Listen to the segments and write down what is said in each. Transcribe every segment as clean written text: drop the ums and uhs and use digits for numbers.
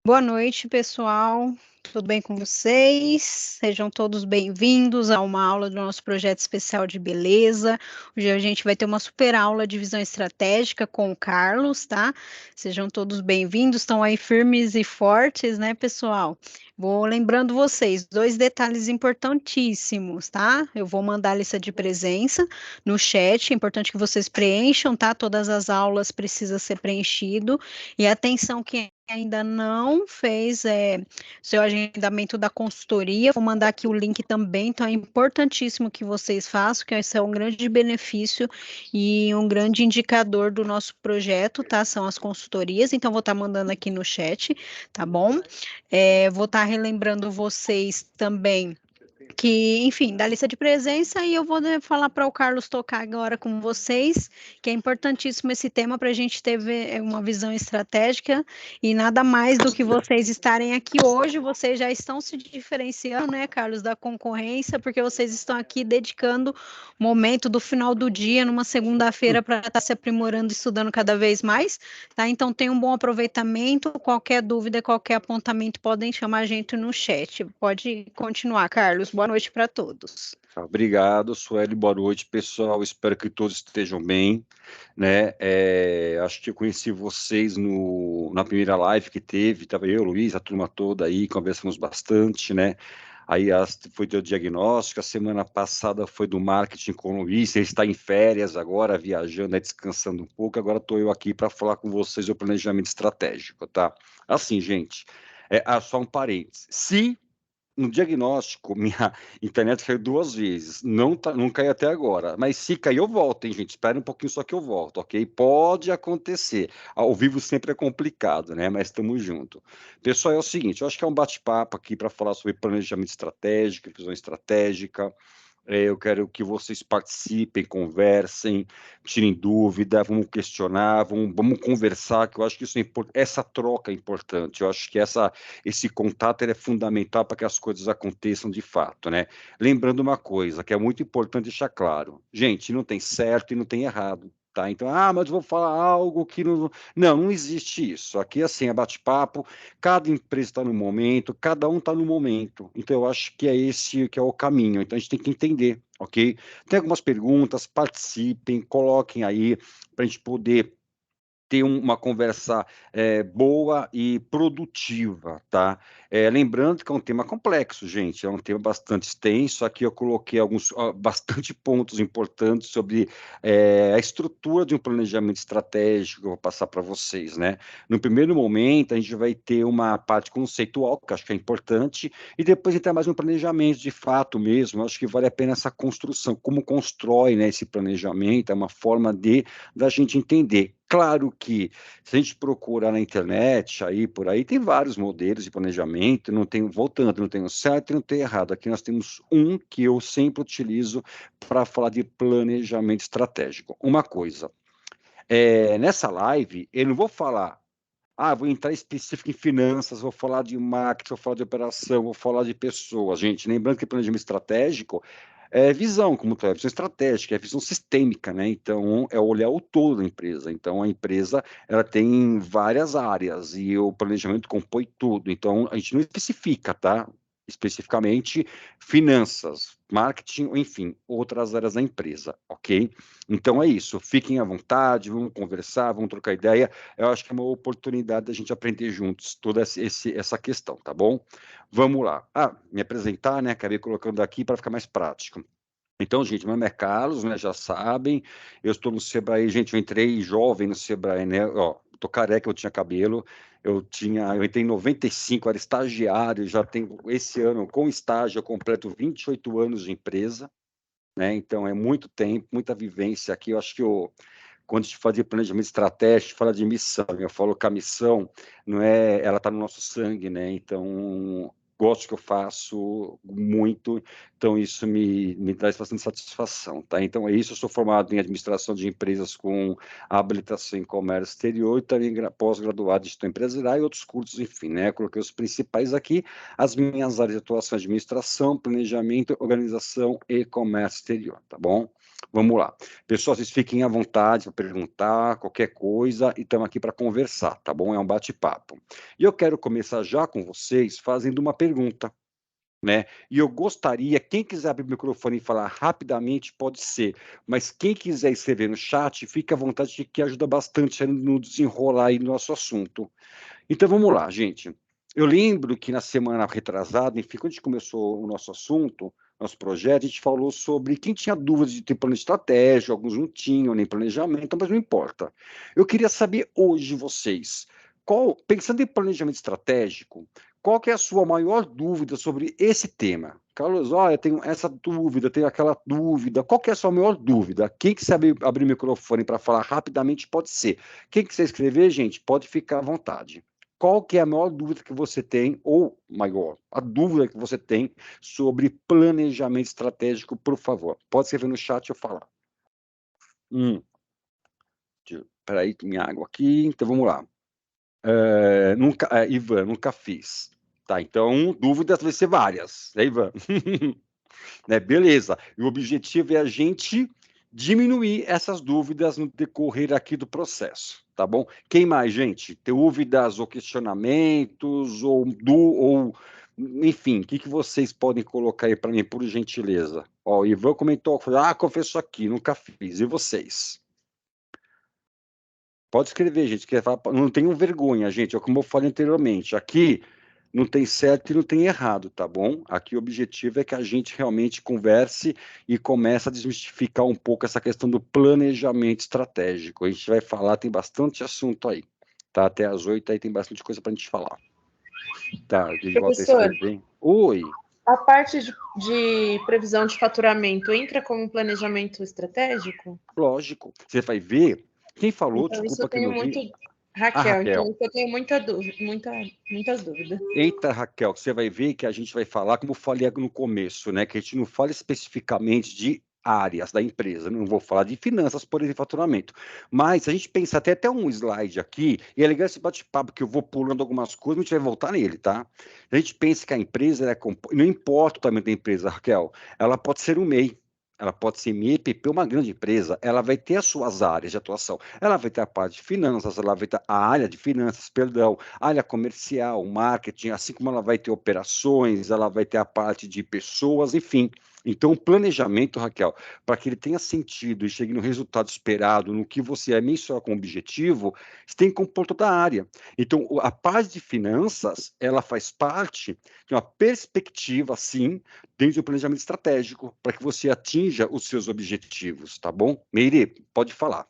Boa noite, pessoal. Tudo bem com vocês? Sejam todos bem-vindos a uma aula do nosso projeto especial de beleza. Hoje a gente vai ter uma super aula de visão estratégica com o Carlos, tá? Sejam todos bem-vindos. Estão aí firmes e fortes, né, pessoal? Vou lembrando vocês, dois detalhes importantíssimos, tá? Eu vou mandar a lista de presença no chat. É importante que vocês preencham, tá? Todas as aulas precisam ser preenchido. E atenção, quem ainda não fez seu agendamento da consultoria, vou mandar aqui o link também, então é importantíssimo que vocês façam, que esse é um grande benefício e um grande indicador do nosso projeto, tá? São as consultorias, então vou estar mandando aqui no chat, tá bom? Vou estar relembrando vocês também que, enfim, da lista de presença, e eu vou falar para o Carlos tocar agora com vocês, que é importantíssimo esse tema para a gente ter uma visão estratégica, e nada mais do que vocês estarem aqui hoje, vocês já estão se diferenciando, né, Carlos, da concorrência, porque vocês estão aqui dedicando momento do final do dia, numa segunda-feira, para estar se aprimorando e estudando cada vez mais, tá? Então, tenham um bom aproveitamento, qualquer dúvida, qualquer apontamento, podem chamar a gente no chat. Pode continuar, Carlos. Boa noite para todos. Obrigado, Sueli, boa noite, pessoal. Espero que todos estejam bem, né? Acho que eu conheci vocês na primeira live que teve, estava eu, Luiz, a turma toda aí, conversamos bastante, né? Aí foi do diagnóstico, a semana passada foi do marketing com o Luiz, ele está em férias agora, viajando, né, descansando um pouco, agora estou eu aqui para falar com vocês do planejamento estratégico, tá? Assim, gente, só um parênteses. Se no diagnóstico, minha internet caiu 2 vezes. Não caiu até agora. Mas se cair, eu volto, hein, gente? Espera um pouquinho só que eu volto, ok? Pode acontecer. Ao vivo sempre é complicado, né? Mas estamos juntos. Pessoal, é o seguinte: eu acho que é um bate-papo aqui para falar sobre planejamento estratégico, visão estratégica. Eu quero que vocês participem, conversem, tirem dúvida, vamos questionar, vamos conversar, que eu acho que essa troca é importante. Eu acho que esse contato é fundamental para que as coisas aconteçam de fato, né? Lembrando uma coisa que é muito importante deixar claro: gente, não tem certo e não tem errado. Tá? Então, mas eu vou falar algo que não. Não, não existe isso. Aqui, assim, é bate-papo, cada empresa está no momento, cada um está no momento. Então, eu acho que é esse que é o caminho. Então, a gente tem que entender, ok? Tem algumas perguntas, participem, coloquem aí para a gente poder ter uma conversa boa e produtiva, tá? Lembrando que é um tema complexo, gente, é um tema bastante extenso. Aqui eu coloquei bastante pontos importantes sobre a estrutura de um planejamento estratégico que eu vou passar para vocês, né? No primeiro momento, a gente vai ter uma parte conceitual, que eu acho que é importante, e depois entrar mais no planejamento de fato mesmo. Eu acho que vale a pena essa construção, como constrói, né, esse planejamento, é uma forma da gente entender. Claro que, se a gente procurar na internet, aí por aí, tem vários modelos de planejamento, voltando, não tem o certo e não tem o errado. Aqui nós temos um que eu sempre utilizo para falar de planejamento estratégico. Uma coisa, nessa live, eu não vou falar, vou entrar específico em finanças, vou falar de marketing, vou falar de operação, vou falar de pessoas. Gente, lembrando que planejamento estratégico é visão, como tu é, visão estratégica, é visão sistêmica, né? Então, é olhar o todo da empresa. Então, a empresa, ela tem várias áreas e o planejamento compõe tudo. Então, a gente não especifica, tá? Especificamente finanças, marketing, enfim, outras áreas da empresa, ok? Então é isso, fiquem à vontade, vamos conversar, vamos trocar ideia. Eu acho que é uma oportunidade da gente aprender juntos toda essa questão, tá bom? Vamos lá. Me apresentar, né? Acabei colocando aqui para ficar mais prático. Então, gente, meu nome é Carlos, né? Já sabem, eu estou no Sebrae, gente, eu entrei jovem no Sebrae, né? Ó, tô careca, eu tinha cabelo, eu entrei em 95, era estagiário, já tenho, esse ano, com estágio, eu completo 28 anos de empresa, né? Então, é muito tempo, muita vivência aqui, eu acho que quando a gente fala de planejamento estratégico, a gente fala de missão. Eu falo que a missão não é, ela está no nosso sangue, né? Então, gosto que eu faço muito, então isso me traz bastante satisfação, tá? Então é isso, eu sou formado em administração de empresas com habilitação em comércio exterior e também pós-graduado em gestão empresarial e outros cursos, enfim, né? Eu coloquei os principais aqui, as minhas áreas de atuação: administração, planejamento, organização e comércio exterior, tá bom? Vamos lá. Pessoal, vocês fiquem à vontade para perguntar qualquer coisa e estamos aqui para conversar, tá bom? É um bate-papo. E eu quero começar já com vocês fazendo uma pergunta, né? E eu gostaria, quem quiser abrir o microfone e falar rapidamente, pode ser, mas quem quiser escrever no chat, fique à vontade, que ajuda bastante no desenrolar aí do nosso assunto. Então vamos lá, gente. Eu lembro que na semana retrasada, enfim, quando a gente começou o nosso assunto, nosso projeto, a gente falou sobre quem tinha dúvidas de ter plano estratégico, alguns não tinham nem planejamento, mas não importa. Eu queria saber hoje, vocês, pensando em planejamento estratégico, qual que é a sua maior dúvida sobre esse tema? Carlos, olha, eu tenho essa dúvida, tenho aquela dúvida. Qual que é a sua maior dúvida? Quem que sabe abrir o microfone para falar rapidamente pode ser. Quem quiser escrever, gente, pode ficar à vontade. Qual que é a maior dúvida que você tem, ou maior, a dúvida que você tem sobre planejamento estratégico, por favor? Pode escrever no chat ou falar. Peraí, minha água aqui, então vamos lá. Ivan, nunca fiz. Tá, então, dúvidas vai ser várias, né, Ivan? Né, beleza. E o objetivo é a gente diminuir essas dúvidas no decorrer aqui do processo, tá bom? Quem mais, gente? Dúvidas ou questionamentos ou enfim, o que vocês podem colocar aí para mim, por gentileza? Ó, o Ivan comentou, confesso aqui, nunca fiz. E vocês? Pode escrever, gente. Não tenham vergonha, gente. É como eu falei anteriormente. Aqui não tem certo e não tem errado, tá bom? Aqui o objetivo é que a gente realmente converse e comece a desmistificar um pouco essa questão do planejamento estratégico. A gente vai falar, tem bastante assunto aí. Tá? Até às 8 aí tem bastante coisa para a gente falar. Tá, a gente volta a Professor, escrever. Oi. a parte de previsão de faturamento entra como planejamento estratégico? Lógico. Você vai ver. Quem falou, Então, isso desculpa eu que eu tenho não vi. muito. Raquel, então Raquel. isso eu tenho muita dúvida, muitas dúvidas. Eita, Raquel, você vai ver que a gente vai falar, como eu falei no começo, né? Que a gente não fala especificamente de áreas da empresa, não vou falar de finanças, por exemplo, faturamento. Mas a gente pensa até um slide aqui, e é legal esse bate-papo que eu vou pulando algumas coisas, mas a gente vai voltar nele, tá? A gente pensa que a empresa, não importa o tamanho da empresa, Raquel, ela pode ser um MEI. Ela pode ser MEI, uma grande empresa, ela vai ter as suas áreas de atuação. Ela vai ter a parte de finanças, ela vai ter a área de finanças, perdão, área comercial, marketing, assim como ela vai ter operações, ela vai ter a parte de pessoas, enfim. Então, o planejamento, Raquel, para que ele tenha sentido e chegue no resultado esperado, no que você mensurar como objetivo, você tem que compor toda a área. Então, a parte de finanças, ela faz parte de uma perspectiva, sim, dentro do planejamento estratégico, para que você atinja os seus objetivos, tá bom? Meire, pode falar.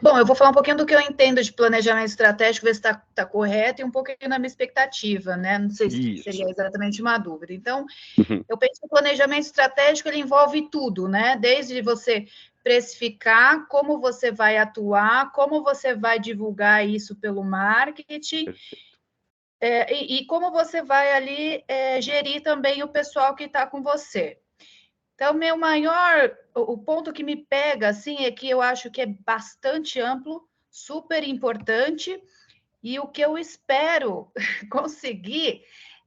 Bom, eu vou falar um pouquinho do que eu entendo de planejamento estratégico, ver se está correto, e um pouquinho da minha expectativa, né? Não sei se seria exatamente uma dúvida. Então, eu penso que o planejamento estratégico ele envolve tudo, né? Desde você precificar como você vai atuar, como você vai divulgar isso pelo marketing, e como você vai ali gerir também o pessoal que está com você. Então, o ponto que me pega, assim, é que eu acho que é bastante amplo, super importante, e o que eu espero conseguir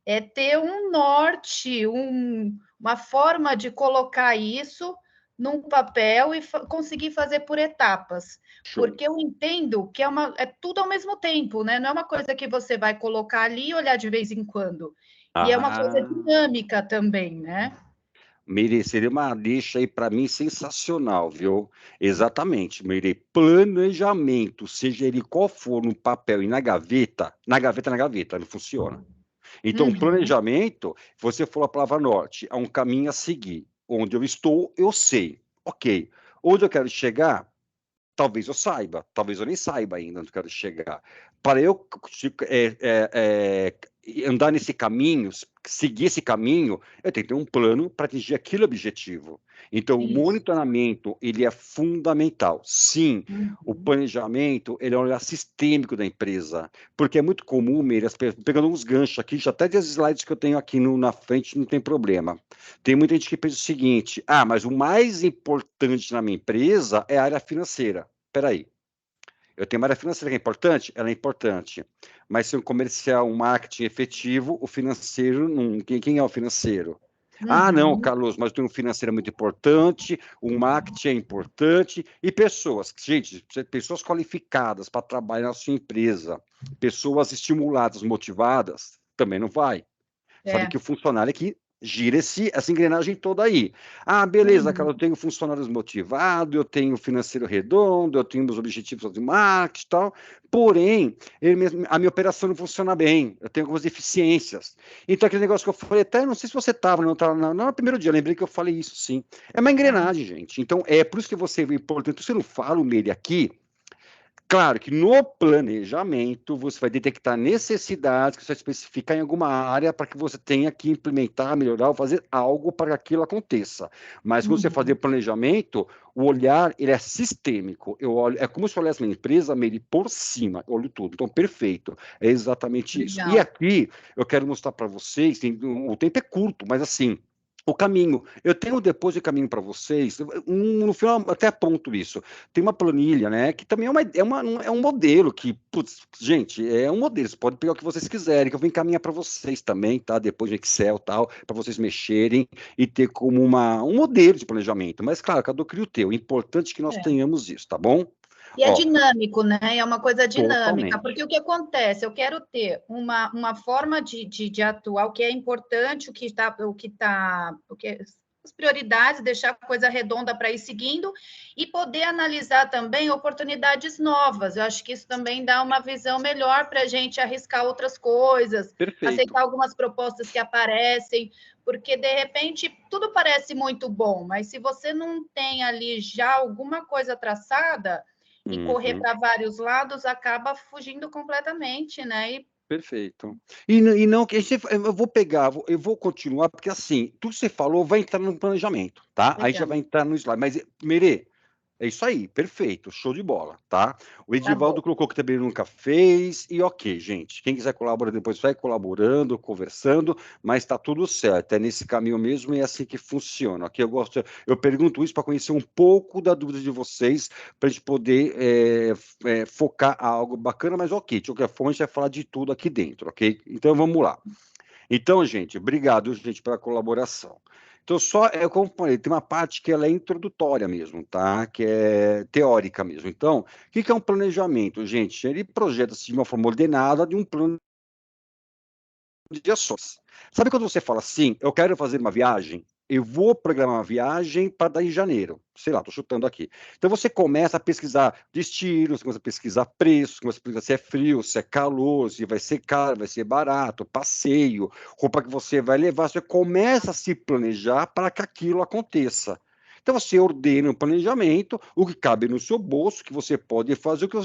é ter um norte, uma forma de colocar isso num papel e conseguir fazer por etapas. Show. Porque eu entendo que é tudo ao mesmo tempo, né? Não é uma coisa que você vai colocar ali e olhar de vez em quando. E é uma coisa dinâmica também, né? Mereceria uma deixa aí para mim sensacional, viu? Exatamente, Meire. Planejamento, seja ele qual for, no papel e na gaveta, não funciona. Então, planejamento, você falou a palavra norte, há um caminho a seguir. Onde eu estou, eu sei. Ok. Onde eu quero chegar, talvez eu saiba, talvez eu nem saiba ainda onde eu quero chegar. Para eu andar nesse caminho, seguir esse caminho, eu tenho que ter um plano para atingir aquele objetivo. Então, o monitoramento, ele é fundamental. Sim, o planejamento, ele é um olhar sistêmico da empresa, porque é muito comum, Meire, pegando uns ganchos aqui, já até os slides que eu tenho aqui na frente, não tem problema. Tem muita gente que pensa o seguinte, mas o mais importante na minha empresa é a área financeira. Espera aí. Eu tenho uma área financeira que é importante? Ela é importante. Mas se um comercial, um marketing efetivo, o financeiro não. Quem é o financeiro? Ah, não, Uhum. Carlos, mas tem um financeiro muito importante, o marketing é importante, e pessoas, gente, pessoas qualificadas para trabalhar na sua empresa, pessoas estimuladas, motivadas, também não vai. Sabe que o funcionário é que gira essa engrenagem toda aí. Ah, beleza, cara, eu tenho funcionários motivados, eu tenho financeiro redondo, eu tenho meus objetivos de marketing e tal, porém, a minha operação não funciona bem, eu tenho algumas deficiências. Então, aquele negócio que eu falei, até não sei se você estava, não estava, não, no primeiro dia, eu lembrei que eu falei isso, sim. É uma engrenagem, gente. Então, é por isso que você é importante, você não fala o meio aqui. Claro que no planejamento você vai detectar necessidades que você vai especificar em alguma área para que você tenha que implementar, melhorar ou fazer algo para que aquilo aconteça. Mas quando você fazer planejamento, o olhar ele é sistêmico. Eu olho, é como se eu olhasse uma empresa meio por cima, eu olho tudo. Então, perfeito. É exatamente isso. E aqui eu quero mostrar para vocês, o tempo é curto, mas assim, o caminho. Eu tenho depois de caminho para vocês, no final até aponto isso. Tem uma planilha, né, que também é um modelo que, putz, gente, é um modelo, você pode pegar o que vocês quiserem, que eu vou encaminhar para vocês também, tá, depois de Excel e tal, para vocês mexerem e ter como um modelo de planejamento. Mas, claro, cada um cria o teu. O importante é que nós tenhamos isso, tá bom? E é dinâmico, né? É uma coisa dinâmica, Totalmente. porque o que acontece? Eu quero ter uma forma de atuar, o que é importante, as prioridades, deixar a coisa redonda para ir seguindo e poder analisar também oportunidades novas. Eu acho que isso também dá uma visão melhor para a gente arriscar outras coisas, aceitar algumas propostas que aparecem, porque de repente tudo parece muito bom, mas se você não tem ali já alguma coisa traçada e correr para vários lados, acaba fugindo completamente, né? Perfeito. E não, que eu vou pegar, eu vou continuar, porque assim, tudo que você falou vai entrar no planejamento, tá? Aí já vai entrar no slide. Mas, Merê, é isso aí, perfeito, show de bola, tá? O Edivaldo colocou que também nunca fez, e ok, gente, quem quiser colaborar depois vai colaborando, conversando, mas tá tudo certo, é nesse caminho mesmo e é assim que funciona, ok? Eu pergunto isso para conhecer um pouco da dúvida de vocês, para a gente poder focar algo bacana, mas ok, de qualquer forma a gente vai falar de tudo aqui dentro, ok? Então vamos lá. Então, gente, obrigado, gente, pela colaboração. Então, como eu falei, tem uma parte que ela é introdutória mesmo, tá? Que é teórica mesmo. Então, o que é um planejamento, gente? Ele projeta-se de uma forma ordenada de um plano de ações. Sabe quando você fala assim, eu quero fazer uma viagem, eu vou programar uma viagem para dar em janeiro, sei lá, estou chutando aqui. Então você começa a pesquisar destinos, começa a pesquisar preços, começa a pesquisar se é frio, se é calor, se vai ser caro, vai ser barato, passeio, roupa que você vai levar, você começa a se planejar para que aquilo aconteça. Então você ordena um planejamento, o que cabe no seu bolso, que você pode fazer, o que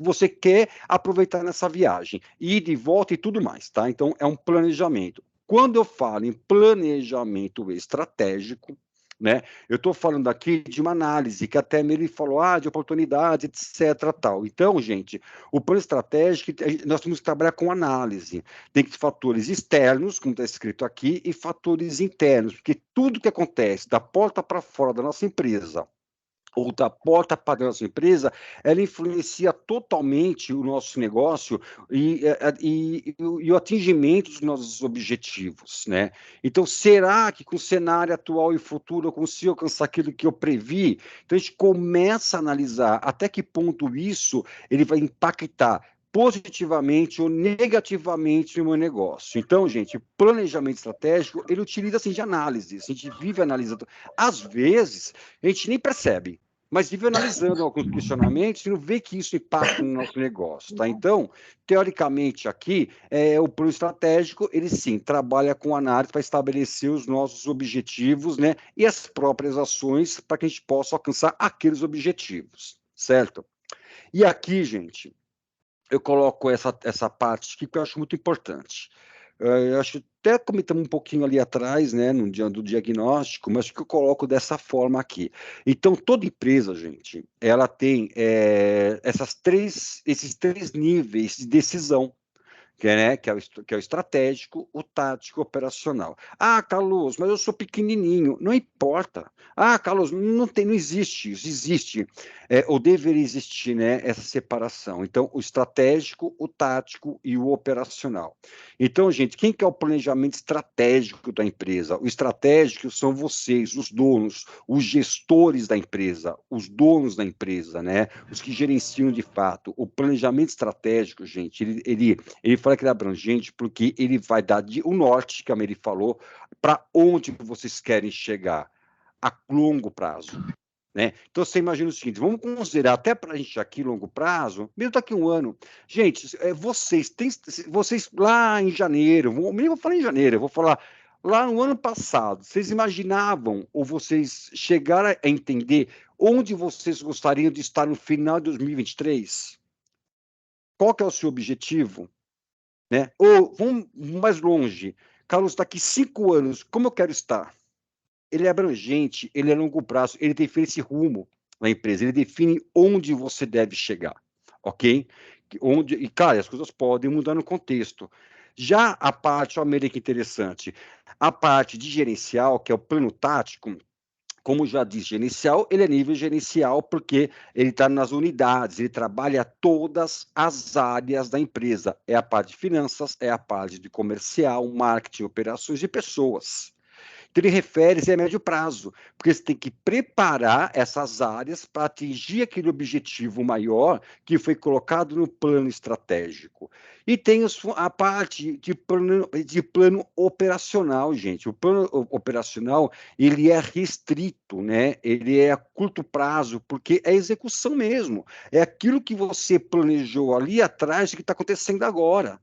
você quer aproveitar nessa viagem, ir de volta e tudo mais, tá? Então é um planejamento. Quando eu falo em planejamento estratégico, né, eu estou falando aqui de uma análise que até ele falou, de oportunidades, etc. Tal. Então, gente, o plano estratégico, nós temos que trabalhar com análise. Tem fatores externos, como está escrito aqui, e fatores internos, porque tudo que acontece da porta para fora da nossa empresa, ou da porta para a nossa empresa, ela influencia totalmente o nosso negócio e o atingimento dos nossos objetivos, né? Então, será que com o cenário atual e futuro eu consigo alcançar aquilo que eu previ? Então, a gente começa a analisar até que ponto isso ele vai impactar positivamente ou negativamente no meu negócio. Então, gente, planejamento estratégico, ele utiliza assim de análise, a gente vive analisando. Às vezes, a gente nem percebe, mas vive analisando alguns questionamentos e não vê que isso impacta no nosso negócio, tá? Então, teoricamente aqui, o plano estratégico, ele sim, trabalha com análise para estabelecer os nossos objetivos, né? E as próprias ações para que a gente possa alcançar aqueles objetivos, certo? E aqui, gente, eu coloco essa parte aqui que eu acho muito importante. Eu acho até comentamos um pouquinho ali atrás, né, no dia do diagnóstico, mas que eu coloco dessa forma aqui. Então, toda empresa, gente, ela tem esses três níveis de decisão. que é o estratégico, o tático e o operacional. Ah, Carlos, mas eu sou pequenininho. Não importa. Ah, Carlos, não existe isso. Existe, ou deveria existir, né, essa separação. Então, o estratégico, o tático e o operacional. Então, gente, quem que é o planejamento estratégico da empresa? O estratégico são vocês, os donos, os gestores da empresa, os donos da empresa, né? Os que gerenciam de fato. O planejamento estratégico, gente, ele fala que ele é abrangente porque ele vai dar o norte, que a Mary falou, para onde vocês querem chegar a longo prazo. Né? Então, você imagina o seguinte, vamos considerar até para a gente aqui, longo prazo, mesmo daqui a um ano. Gente, vocês lá em janeiro, nem vou falar em janeiro, eu vou falar lá no ano passado, vocês imaginavam ou vocês chegaram a entender onde vocês gostariam de estar no final de 2023? Qual que é o seu objetivo? Né? Ou vamos mais longe, Carlos, daqui 5 anos, como eu quero estar? Ele é abrangente, ele é longo prazo, ele define esse rumo na empresa, ele define onde você deve chegar, ok? E, cara, as coisas podem mudar no contexto. Já a parte, olha que interessante, a parte de gerencial, que é o plano tático, como já disse, gerencial, ele é nível gerencial porque ele está nas unidades, ele trabalha todas as áreas da empresa. É a parte de finanças, é a parte de comercial, marketing, operações e pessoas. Então, ele refere-se a médio prazo, porque você tem que preparar essas áreas para atingir aquele objetivo maior que foi colocado no plano estratégico. E tem a parte de plano operacional, gente. O plano operacional, ele é restrito, né? Ele é a curto prazo, porque é execução mesmo. É aquilo que você planejou ali atrás que está acontecendo agora.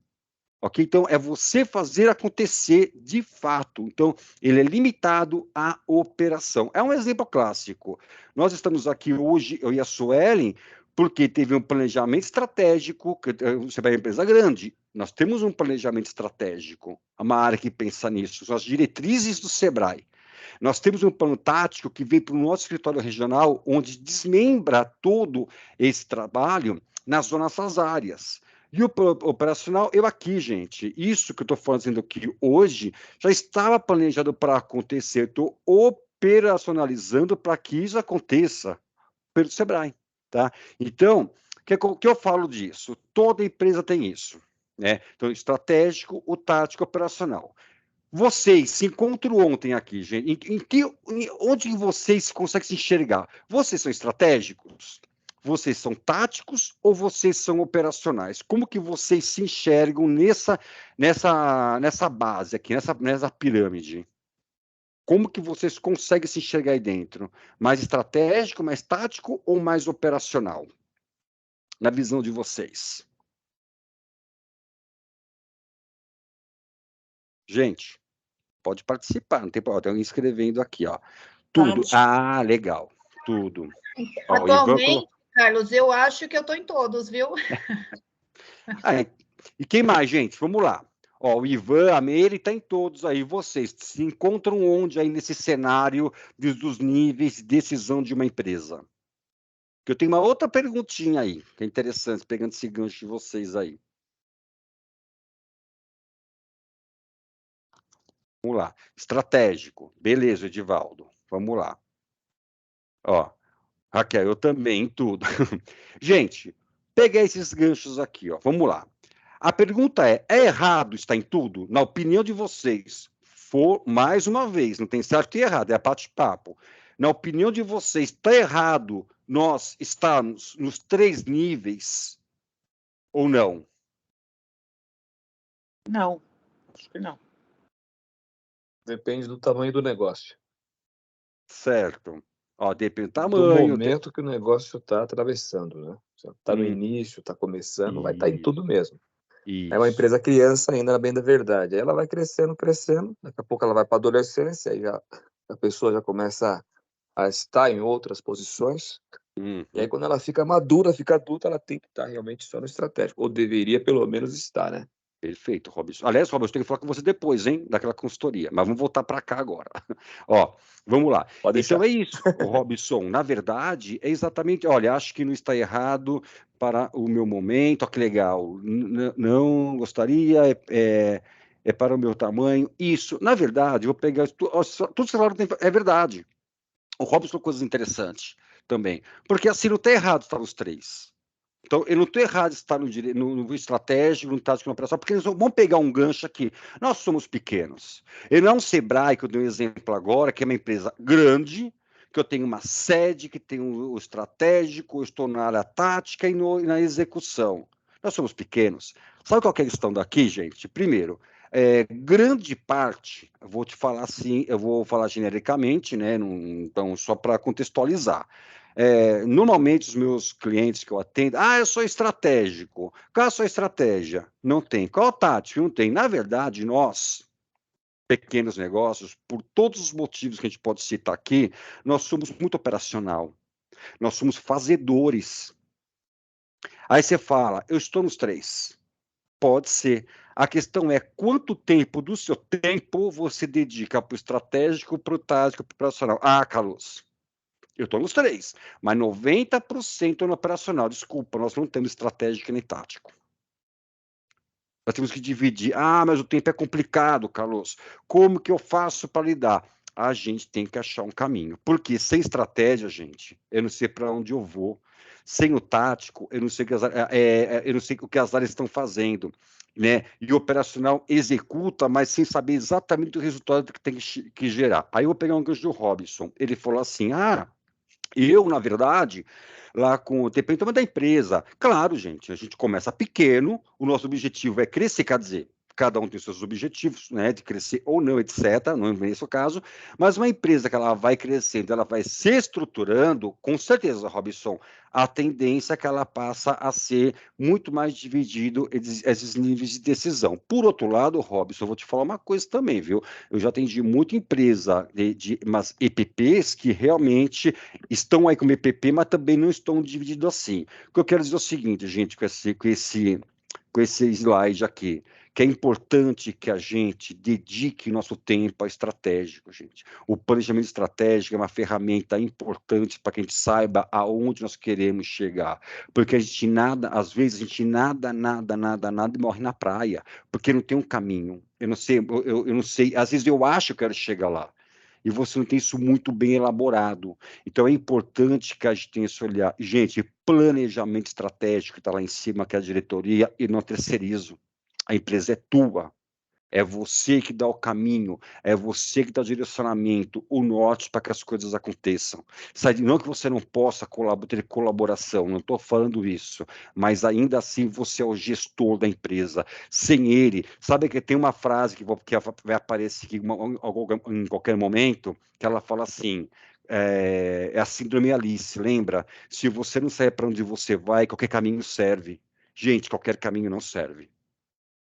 Ok? Então, é você fazer acontecer de fato. Então, ele é limitado à operação. É um exemplo clássico. Nós estamos aqui hoje, eu e a Suelen, porque teve um planejamento estratégico, você vai uma empresa grande, nós temos um planejamento estratégico, uma área que pensa nisso, são as diretrizes do SEBRAE. Nós temos um plano tático que vem para o nosso escritório regional, onde desmembra todo esse trabalho nas nossas áreas. E o operacional, eu aqui, gente, isso que eu estou fazendo aqui hoje, já estava planejado para acontecer, estou operacionalizando para que isso aconteça pelo SEBRAE, tá? Então, o que eu falo disso? Toda empresa tem isso, né? Então, estratégico, o tático, operacional. Vocês se encontram ontem aqui, gente, onde vocês conseguem se enxergar? Vocês são estratégicos? Vocês são táticos ou vocês são operacionais? Como que vocês se enxergam nessa base aqui, nessa pirâmide? Como que vocês conseguem se enxergar aí dentro? Mais estratégico, mais tático ou mais operacional? Na visão de vocês. Gente, pode participar, não tem problema. Tem alguém escrevendo aqui, ó. Tudo. Ah, legal. Tudo. Atualmente, Carlos, eu acho que eu estou em todos, viu? E quem mais, gente? Vamos lá. Ó, o Ivan, a Meire, está em todos aí. Vocês se encontram onde aí nesse cenário dos níveis de decisão de uma empresa? Eu tenho uma outra perguntinha aí, que é interessante, pegando esse gancho de vocês aí. Vamos lá. Estratégico. Beleza, Edivaldo. Vamos lá. Ó, Raquel, eu também em tudo. Gente, peguei esses ganchos aqui, ó. Vamos lá. A pergunta é errado estar em tudo? Na opinião de vocês, mais uma vez, não tem certo e errado, é bate-papo. Na opinião de vocês, está errado nós estarmos nos 3 níveis ou não? Não, acho que não. Depende do tamanho do negócio. Certo. Ó, depende do tamanho. Do momento que o negócio está atravessando, né? Está no início, está começando, vai estar em tudo mesmo. Isso. É uma empresa criança ainda, na bem da verdade. Aí ela vai crescendo, daqui a pouco ela vai para a adolescência, aí a pessoa já começa a estar em outras posições. E aí quando ela fica madura, fica adulta, ela tem que estar realmente só no estratégico, ou deveria pelo menos estar, né? Perfeito, Robson. Aliás, Robson, eu tenho que falar com você depois, hein, daquela consultoria, mas vamos voltar para cá agora. Ó, vamos lá. Pode Então deixar. é isso, Robson. Na verdade, é exatamente. Olha, acho que não está errado para o meu momento. Ó, que legal. Não gostaria, é para o meu tamanho. Isso, na verdade, eu vou pegar tudo que você falou, é verdade. O Robson falou coisas interessantes também, porque assim não está errado estar os três. Então, eu não estou errado de estar no estratégico, no tático, no operacional, porque eles vão pegar um gancho aqui. Nós somos pequenos. Eu não é um Sebrae, que eu dei um exemplo agora, que é uma empresa grande, que eu tenho uma sede, que tem o estratégico, eu estou na área tática e na execução. Nós somos pequenos. Sabe qual que é a questão daqui, gente? Primeiro, grande parte, eu vou te falar assim, eu vou falar genericamente, né? Então, só para contextualizar. Normalmente os meus clientes que eu atendo, eu sou estratégico. Qual é a sua estratégia? Não tem. Qual é a tática? Não tem. Na verdade, nós, pequenos negócios, por todos os motivos que a gente pode citar aqui, nós somos muito operacional. Nós somos fazedores. Aí você fala, eu estou nos três. Pode ser. A questão é quanto tempo do seu tempo você dedica para o estratégico, para o tático, para o operacional. Carlos, eu estou nos três, mas 90% no operacional. Desculpa, nós não temos estratégico nem tático. Nós temos que dividir. Mas o tempo é complicado, Carlos. Como que eu faço para lidar? A gente tem que achar um caminho. Porque sem estratégia, gente, eu não sei para onde eu vou. Sem o tático, eu não sei o que as áreas estão fazendo. Né? E o operacional executa, mas sem saber exatamente o resultado que tem que gerar. Aí eu vou pegar um gancho do Robson. Ele falou assim: eu, na verdade, lá com o depende da empresa. Claro, gente, a gente começa pequeno, o nosso objetivo é crescer, quer dizer, cada um tem seus objetivos, né, de crescer ou não, etc., não é esse o caso, mas uma empresa que ela vai crescendo, ela vai se estruturando, com certeza, Robson, a tendência é que ela passa a ser muito mais dividido esses níveis de decisão. Por outro lado, Robson, eu vou te falar uma coisa também, viu? Eu já atendi muita empresa de umas EPPs que realmente estão aí como EPP, mas também não estão divididos assim. O que eu quero dizer é o seguinte, gente, com esse slide aqui, que é importante que a gente dedique nosso tempo a estratégico, gente. O planejamento estratégico é uma ferramenta importante para que a gente saiba aonde nós queremos chegar, porque às vezes a gente nada e morre na praia, porque não tem um caminho. Eu não sei, às vezes eu acho que eu quero chegar lá, e você não tem isso muito bem elaborado. Então, é importante que a gente tenha esse olhar. Gente, planejamento estratégico está lá em cima, que é a diretoria, e não terceirizo. A empresa é tua. É você que dá o caminho, é você que dá o direcionamento, o norte para que as coisas aconteçam. Sabe, não que você não possa ter colaboração, não estou falando isso, mas ainda assim você é o gestor da empresa. Sem ele, sabe que tem uma frase que vai aparecer aqui em qualquer momento, que ela fala assim, é a síndrome Alice, lembra? Se você não sabe para onde você vai, qualquer caminho serve. Gente, qualquer caminho não serve,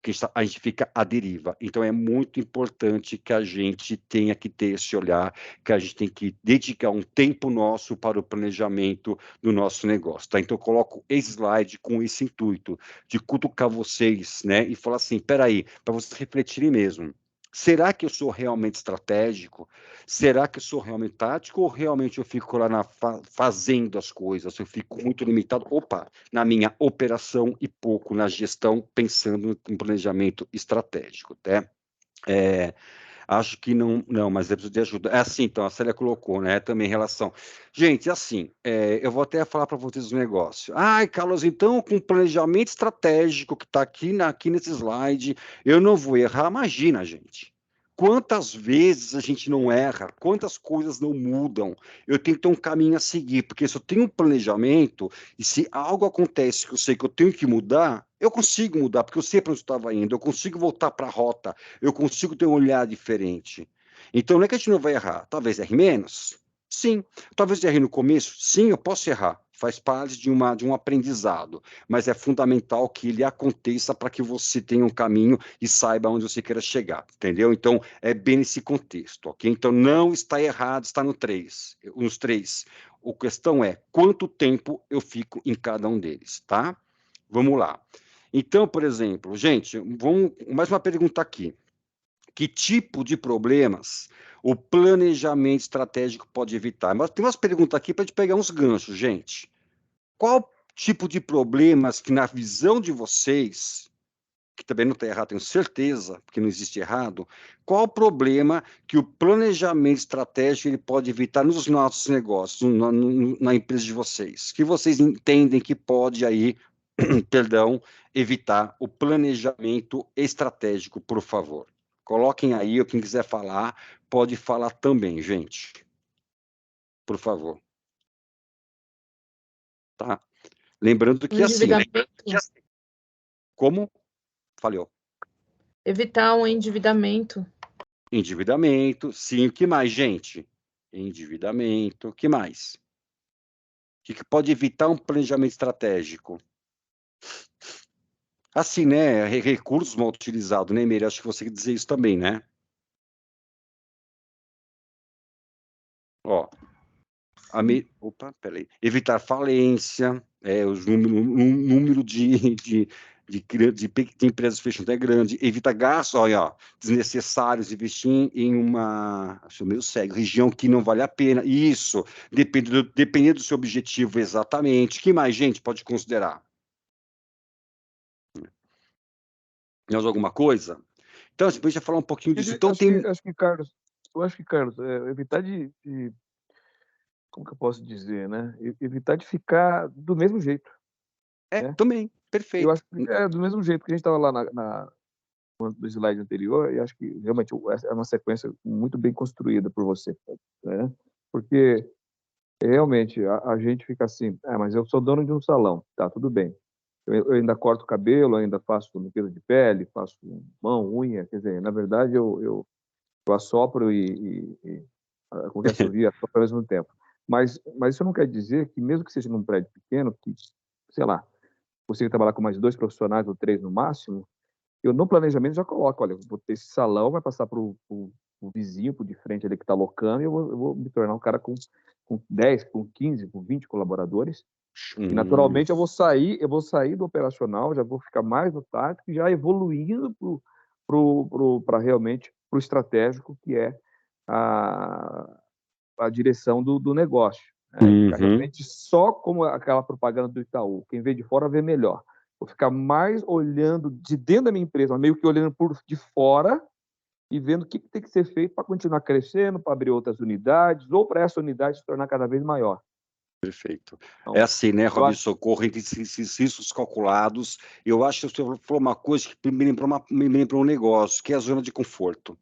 que a gente fica à deriva. Então, é muito importante que a gente tenha que ter esse olhar, que a gente tem que dedicar um tempo nosso para o planejamento do nosso negócio. Tá? Então, eu coloco esse slide com esse intuito de cutucar vocês, né, e falar assim, peraí, para vocês refletirem mesmo. Será que eu sou realmente estratégico? Será que eu sou realmente tático? Ou realmente eu fico lá fazendo as coisas? Eu fico muito limitado, na minha operação e pouco na gestão, pensando em planejamento estratégico, tá? Acho que não, mas eu preciso de ajuda. É assim, então, a Célia colocou, né, também em relação. Gente, assim, eu vou até falar para vocês um negócio. Carlos, então, com o planejamento estratégico que está aqui nesse slide, eu não vou errar. Imagina, gente. Quantas vezes a gente não erra, quantas coisas não mudam. Eu tenho que ter um caminho a seguir, porque se eu tenho um planejamento, e se algo acontece que eu sei que eu tenho que mudar, eu consigo mudar, porque eu sei para onde eu estava indo, eu consigo voltar para a rota, eu consigo ter um olhar diferente. Então, não é que a gente não vai errar. Talvez erre menos? Sim. Talvez erre no começo? Sim, eu posso errar. Faz parte de um aprendizado. Mas é fundamental que ele aconteça para que você tenha um caminho e saiba onde você queira chegar. Entendeu? Então, é bem nesse contexto, ok? Então, não está errado, está nos três. A questão é quanto tempo eu fico em cada um deles, tá? Vamos lá. Então, por exemplo, gente, vamos mais uma pergunta aqui. Que tipo de problemas o planejamento estratégico pode evitar? Mas tem umas perguntas aqui para a gente pegar uns ganchos, gente. Qual tipo de problemas que, na visão de vocês, que também não está errado, tenho certeza, porque não existe errado, qual o problema que o planejamento estratégico ele pode evitar nos nossos negócios, na empresa de vocês? Que vocês entendem que pode aí, perdão, evitar o planejamento estratégico, por favor? Coloquem aí, ou quem quiser falar, pode falar também, gente. Por favor. Tá? Lembrando que assim... Como? Falhou. Evitar um endividamento. Endividamento, sim. O que mais, gente? Endividamento. O que mais? O que pode evitar um planejamento estratégico? Assim, né? Recursos mal utilizados, né, Meire? Acho que você quer dizer isso também, né? Ó. Opa, peraí. Evitar falência, os número de empresas fechando é grande, evita gastos, olha, desnecessários, investir em uma, acho meio cego, região que não vale a pena. Isso, dependendo do seu objetivo exatamente. O que mais, gente, pode considerar? Mais alguma coisa? Então, assim, depois a gente vai falar um pouquinho disso. Então, acho que, Carlos, evitar de como que eu posso dizer, né? Evitar de ficar do mesmo jeito. Né? Também, perfeito. Eu acho que do mesmo jeito que a gente estava lá no slide anterior, e acho que realmente é uma sequência muito bem construída por você, né? Porque realmente a gente fica assim, mas eu sou dono de um salão, tá, tudo bem. Eu ainda corto o cabelo, ainda faço limpeza de pele, faço mão, unha, quer dizer, na verdade eu assopro e como que assovio, assopro ao mesmo tempo. Mas isso não quer dizer que, mesmo que seja num prédio pequeno, que, sei lá, você trabalhar com mais 2 profissionais ou 3 no máximo, eu no planejamento já coloco, olha, vou ter esse salão, vai passar para o vizinho, por de frente ali que está locando, e eu vou me tornar um cara com 10, com 15, com 20 colaboradores. E naturalmente eu vou sair do operacional, já vou ficar mais no tático, já evoluindo para realmente para o estratégico, que é a direção do negócio. Né? Ficar realmente só como aquela propaganda do Itaú, quem vê de fora vê melhor. Vou ficar mais olhando de dentro da minha empresa, meio que olhando por de fora e vendo o que tem que ser feito para continuar crescendo, para abrir outras unidades, ou para essa unidade se tornar cada vez maior. Perfeito. Então, é assim, né, Robin Socorro, entre esses riscos calculados, eu acho que você falou uma coisa que me lembrou um negócio, que é a zona de conforto.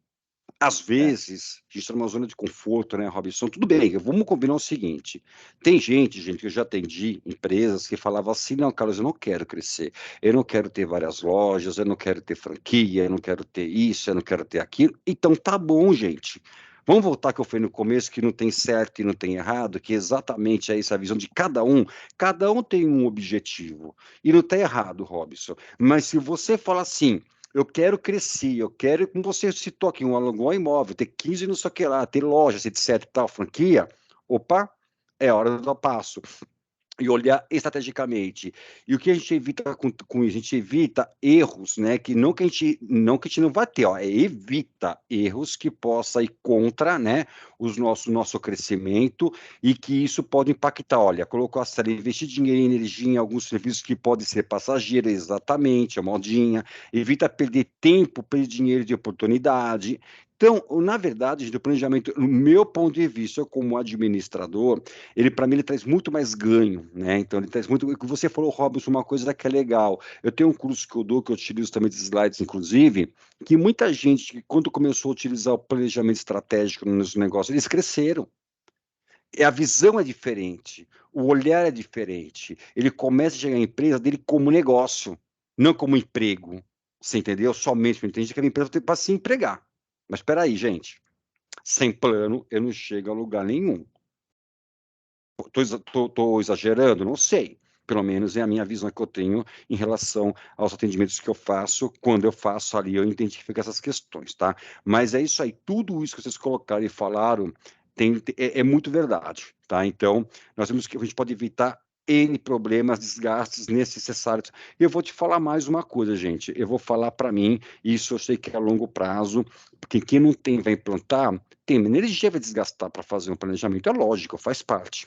Às vezes, a gente está numa zona de conforto, né, Robinson? Tudo bem, vamos combinar o seguinte. Tem gente, que eu já atendi, empresas que falavam assim, não, Carlos, eu não quero crescer, eu não quero ter várias lojas, eu não quero ter franquia, eu não quero ter isso, eu não quero ter aquilo. Então, tá bom, gente. Vamos voltar que eu falei no começo, que não tem certo e não tem errado, que exatamente é essa visão de cada um tem um objetivo. E não está errado, Robinson. Mas se você fala assim, eu quero crescer, eu quero, como você citou aqui, alugar um imóvel, ter 15 não sei o que lá, ter lojas, etc, tal, franquia, opa, é hora do dar passo. E olhar estrategicamente. E o que a gente evita com isso? A gente evita erros, né? Que a gente não vai ter, evita erros que possa ir contra, né? Nosso crescimento e que isso pode impactar. Olha, colocou a série, investir dinheiro e energia em alguns serviços que podem ser passageiros, exatamente, a modinha. Evita perder tempo, perder dinheiro de oportunidade. Então, na verdade, o planejamento, no meu ponto de vista, eu como administrador, para mim, ele traz muito mais ganho, né? Então, ele traz muito. O que você falou, Robson, uma coisa que é legal. Eu tenho um curso que eu dou, que eu utilizo também de slides, inclusive, que muita gente, quando começou a utilizar o planejamento estratégico nos negócios, eles cresceram. E a visão é diferente, o olhar é diferente. Ele começa a chegar à empresa dele como negócio, não como emprego. Você entendeu? Somente para entender que a empresa tem para se empregar. Mas espera aí, gente. Sem plano, eu não chego a lugar nenhum. Estou exagerando? Não sei. Pelo menos é a minha visão que eu tenho em relação aos atendimentos que eu faço. Quando eu faço ali, eu identifico essas questões, tá? Mas é isso aí. Tudo isso que vocês colocaram e falaram é muito verdade, tá? Então, a gente pode evitar N problemas, desgastes necessários. E eu vou te falar mais uma coisa, gente. Eu vou falar para mim, isso eu sei que é a longo prazo, porque quem não tem, vai implantar, tem energia, vai desgastar para fazer um planejamento. É lógico, faz parte.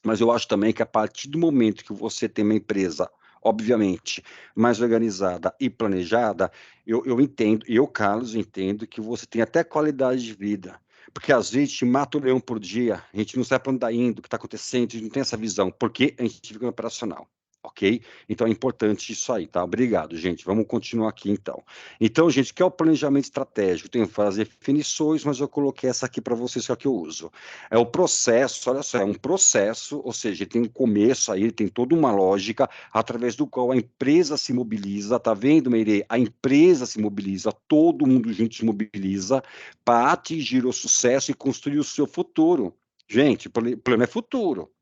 Mas eu acho também que a partir do momento que você tem uma empresa, obviamente, mais organizada e planejada, eu entendo, eu, Carlos, entendo que você tem até qualidade de vida. Porque às vezes te mata o leão por dia, a gente não sabe para onde está indo, o que está acontecendo, a gente não tem essa visão, porque a gente fica no operacional. Ok? Então é importante isso aí, tá? Obrigado, gente. Vamos continuar aqui então. Então, gente, o que é o planejamento estratégico? Tem várias definições, mas eu coloquei essa aqui para vocês, que é a que eu uso. É o processo, olha só, é um processo, ou seja, tem um começo aí, tem toda uma lógica através do qual a empresa se mobiliza, tá vendo, Meire? A empresa se mobiliza, todo mundo junto se mobiliza para atingir o sucesso e construir o seu futuro. Gente, plano é futuro.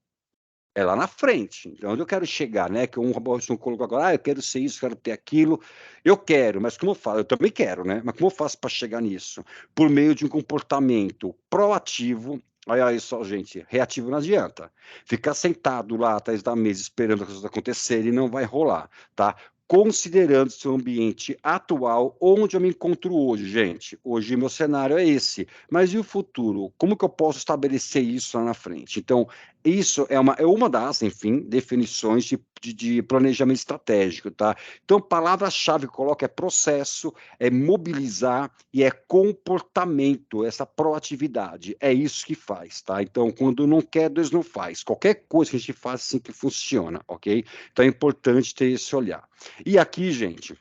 É lá na frente. Então, onde eu quero chegar, né? Que um Robson colocou agora, eu quero ser isso, quero ter aquilo. Eu quero, mas como eu faço? Eu também quero, né? Mas como eu faço para chegar nisso? Por meio de um comportamento proativo. Olha aí só, gente, reativo não adianta. Ficar sentado lá atrás da mesa esperando as coisas acontecerem não vai rolar, tá? Considerando seu ambiente atual, onde eu me encontro hoje, gente. Hoje meu cenário é esse. Mas e o futuro? Como que eu posso estabelecer isso lá na frente? Então, isso é uma das, enfim, definições de planejamento estratégico, tá? Então, palavra-chave que coloca é processo, é mobilizar e é comportamento, essa proatividade. É isso que faz, tá? Então, quando não quer, Deus não faz. Qualquer coisa que a gente faz assim que funciona, ok? Então, é importante ter esse olhar. E aqui, gente,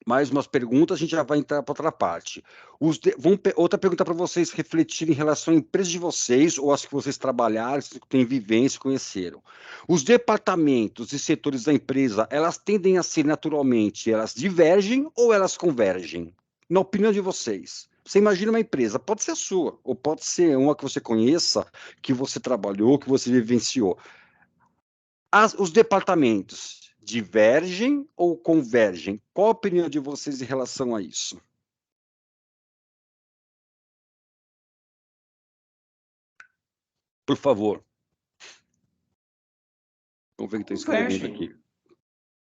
mais umas perguntas, a gente já vai entrar para outra parte. Outra pergunta para vocês refletirem em relação à empresa de vocês, ou as que vocês trabalharam, que têm vivência e conheceram. Os departamentos e setores da empresa, elas tendem a ser naturalmente, elas divergem ou elas convergem? Na opinião de vocês. Você imagina uma empresa, pode ser a sua, ou pode ser uma que você conheça, que você trabalhou, que você vivenciou. Os departamentos divergem ou convergem? Qual a opinião de vocês em relação a isso? Por favor. Vamos ver o que está escrevendo aqui.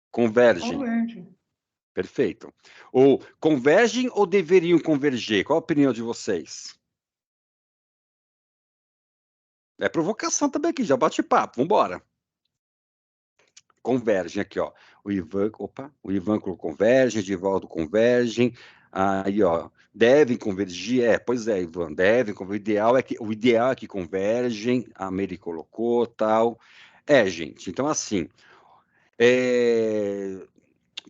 Convergem. Convergem. Perfeito. Ou convergem ou deveriam converger? Qual a opinião de vocês? É provocação também aqui, já bate papo, vamos embora. Convergem aqui, ó. O Ivan colocou convergem, Edivaldo convergem. Aí, ó, devem convergir. Pois é, Ivan, devem convergir. O ideal é que convergem. A Mary colocou, tal. Gente, então assim,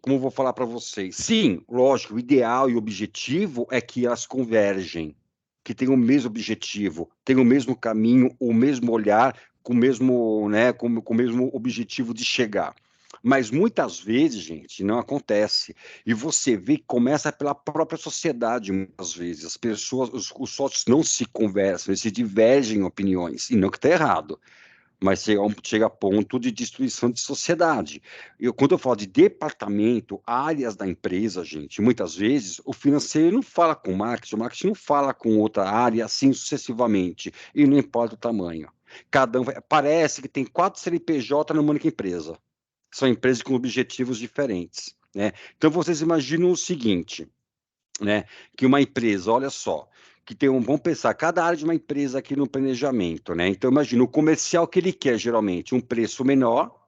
como eu vou falar para vocês? Sim, lógico, o ideal e o objetivo é que elas convergem, que tenham o mesmo objetivo, tenham o mesmo caminho, o mesmo olhar, com o mesmo, né, com o mesmo objetivo de chegar. Mas muitas vezes, gente, não acontece. E você vê que começa pela própria sociedade, muitas vezes. As pessoas, os sócios não se conversam, eles se divergem em opiniões, e não que está errado, mas chega a ponto de destruição de sociedade. Quando eu falo de departamento, áreas da empresa, gente, muitas vezes o financeiro não fala com o marketing não fala com outra área, assim sucessivamente, e não importa o tamanho. Parece que tem 4 CNPJ numa única empresa. São empresas com objetivos diferentes, né? Então, vocês imaginam o seguinte, né? Que uma empresa, olha só, que tem vamos pensar, cada área de uma empresa aqui no planejamento, né? Então, imagina, o comercial que ele quer, geralmente, um preço menor,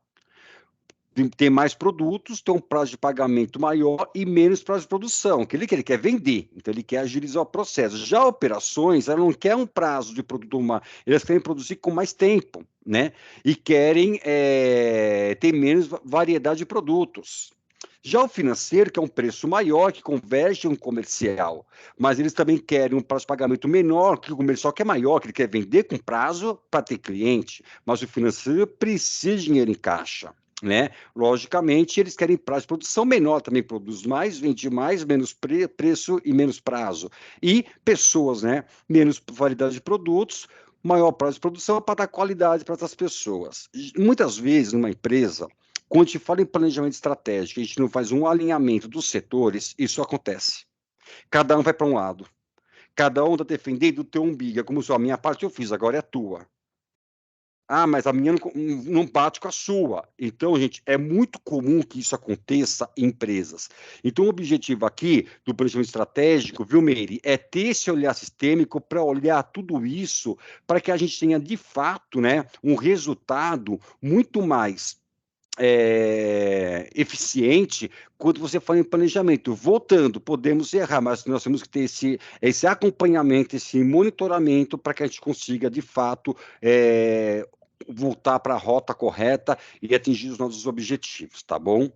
ter mais produtos, ter um prazo de pagamento maior e menos prazo de produção. O que ele quer vender, então ele quer agilizar o processo. Já operações, ela não quer um prazo de produto, elas querem produzir com mais tempo, né? E querem ter menos variedade de produtos. Já o financeiro, que é um preço maior, que converge um comercial, mas eles também querem um prazo de pagamento menor, que o comercial quer maior, que ele quer vender com prazo para ter cliente, mas o financeiro precisa de dinheiro em caixa, né? Logicamente, eles querem prazo de produção menor, também produz mais, vende mais, menos preço e menos prazo. E pessoas, né? Menos variedade de produtos, maior prazo de produção para dar qualidade para essas pessoas. Muitas vezes, numa empresa, quando a gente fala em planejamento estratégico, a gente não faz um alinhamento dos setores, isso acontece. Cada um vai para um lado. Cada um está defendendo o teu umbigo. É como se a minha parte eu fiz, agora é a tua. Ah, mas a minha não bate com a sua. Então, gente, é muito comum que isso aconteça em empresas. Então, o objetivo aqui do planejamento estratégico, viu, Meire, é ter esse olhar sistêmico para olhar tudo isso, para que a gente tenha, de fato, né, um resultado muito mais eficiente quando você fala em planejamento. Voltando, podemos errar, mas nós temos que ter esse acompanhamento, esse monitoramento para que a gente consiga, de fato, voltar para a rota correta e atingir os nossos objetivos, tá bom?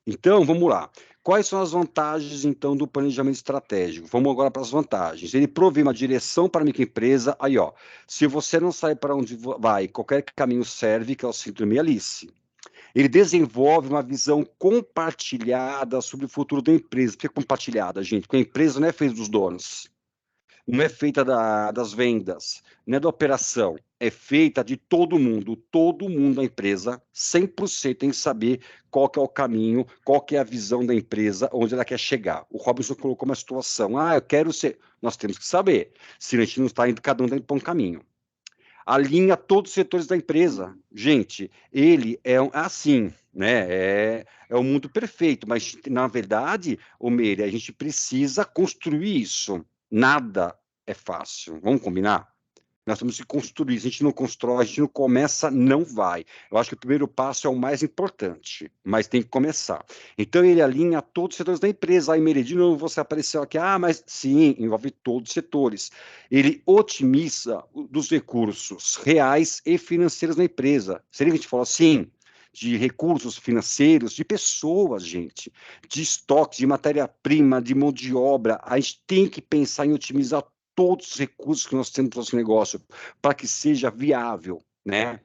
Então, vamos lá. Quais são as vantagens, então, do planejamento estratégico? Vamos agora para as vantagens. Ele provê uma direção para a microempresa. Aí, ó, se você não sabe para onde vai, qualquer caminho serve, que é o síndrome Alice. Ele desenvolve uma visão compartilhada sobre o futuro da empresa. Por que compartilhada, gente? Porque a empresa não é feita dos donos, não é feita das vendas, não é da operação, é feita de todo mundo da empresa, 100% tem que saber qual que é o caminho, qual que é a visão da empresa, onde ela quer chegar. O Robinson colocou uma situação, eu quero ser... Nós temos que saber, se a gente não está indo cada um dentro para um caminho. Alinha todos os setores da empresa. Gente, ele é assim, né? É o mundo perfeito, mas na verdade, Meire, a gente precisa construir isso. Nada é fácil. Vamos combinar? Nós temos que construir. Se a gente não constrói, a gente não começa, não vai. Eu acho que o primeiro passo é o mais importante, mas tem que começar. Então, ele alinha todos os setores da empresa. Aí, Meire, de novo, você apareceu aqui. Mas sim, envolve todos os setores. Ele otimiza dos recursos reais e financeiros da empresa. Seria que a gente fala assim? De recursos financeiros, de pessoas, gente, de estoque, de matéria-prima, de mão de obra. A gente tem que pensar em otimizar todos os recursos que nós temos para o nosso negócio, para que seja viável, né?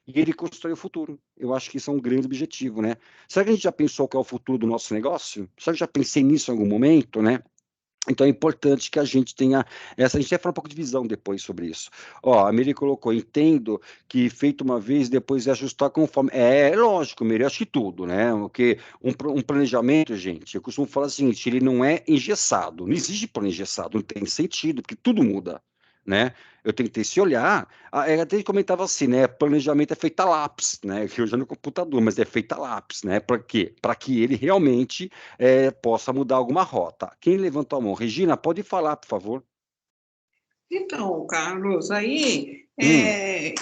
E ele constrói o futuro. Eu acho que isso é um grande objetivo, né? Será que a gente já pensou qual é o futuro do nosso negócio? Será que já pensei nisso em algum momento, né? Então é importante que a gente tenha essa. A gente vai falar um pouco de visão depois sobre isso. Ó, a Miri colocou: entendo que feito uma vez, depois é ajustar conforme. É lógico, Miri, acho que tudo, né? Porque um planejamento, gente, eu costumo falar o seguinte: ele não é engessado, não existe plano engessado, não tem sentido, porque tudo muda, né? Eu tenho que ter esse olhar. Até comentava assim, né? Planejamento é feito a lápis, né? Que hoje é no computador, mas é feito a lápis, né? Para quê? Para que ele realmente possa mudar alguma rota. Quem levantou a mão? Regina, pode falar, por favor. Então, Carlos, aí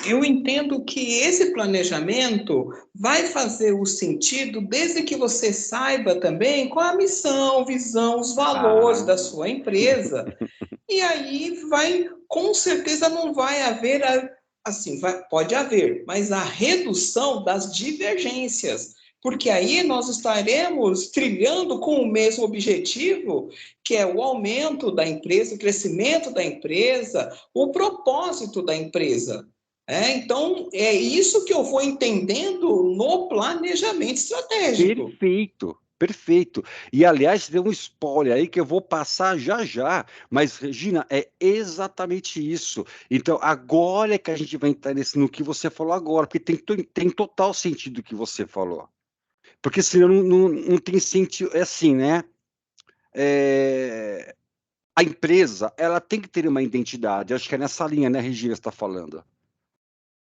eu entendo que esse planejamento vai fazer o sentido desde que você saiba também qual a missão, visão, os valores da sua empresa. E aí com certeza não vai haver, assim, pode haver, mas a redução das divergências, porque aí nós estaremos trilhando com o mesmo objetivo, que é o aumento da empresa, o crescimento da empresa, o propósito da empresa. Então, é isso que eu vou entendendo no planejamento estratégico. Perfeito. Perfeito. E, aliás, tem um spoiler aí que eu vou passar já já, mas, Regina, é exatamente isso. Então, agora é que a gente vai entrar no que você falou agora, porque tem total sentido o que você falou. Porque senão não tem sentido, é assim, né? A empresa, ela tem que ter uma identidade, acho que é nessa linha, né, Regina, você está falando.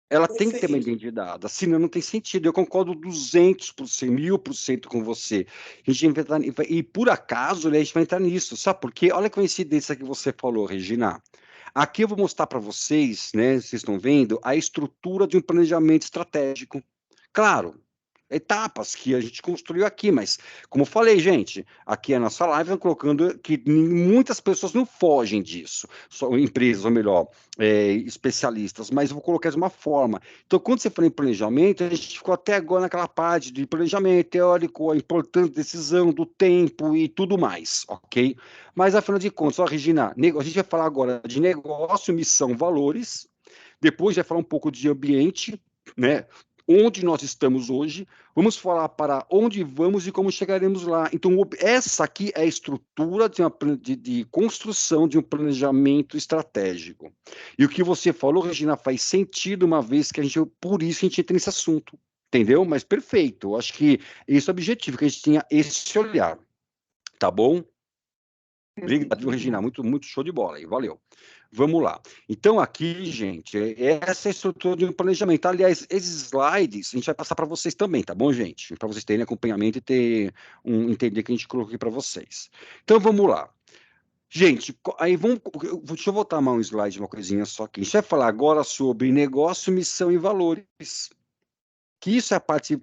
Ela tem que ter uma identidade, senão não tem sentido. Eu concordo 200%, 1000% com você. A gente vai entrar, e por acaso, né, a gente vai entrar nisso, sabe por quê? Olha a coincidência que você falou, Regina. Aqui eu vou mostrar para vocês, né, vocês estão vendo, a estrutura de um planejamento estratégico. Claro, etapas que a gente construiu aqui, mas, como eu falei, gente, aqui a nossa live é colocando que muitas pessoas não fogem disso, só empresas, ou melhor, especialistas, mas eu vou colocar de uma forma. Então, quando você fala em planejamento, a gente ficou até agora naquela parte de planejamento teórico, a importante decisão do tempo e tudo mais, ok? Mas, afinal de contas, Regina, a gente vai falar agora de negócio, missão, valores, depois vai falar um pouco de ambiente, né? Onde nós estamos hoje, vamos falar para onde vamos e como chegaremos lá. Então, essa aqui é a estrutura de construção de um planejamento estratégico. E o que você falou, Regina, faz sentido, uma vez que por isso a gente entra nesse assunto, entendeu? Mas perfeito, eu acho que esse é o objetivo, que a gente tenha esse olhar, tá bom? Obrigado, Regina. Muito, muito show de bola aí. Valeu. Vamos lá. Então, aqui, gente, essa é a estrutura de um planejamento. Aliás, esses slides a gente vai passar para vocês também, tá bom, gente? Para vocês terem acompanhamento e entender que a gente colocou aqui para vocês. Então, vamos lá. Gente, aí deixa eu voltar um slide, uma coisinha só aqui. A gente vai falar agora sobre negócio, missão e valores. Que isso é a parte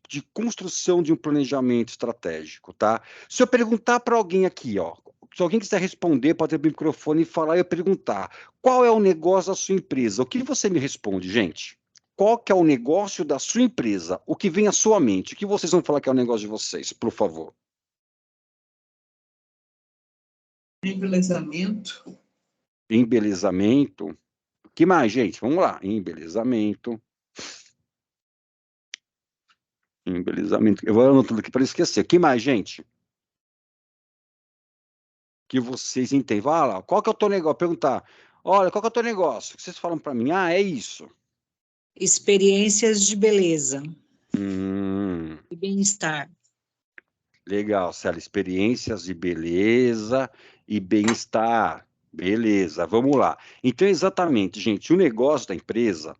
de construção de um planejamento estratégico, tá? Se eu perguntar para alguém aqui, ó, se alguém quiser responder, pode abrir o microfone e falar e eu perguntar, qual é o negócio da sua empresa? O que você me responde, gente? Qual que é o negócio da sua empresa? O que vem à sua mente? O que vocês vão falar que é o negócio de vocês, por favor? Embelezamento. Embelezamento. O que mais, gente? Vamos lá. Embelezamento. Embelezamento. Eu vou anotando aqui para não esquecer. O que mais, gente? Que vocês entendem. Vai lá, qual que é o teu negócio? Perguntar, olha, qual que é o teu negócio? Vocês falam para mim, é isso. Experiências de beleza e bem-estar. Legal, Célia, experiências de beleza e bem-estar. Beleza, vamos lá. Então, exatamente, gente, o negócio da empresa,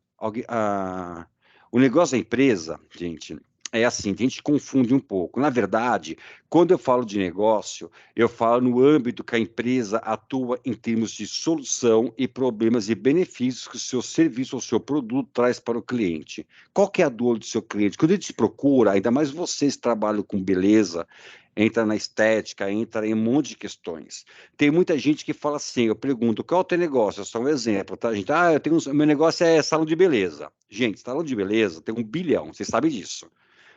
o negócio da empresa, gente, é assim, a gente confunde um pouco. Na verdade, quando eu falo de negócio, eu falo no âmbito que a empresa atua em termos de solução e problemas e benefícios que o seu serviço ou seu produto traz para o cliente. Qual que é a dor do seu cliente? Quando ele te procura, ainda mais vocês que trabalham com beleza, entra na estética, entra em um monte de questões. Tem muita gente que fala assim, eu pergunto, qual é o teu negócio? É só um exemplo, tá, gente? Meu negócio é salão de beleza. Gente, salão de beleza tem 1 bilhão, vocês sabem disso.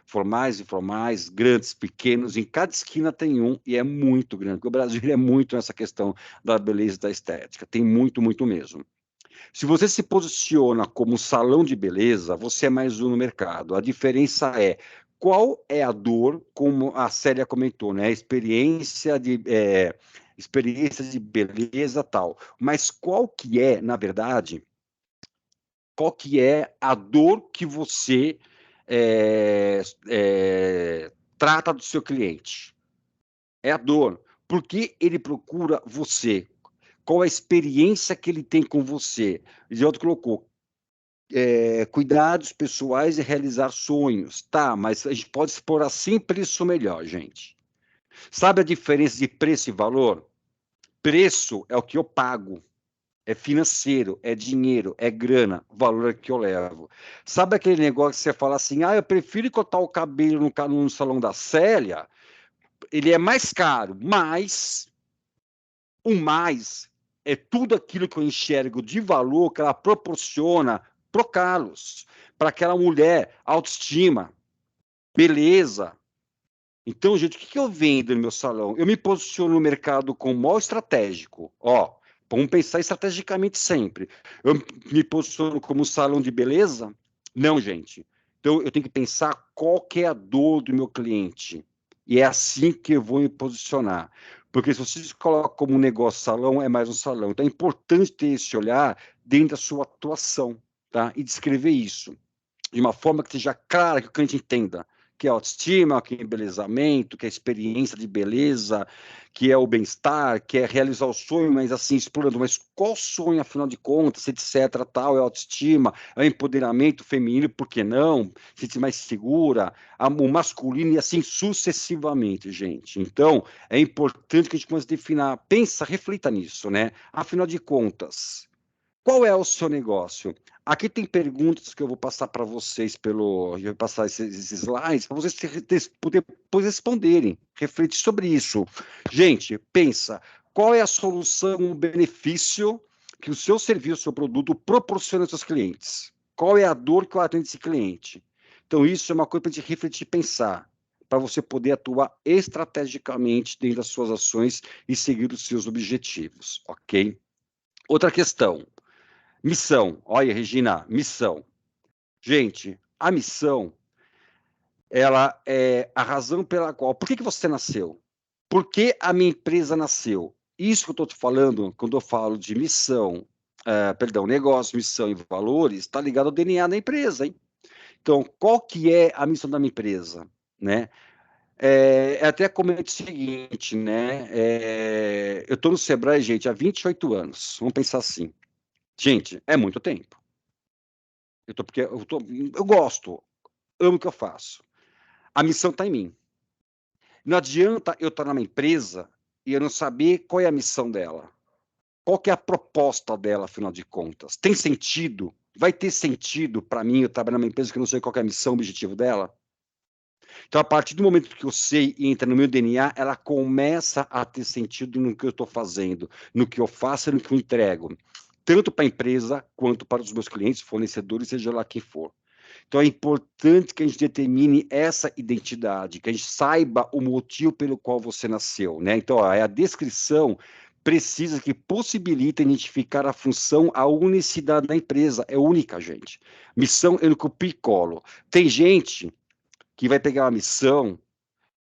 Formais, informais, grandes, pequenos, em cada esquina tem um, e é muito grande, porque o Brasil é muito nessa questão da beleza e da estética, tem muito, muito mesmo. Se você se posiciona como salão de beleza, você é mais um no mercado. A diferença é qual é a dor, como a Célia comentou, né? Experiência de beleza tal. Mas qual que é, na verdade, qual que é a dor que você trata do seu cliente? É a dor. Por que ele procura você? Qual a experiência que ele tem com você? Giotto colocou cuidados pessoais e realizar sonhos. Tá, mas a gente pode explorar sempre isso melhor, gente. Sabe a diferença de preço e valor? Preço é o que eu pago. É financeiro, é dinheiro, é grana, valor que eu levo. Sabe aquele negócio que você fala assim, eu prefiro cortar o cabelo no salão da Célia, ele é mais caro, mas o mais é tudo aquilo que eu enxergo de valor que ela proporciona pro Carlos, para aquela mulher, autoestima, beleza. Então, gente, o que eu vendo no meu salão? Eu me posiciono no mercado como maior estratégico, vamos pensar estrategicamente sempre. Eu me posiciono como salão de beleza? Não, gente. Então, eu tenho que pensar qual que é a dor do meu cliente. E é assim que eu vou me posicionar. Porque se você se coloca como um negócio salão, é mais um salão. Então, é importante ter esse olhar dentro da sua atuação, tá? E descrever isso de uma forma que seja clara, que o cliente entenda que é autoestima, que é embelezamento, que é experiência de beleza, que é o bem-estar, que é realizar o sonho, mas assim, explorando, mas qual sonho, afinal de contas, etc, tal, é autoestima, é empoderamento feminino, por que não? Se sentir mais segura, o masculino e assim sucessivamente, gente. Então, é importante que a gente comece a definir, pensa, reflita nisso, né? Afinal de contas, qual é o seu negócio? Aqui tem perguntas que eu vou passar para vocês eu vou passar esses slides para vocês poderem depois responderem, refletir sobre isso. Gente, pensa, qual é a solução, o benefício que o seu serviço, o seu produto proporciona aos seus clientes? Qual é a dor que eu atendo esse cliente? Então, isso é uma coisa para a gente refletir e pensar, para você poder atuar estrategicamente dentro das suas ações e seguir os seus objetivos, ok? Outra questão. Missão. Olha, Regina, missão. Gente, a missão, ela é a razão pela qual... Por que você nasceu? Por que a minha empresa nasceu? Isso que eu estou te falando, quando eu falo de missão, negócio, missão e valores, está ligado ao DNA da empresa, hein? Então, qual que é a missão da minha empresa? Né? até comento o seguinte, né? Eu estou no Sebrae, gente, há 28 anos. Vamos pensar assim. Gente, é muito tempo. Eu gosto, amo o que eu faço. A missão está em mim. Não adianta eu estar numa empresa e eu não saber qual é a missão dela. Qual que é a proposta dela, afinal de contas? Tem sentido? Vai ter sentido para mim eu trabalhar numa empresa que eu não sei qual que é a missão, o objetivo dela? Então, a partir do momento que eu sei e entra no meu DNA, ela começa a ter sentido no que eu estou fazendo, no que eu faço e no que eu entrego. Tanto para a empresa, quanto para os meus clientes, fornecedores, seja lá quem for. Então, é importante que a gente determine essa identidade, que a gente saiba o motivo pelo qual você nasceu, né? Então, a descrição precisa que possibilita identificar a função, a unicidade da empresa. É única, gente. Missão, eu não copio e colo. Tem gente que vai pegar uma missão,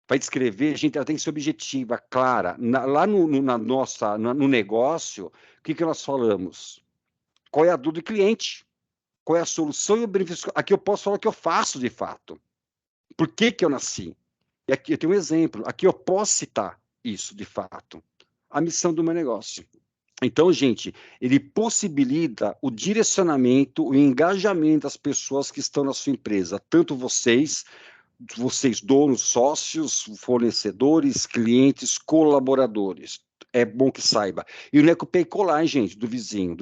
vai descrever, gente, ela tem que ser objetiva, clara. Lá no negócio, o que nós falamos? Qual é a dor do cliente? Qual é a solução e o benefício? Aqui eu posso falar o que eu faço de fato. Por que eu nasci? E aqui eu tenho um exemplo. Aqui eu posso citar isso de fato. A missão do meu negócio. Então, gente, ele possibilita o direcionamento, o engajamento das pessoas que estão na sua empresa, tanto vocês donos, sócios, fornecedores, clientes, colaboradores. É bom que saiba. E não é copiar e colar, gente, do vizinho,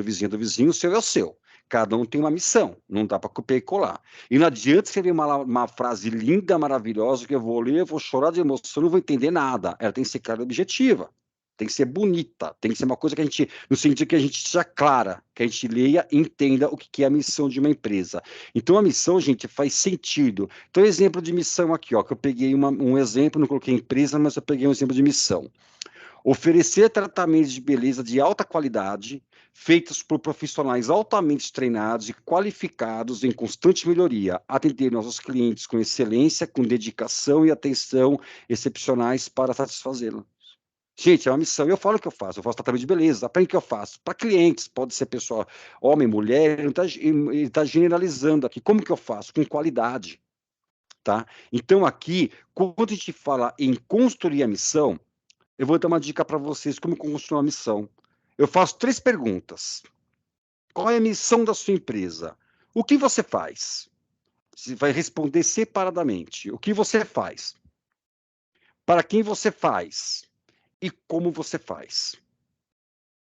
o seu é o seu. Cada um tem uma missão, não dá para copiar e colar. E não adianta você ver uma frase linda, maravilhosa, que eu vou ler, eu vou chorar de emoção, não vou entender nada. Ela tem que ser clara e objetiva. Tem que ser bonita, tem que ser uma coisa que a gente, no sentido que a gente seja clara, que a gente leia e entenda o que é a missão de uma empresa. Então, a missão, gente, faz sentido. Então, exemplo de missão aqui, ó, que eu peguei um exemplo, não coloquei empresa, mas eu peguei um exemplo de missão. Oferecer tratamentos de beleza de alta qualidade, feitos por profissionais altamente treinados e qualificados em constante melhoria, atender nossos clientes com excelência, com dedicação e atenção excepcionais para satisfazê-los. Gente, é uma missão. Eu falo o que eu faço tratamento de beleza, aprende o que eu faço. Para clientes, pode ser pessoa, homem, mulher, ele está generalizando aqui. Como que eu faço? Com qualidade. Tá? Então, aqui, quando a gente fala em construir a missão, eu vou dar uma dica para vocês como construir uma missão. Eu faço 3 perguntas. Qual é a missão da sua empresa? O que você faz? Você vai responder separadamente. O que você faz? Para quem você faz? E como você faz?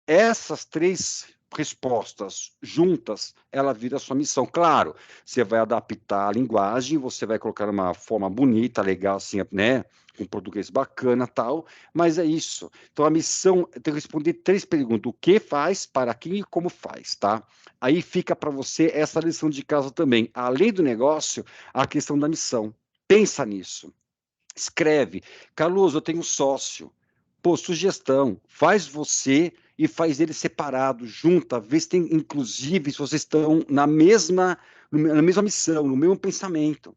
Essas 3 respostas juntas, ela vira a sua missão. Claro, você vai adaptar a linguagem, você vai colocar uma forma bonita, legal, assim, né? Com português bacana, tal, mas é isso. Então, a missão, eu tenho que responder 3 perguntas. O que faz, para quem e como faz, tá? Aí fica para você essa lição de casa também. Além do negócio, a questão da missão. Pensa nisso. Escreve. Carlos, eu tenho sócio. Pô, sugestão, faz você e faz ele separado, junta, vê se tem, inclusive, se vocês estão na mesma missão, no mesmo pensamento,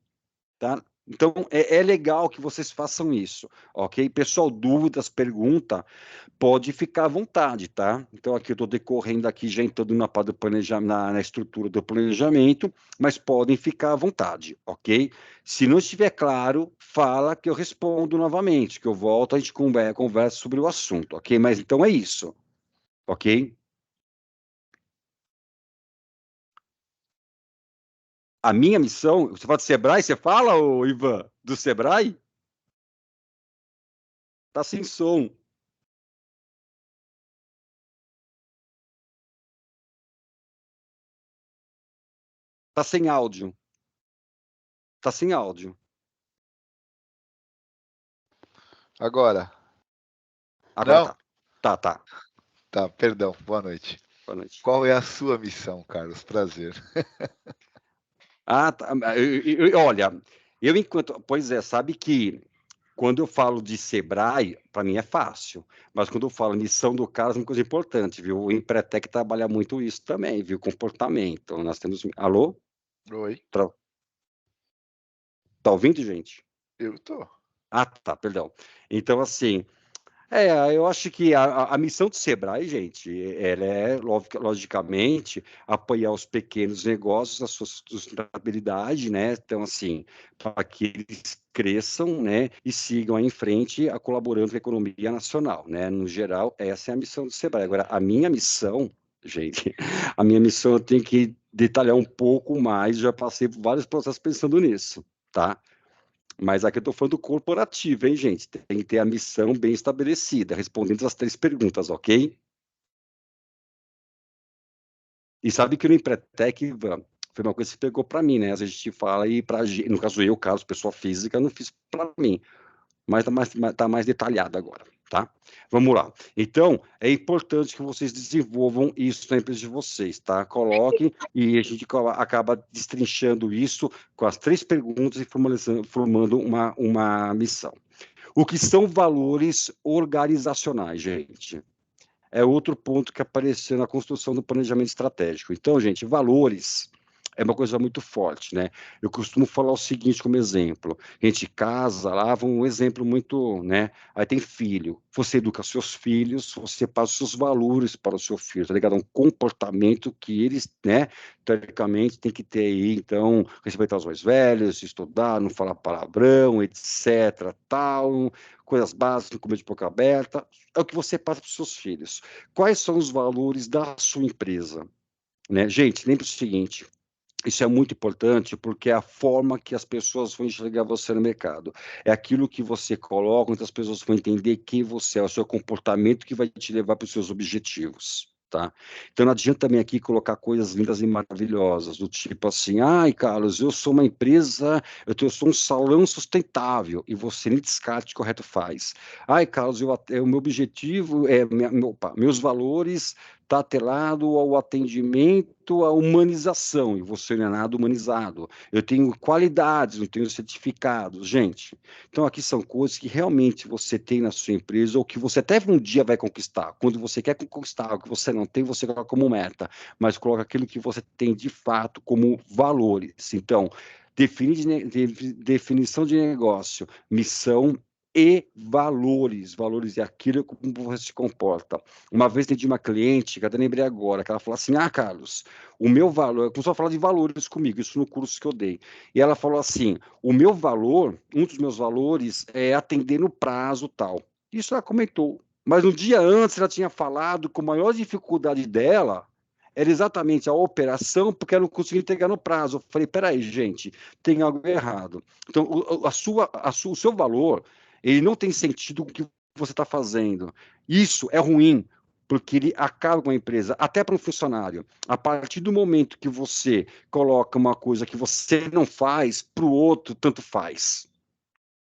tá? Então, é legal que vocês façam isso, ok? Pessoal, dúvidas, pergunta, pode ficar à vontade, tá? Então, aqui eu estou decorrendo aqui, já entrando na estrutura do planejamento, mas podem ficar à vontade, ok? Se não estiver claro, fala que eu respondo novamente, que eu volto, a gente conversa sobre o assunto, ok? Mas então é isso, ok? A minha missão, você fala do Sebrae, você fala, ô, Ivan, do Sebrae? Tá sem som. Tá sem áudio. Tá sem áudio. Agora. Agora Não? Tá. Tá, perdão. Boa noite. Boa noite. Qual é a sua missão, Carlos? Prazer. Tá. Olha, pois é, sabe que quando eu falo de Sebrae, para mim é fácil, mas quando eu falo missão do Carlos, é uma coisa importante, viu? O Empretec trabalha muito isso também, viu? Comportamento. Nós temos. Alô? Oi. Tá ouvindo, gente? Eu tô. Tá, perdão. Então, assim, Eu acho que a missão do Sebrae, gente, ela é, logicamente, apoiar os pequenos negócios, a sua sustentabilidade, né? Então, assim, para que eles cresçam, né, e sigam em frente, colaborando com a economia nacional, né? No geral, essa é a missão do Sebrae. Agora, a minha missão, gente, a minha missão eu tenho que detalhar um pouco mais, já passei por vários processos pensando nisso, tá? Mas aqui eu estou falando corporativo, hein, gente? Tem que ter a missão bem estabelecida, respondendo as 3 perguntas, ok? E sabe que no Empretec, Ivan, foi uma coisa que pegou para mim, né? Às vezes a gente fala e no caso eu, caso pessoa física, não fiz para mim, mas tá mais detalhado agora, tá? Vamos lá. Então, é importante que vocês desenvolvam isso na empresa de vocês, tá? Coloquem e a gente acaba destrinchando isso com as 3 perguntas e formando uma missão. O que são valores organizacionais, gente? É outro ponto que apareceu na construção do planejamento estratégico. Então, gente, valores é uma coisa muito forte, né? Eu costumo falar o seguinte como exemplo: a gente casa lá, um exemplo muito, né? Aí tem filho, você educa seus filhos, você passa os seus valores para o seu filho, tá ligado? Um comportamento que eles, né, teoricamente tem que ter aí, então, respeitar os mais velhos, estudar, não falar palavrão, etc, tal, coisas básicas, comer de boca aberta, é o que você passa para os seus filhos. Quais são os valores da sua empresa? Né? Gente, lembre o seguinte, isso é muito importante porque é a forma que as pessoas vão enxergar você no mercado. É aquilo que você coloca, onde as pessoas vão entender quem você é, o seu comportamento que vai te levar para os seus objetivos. Tá? Então não adianta também aqui colocar coisas lindas e maravilhosas, do tipo assim, ai, Carlos, eu sou uma empresa, eu sou um salão sustentável, e você nem descarte correto faz. Ai, Carlos, o meu objetivo é, meus valores está atrelado ao atendimento, à humanização, e você não é nada humanizado. Eu tenho qualidades, não tenho certificados, gente. Então, aqui são coisas que realmente você tem na sua empresa, ou que você até um dia vai conquistar. Quando você quer conquistar o que você não tem, você coloca como meta, mas coloca aquilo que você tem de fato como valores. Então, definição de negócio, missão e valores. Valores é aquilo como você se comporta. Uma vez atendi uma cliente, que eu até lembrei agora, que ela falou assim, Carlos, o meu valor, começou a falar de valores comigo, isso no curso que eu dei, e ela falou assim, o meu valor, um dos meus valores é atender no prazo tal. Isso ela comentou, mas um dia antes ela tinha falado que a maior dificuldade dela era exatamente a operação, porque ela não conseguia entregar no prazo. Eu falei, peraí, gente, tem algo errado. Então, o seu valor, ele não tem sentido com o que você está fazendo. Isso é ruim, porque ele acaba com a empresa, até para um funcionário. A partir do momento que você coloca uma coisa que você não faz, para o outro, tanto faz.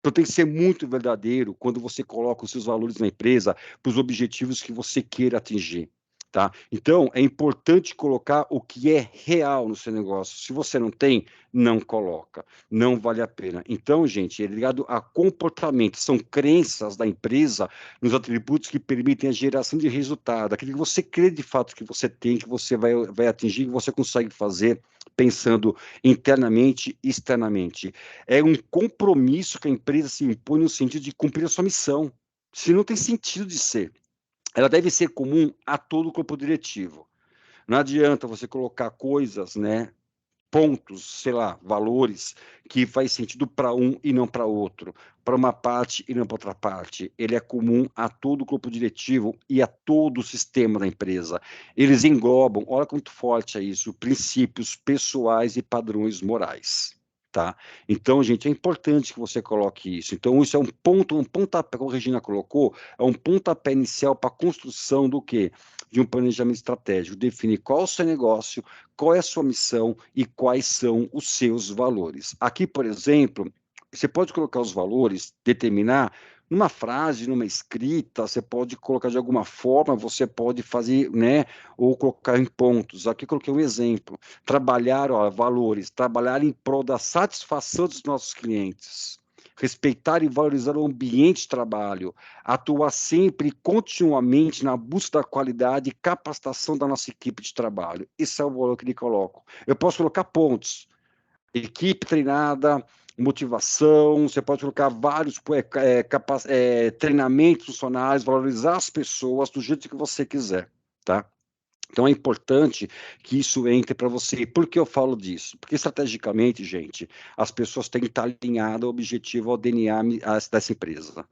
Então tem que ser muito verdadeiro quando você coloca os seus valores na empresa para os objetivos que você queira atingir. Tá? Então, é importante colocar o que é real no seu negócio. Se você não tem, não coloca. Não vale a pena. Então, gente, é ligado a comportamento. São crenças da empresa nos atributos que permitem a geração de resultado. Aquilo que você crê de fato que você tem, que você vai atingir, que você consegue fazer pensando internamente e externamente. É um compromisso que a empresa se impõe no sentido de cumprir a sua missão. Se não tem sentido de ser. Ela deve ser comum a todo o corpo diretivo. Não adianta você colocar coisas, né, pontos, sei lá, valores que faz sentido para um e não para outro, para uma parte e não para outra parte. Ele é comum a todo o corpo diretivo e a todo o sistema da empresa. Eles englobam, olha quanto forte é isso, princípios pessoais e padrões morais. Tá? Então, gente, é importante que você coloque isso. Então, isso é um pontapé, como a Regina colocou, é um pontapé inicial para a construção do quê? De um planejamento estratégico. Definir qual é o seu negócio, qual é a sua missão e quais são os seus valores. Aqui, por exemplo, você pode colocar os valores, determinar numa frase, numa escrita, você pode colocar de alguma forma, você pode fazer, né, ou colocar em pontos. Aqui eu coloquei um exemplo. Trabalhar, valores, trabalhar em prol da satisfação dos nossos clientes. Respeitar e valorizar o ambiente de trabalho, atuar sempre e continuamente na busca da qualidade e capacitação da nossa equipe de trabalho. Esse é o valor que ele coloca. Eu posso colocar pontos. Equipe treinada, motivação, você pode colocar vários treinamentos funcionais, valorizar as pessoas do jeito que você quiser, tá? Então é importante que isso entre para você. Por que eu falo disso? Porque estrategicamente, gente, as pessoas têm que estar alinhadas ao objetivo, ao DNA dessa empresa.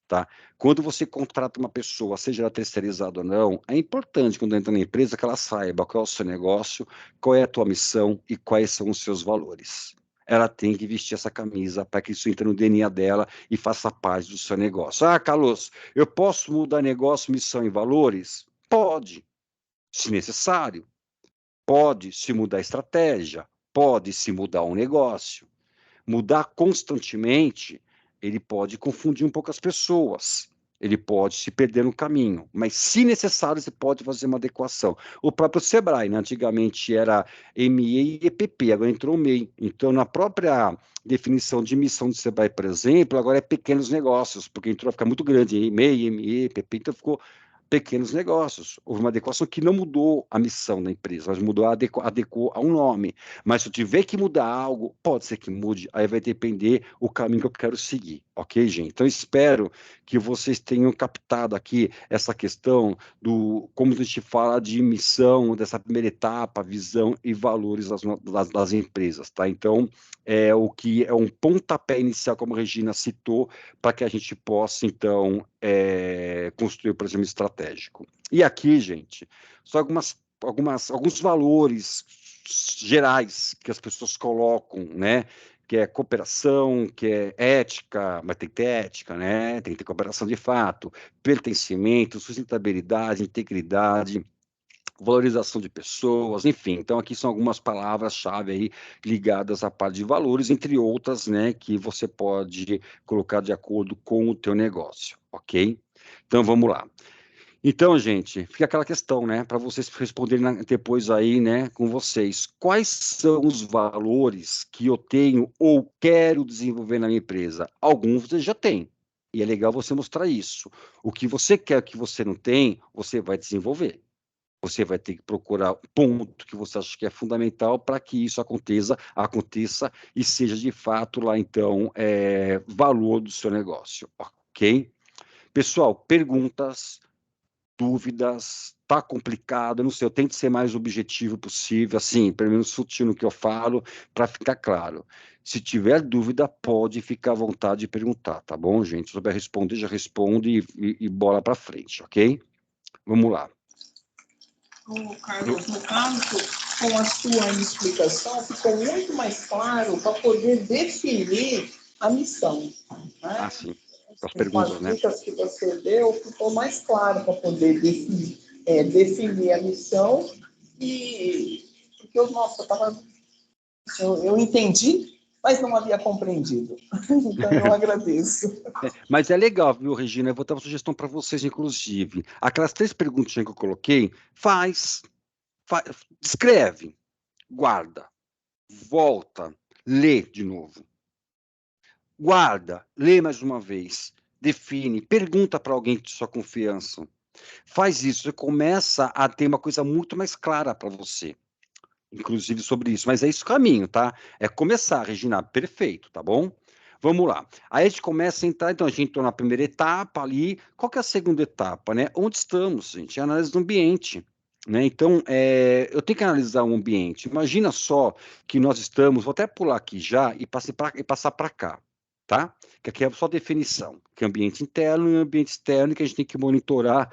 Tá? Quando você contrata uma pessoa, seja ela terceirizada ou não, é importante quando entra na empresa que ela saiba qual é o seu negócio, qual é a tua missão e quais são os seus valores. Ela tem que vestir essa camisa para que isso entre no DNA dela e faça parte do seu negócio. Ah, Carlos, eu posso mudar negócio, missão e valores? Pode, se necessário. Pode se mudar a estratégia, pode se mudar um negócio. Mudar constantemente, ele pode confundir um pouco as pessoas, ele pode se perder no caminho, mas se necessário, você pode fazer uma adequação. O próprio Sebrae, né, antigamente era MEI e EPP, agora entrou MEI. Então, na própria definição de missão do Sebrae, por exemplo, agora é pequenos negócios, porque entrou a ficar muito grande, MEI, ME, EPP, então ficou pequenos negócios. Houve uma adequação que não mudou a missão da empresa, mas mudou, adequou a um nome. Mas se eu tiver que mudar algo, pode ser que mude, aí vai depender o caminho que eu quero seguir, ok, gente? Então, espero que vocês tenham captado aqui essa questão do como a gente fala de missão, dessa primeira etapa, visão e valores das empresas, tá? Então, é o que é um pontapé inicial, como a Regina citou, para que a gente possa, então, construir o planejamento estratégico. E aqui, gente, só alguns valores gerais que as pessoas colocam, né? Que é cooperação, que é ética, mas tem que ter ética, né? Tem que ter cooperação de fato, pertencimento, sustentabilidade, integridade, valorização de pessoas, enfim. Então, aqui são algumas palavras-chave aí ligadas à parte de valores, entre outras, né, que você pode colocar de acordo com o teu negócio, ok? Então, vamos lá. Então, gente, fica aquela questão, né, para vocês responderem depois aí, né, com vocês. Quais são os valores que eu tenho ou quero desenvolver na minha empresa? Alguns você já tem, e é legal você mostrar isso. O que você quer que você não tem, você vai desenvolver. Você vai ter que procurar um ponto que você acha que é fundamental para que isso aconteça e seja de fato lá, então, valor do seu negócio, ok? Pessoal, perguntas, dúvidas, tá complicado, não sei, eu tento ser mais objetivo possível, assim, pelo menos sutil no que eu falo, para ficar claro. Se tiver dúvida, pode ficar à vontade de perguntar, tá bom, gente? Se souber responder, já responde e bola para frente, ok? Vamos lá. Carlos, no caso, com a sua explicação, ficou muito mais claro para poder definir a missão. Né? Ah, sim. As perguntas, né? As dicas que você deu, ficou mais claro para poder definir a missão e porque eu entendi, mas não havia compreendido. Então, eu agradeço. Mas é legal, viu, Regina? Eu vou dar uma sugestão para vocês, inclusive. Aquelas 3 perguntinhas que eu coloquei, escreve, guarda, volta, lê de novo. Guarda, lê mais uma vez, define, pergunta para alguém de sua confiança. Faz isso, você começa a ter uma coisa muito mais clara para você, inclusive sobre isso. Mas é esse o caminho, tá? É começar, Regina, perfeito, tá bom? Vamos lá. Aí a gente começa a entrar, então a gente entrou na primeira etapa ali. Qual que é a segunda etapa, né? Onde estamos, gente? É a análise do ambiente. Né? Então, eu tenho que analisar o ambiente. Imagina só que nós estamos, vou até pular aqui já e passar para cá, tá? Que aqui é só definição, que é ambiente interno e ambiente externo que a gente tem que monitorar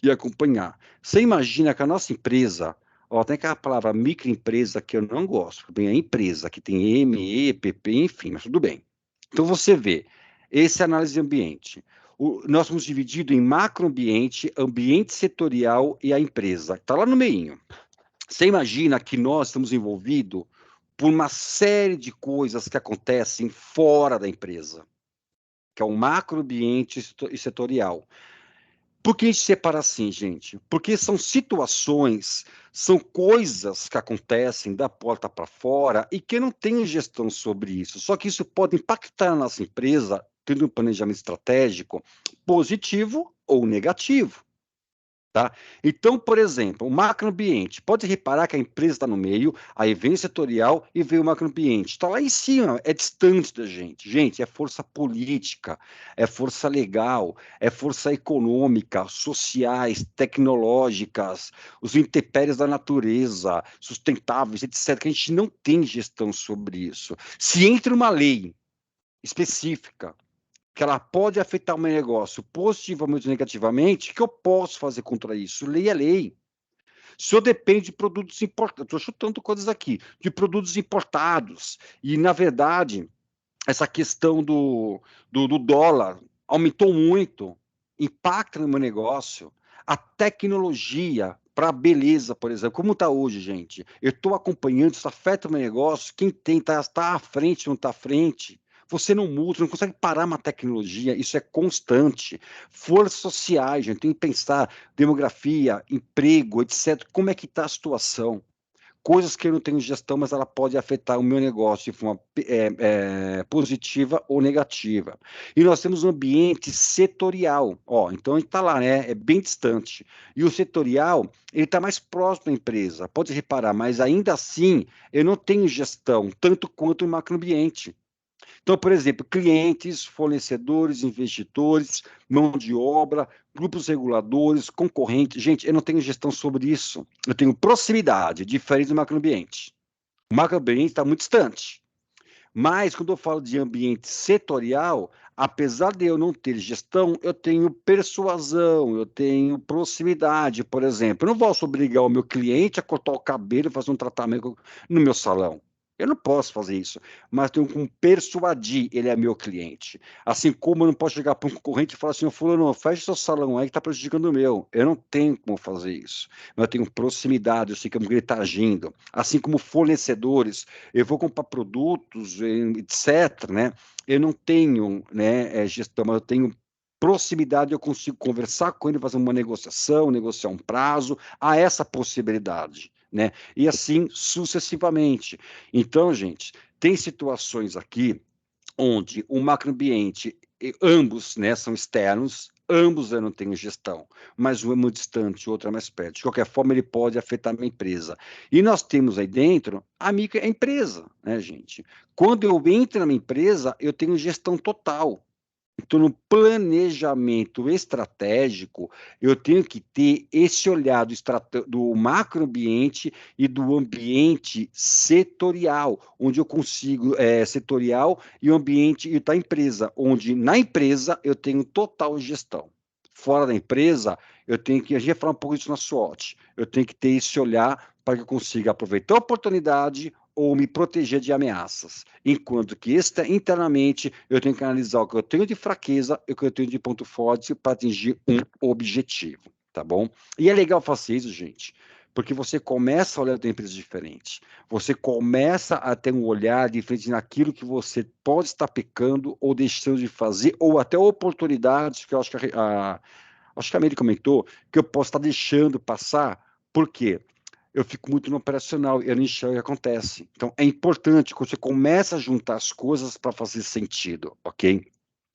e acompanhar. Você imagina que a nossa empresa, tem aquela palavra microempresa que eu não gosto, porque é empresa, que tem M, E, PP, enfim, mas tudo bem. Então, você vê, essa é a análise de ambiente. Nós somos divididos em macroambiente, ambiente setorial e a empresa. Está lá no meio. Você imagina que nós estamos envolvidos por uma série de coisas que acontecem fora da empresa, que é o macroambiente e setorial. Por que a gente separa assim, gente? Porque são situações, são coisas que acontecem da porta para fora e que não tem gestão sobre isso. Só que isso pode impactar a nossa empresa, tendo um planejamento estratégico positivo ou negativo. Tá? Então, por exemplo, o macroambiente, pode reparar que a empresa está no meio, aí vem o setorial e vem o macroambiente. Está lá em cima, é distante da gente. Gente, é força política, é força legal, é força econômica, sociais, tecnológicas, os intempéries da natureza, sustentáveis, etc., que a gente não tem gestão sobre isso. Se entra uma lei específica, que ela pode afetar o meu negócio positivamente ou negativamente, o que eu posso fazer contra isso? Lei é lei. Se eu dependo de produtos importados, estou chutando coisas aqui, de produtos importados, e, na verdade, essa questão do dólar aumentou muito, impacta no meu negócio, a tecnologia para a beleza, por exemplo, como está hoje, gente? Eu estou acompanhando, isso afeta o meu negócio, quem tem, está à frente, não está à frente. Você não muda, não consegue parar uma tecnologia, isso é constante. Forças sociais, gente, tem que pensar, demografia, emprego, etc. Como é que está a situação? Coisas que eu não tenho gestão, mas ela pode afetar o meu negócio de forma positiva ou negativa. E nós temos um ambiente setorial, então a gente está lá, né? É bem distante. E o setorial, ele está mais próximo da empresa, pode reparar, mas ainda assim eu não tenho gestão, tanto quanto no macroambiente. Então, por exemplo, clientes, fornecedores, investidores, mão de obra, grupos reguladores, concorrentes. Gente, eu não tenho gestão sobre isso. Eu tenho proximidade, diferente do macroambiente. O macroambiente está muito distante. Mas, quando eu falo de ambiente setorial, apesar de eu não ter gestão, eu tenho persuasão, eu tenho proximidade, por exemplo. Eu não posso obrigar o meu cliente a cortar o cabelo e fazer um tratamento no meu salão. Eu não posso fazer isso, mas tenho como persuadir, ele é meu cliente. Assim como eu não posso chegar para um concorrente e falar assim, fulano, fecha seu salão aí que está prejudicando o meu. Eu não tenho como fazer isso. Mas eu tenho proximidade, eu sei como ele está agindo. Assim como fornecedores, eu vou comprar produtos, etc., né? Eu não tenho, né, gestão, mas eu tenho proximidade, eu consigo conversar com ele, fazer uma negociação, negociar um prazo, há essa possibilidade, né? E assim sucessivamente. Então, gente, tem situações aqui onde o macroambiente, ambos, né, são externos, ambos eu não tenho gestão, mas um é muito distante, o outro é mais perto. De qualquer forma, ele pode afetar a minha empresa. E nós temos aí dentro a empresa, né, gente? Quando eu entro na minha empresa, eu tenho gestão total. Então, no planejamento estratégico, eu tenho que ter esse olhar do macroambiente e do ambiente setorial, onde eu consigo, setorial e o ambiente da empresa, onde na empresa eu tenho total gestão. Fora da empresa, eu tenho que, a gente vai falar um pouco disso na SWOT, eu tenho que ter esse olhar para que eu consiga aproveitar a oportunidade ou me proteger de ameaças. Enquanto que internamente eu tenho que analisar o que eu tenho de fraqueza e o que eu tenho de ponto forte para atingir um objetivo, tá bom? E é legal fazer isso, gente, porque você começa a olhar para empresas diferentes. Você começa a ter um olhar diferente naquilo que você pode estar pecando ou deixando de fazer, ou até oportunidades que eu acho que acho que a Mary comentou, que eu posso estar deixando passar. Por quê? Eu fico muito no operacional, eu não enxergo o que acontece. Então, é importante que você comece a juntar as coisas para fazer sentido, ok?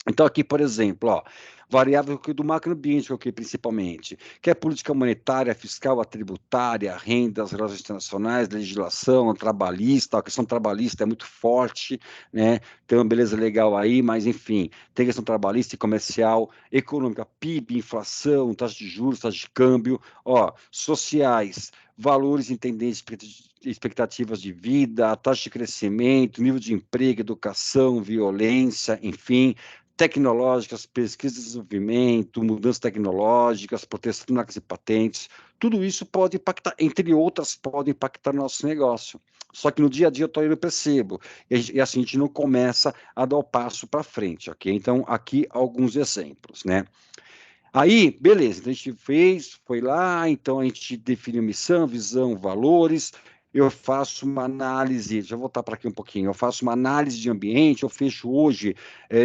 Então, aqui, por exemplo, variável do macroambiente, ok, principalmente, que é política monetária, fiscal, a tributária, rendas, relações internacionais, legislação, trabalhista, a questão trabalhista é muito forte, né? Tem uma beleza legal aí, mas, enfim, tem questão trabalhista e comercial, econômica, PIB, inflação, taxa de juros, taxa de câmbio, sociais, valores em tendências, expectativas de vida, taxa de crescimento, nível de emprego, educação, violência, enfim, tecnológicas, pesquisa e desenvolvimento, mudanças tecnológicas, proteção de marcas e patentes, tudo isso pode impactar, entre outras, pode impactar no nosso negócio. Só que no dia a dia eu não percebo, e assim a gente não começa a dar o passo para frente, ok? Então, aqui alguns exemplos, né? Aí, beleza, então a gente fez, foi lá, então a gente define missão, visão, valores, eu faço uma análise, deixa eu voltar para aqui um pouquinho, eu faço uma análise de ambiente, eu fecho hoje,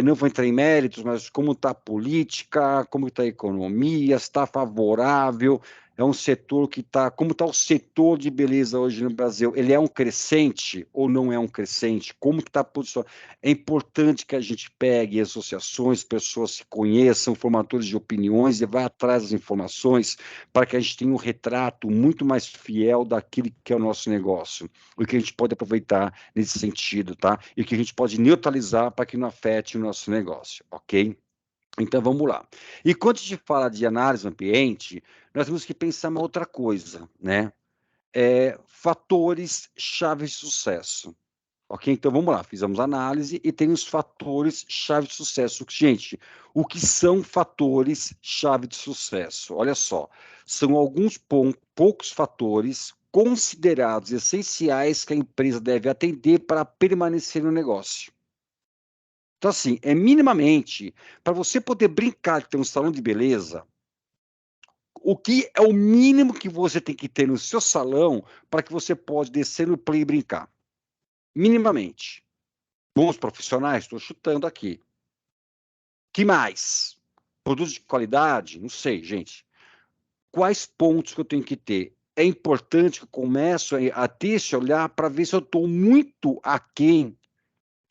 não vou entrar em méritos, mas como está a política, como está a economia, está favorável, É um setor que está... Como está o setor de beleza hoje no Brasil? Ele é um crescente ou não é um crescente? Como que está posicionado? É importante que a gente pegue associações, pessoas se conheçam, formadores de opiniões, e vá atrás das informações para que a gente tenha um retrato muito mais fiel daquilo que é o nosso negócio, o que a gente pode aproveitar nesse sentido, tá? E o que a gente pode neutralizar para que não afete o nosso negócio, ok? Então, vamos lá. E quando a gente fala de análise do ambiente, nós temos que pensar uma outra coisa, né? Fatores chaves de sucesso. Ok? Então, vamos lá. Fizemos análise e tem os fatores chave de sucesso. Gente, o que são fatores chave de sucesso? Olha só, são alguns poucos fatores considerados essenciais que a empresa deve atender para permanecer no negócio. Então, assim, minimamente, para você poder brincar de ter um salão de beleza, o que é o mínimo que você tem que ter no seu salão para que você possa descer no play e brincar? Minimamente. Bons profissionais, estou chutando aqui. Que mais? Produtos de qualidade? Não sei, gente. Quais pontos que eu tenho que ter? É importante que eu comece a ter esse olhar para ver se eu estou muito aquém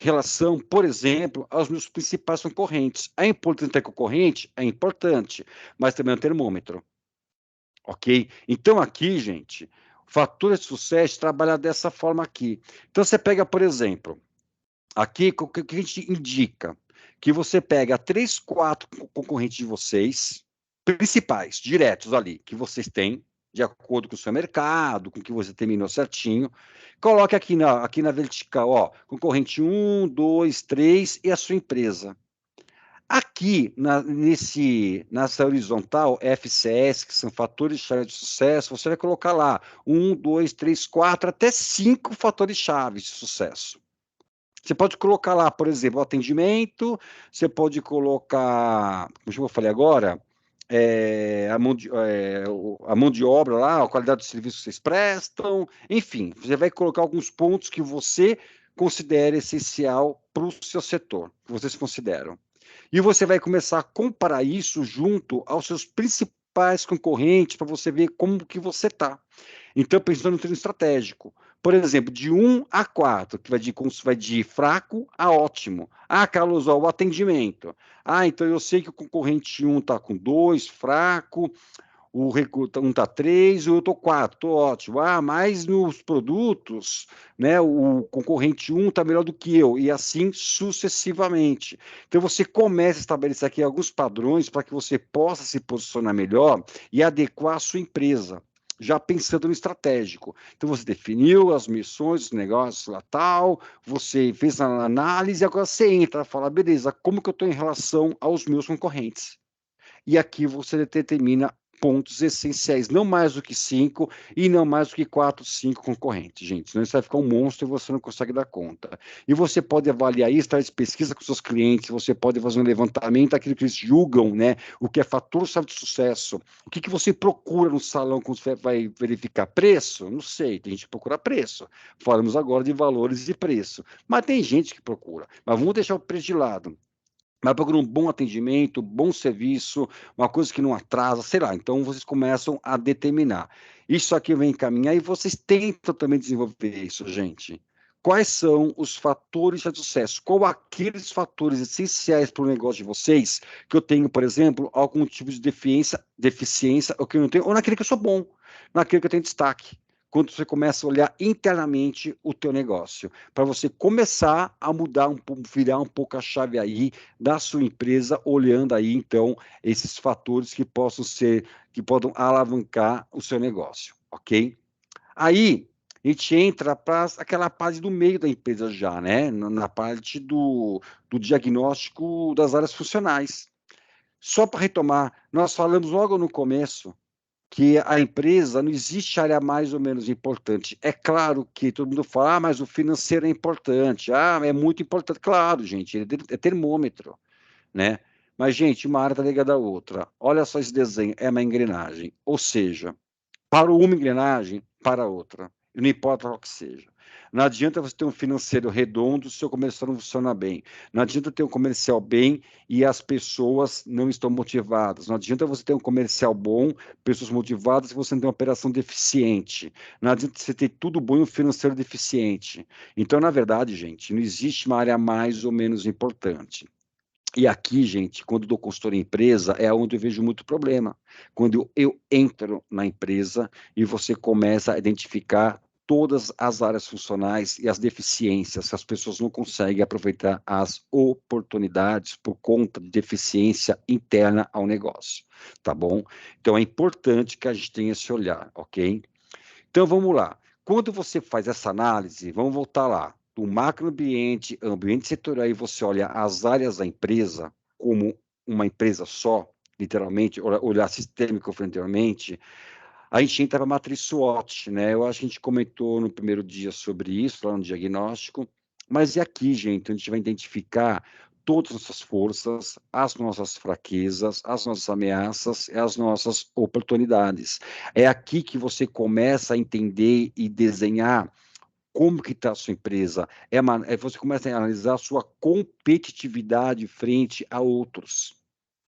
relação, por exemplo, aos meus principais concorrentes. É importante ter concorrente? É importante, mas também é um termômetro. Ok? Então, aqui, gente, fatores de sucesso trabalhar dessa forma aqui. Então, você pega, por exemplo, aqui, o que a gente indica? Que você pega 3, 4 concorrentes de vocês, principais, diretos ali, que vocês têm, de acordo com o seu mercado, com o que você terminou certinho. Coloque aqui na vertical, ó, concorrente 1, 2, 3 e a sua empresa. Aqui, nessa horizontal, FCS, que são fatores-chave de sucesso, você vai colocar lá 1, 2, 3, 4, até 5 fatores-chave de sucesso. Você pode colocar lá, por exemplo, o atendimento, você pode colocar, como eu falei agora, a mão de obra lá, a qualidade do serviço que vocês prestam, enfim, você vai colocar alguns pontos que você considera essencial para o seu setor, que vocês consideram. E você vai começar a comparar isso junto aos seus principais concorrentes para você ver como que você está. Então, pensando no treino estratégico. Por exemplo, de 1 a 4, que vai de fraco a ótimo. Ah, Carlos, ó, o atendimento. Ah, então eu sei que o concorrente 1 está com 2, fraco, o recruta 1 está 3, o eu estou 4, estou ótimo. Ah, mas nos produtos, né, o concorrente 1 está melhor do que eu, e assim sucessivamente. Então, você começa a estabelecer aqui alguns padrões para que você possa se posicionar melhor e adequar a sua empresa, já pensando no estratégico. Então, você definiu as missões, os negócios lá tal, você fez a análise, agora você entra e fala, beleza, como que eu estou em relação aos meus concorrentes? E aqui você determina pontos essenciais, não mais do que 5 e não mais do que 4, 5 concorrentes, gente. Senão isso vai ficar um monstro e você não consegue dar conta. E você pode avaliar isso, traz pesquisa com seus clientes, você pode fazer um levantamento daquilo que eles julgam, né? O que é fator-chave de sucesso. O que você procura no salão quando você vai verificar preço? Não sei, tem gente que procura preço. Falamos agora de valores e preço. Mas tem gente que procura. Mas vamos deixar o preço de lado. Mas procura um bom atendimento, bom serviço, uma coisa que não atrasa, sei lá. Então, vocês começam a determinar. Isso aqui vem encaminhar e vocês tentam também desenvolver isso, gente. Quais são os fatores de sucesso? Qual aqueles fatores essenciais para o negócio de vocês que eu tenho, por exemplo, algum tipo de deficiência, ou que eu não tenho, ou naquele que eu sou bom, naquele que eu tenho destaque. Quando você começa a olhar internamente o teu negócio, para você começar a mudar virar um pouco a chave aí da sua empresa, olhando aí, então, esses fatores que podem alavancar o seu negócio, ok? Aí, a gente entra para aquela parte do meio da empresa já, né? Na parte do diagnóstico das áreas funcionais. Só para retomar, nós falamos logo no começo que a empresa não existe área mais ou menos importante. É claro que todo mundo fala, mas o financeiro é importante, é muito importante. Claro, gente, é termômetro, né? Mas, gente, uma área está ligada à outra. Olha só esse desenho, é uma engrenagem. Ou seja, para uma engrenagem, para a outra. Não importa o que seja. Não adianta você ter um financeiro redondo se o seu comercial não funciona bem. Não adianta ter um comercial bem e as pessoas não estão motivadas. Não adianta você ter um comercial bom, pessoas motivadas, se você não tem uma operação deficiente. Não adianta você ter tudo bom e um financeiro deficiente. Então, na verdade, gente, não existe uma área mais ou menos importante. E aqui, gente, quando dou consultoria em empresa, é onde eu vejo muito problema. Quando eu entro na empresa e você começa a identificar todas as áreas funcionais e as deficiências, que as pessoas não conseguem aproveitar as oportunidades por conta de deficiência interna ao negócio, tá bom? Então, é importante que a gente tenha esse olhar, ok? Então, vamos lá. Quando você faz essa análise, vamos voltar lá, do macroambiente, ambiente setorial, e você olha as áreas da empresa como uma empresa só, literalmente, olhar sistêmico que eu falei anteriormente, a gente entra para a matriz SWOT, né? Eu acho que a gente comentou no primeiro dia sobre isso, lá no diagnóstico, mas é aqui, gente, a gente vai identificar todas as nossas forças, as nossas fraquezas, as nossas ameaças e as nossas oportunidades. É aqui que você começa a entender e desenhar como que está a sua empresa. Você começa a analisar a sua competitividade frente a outros.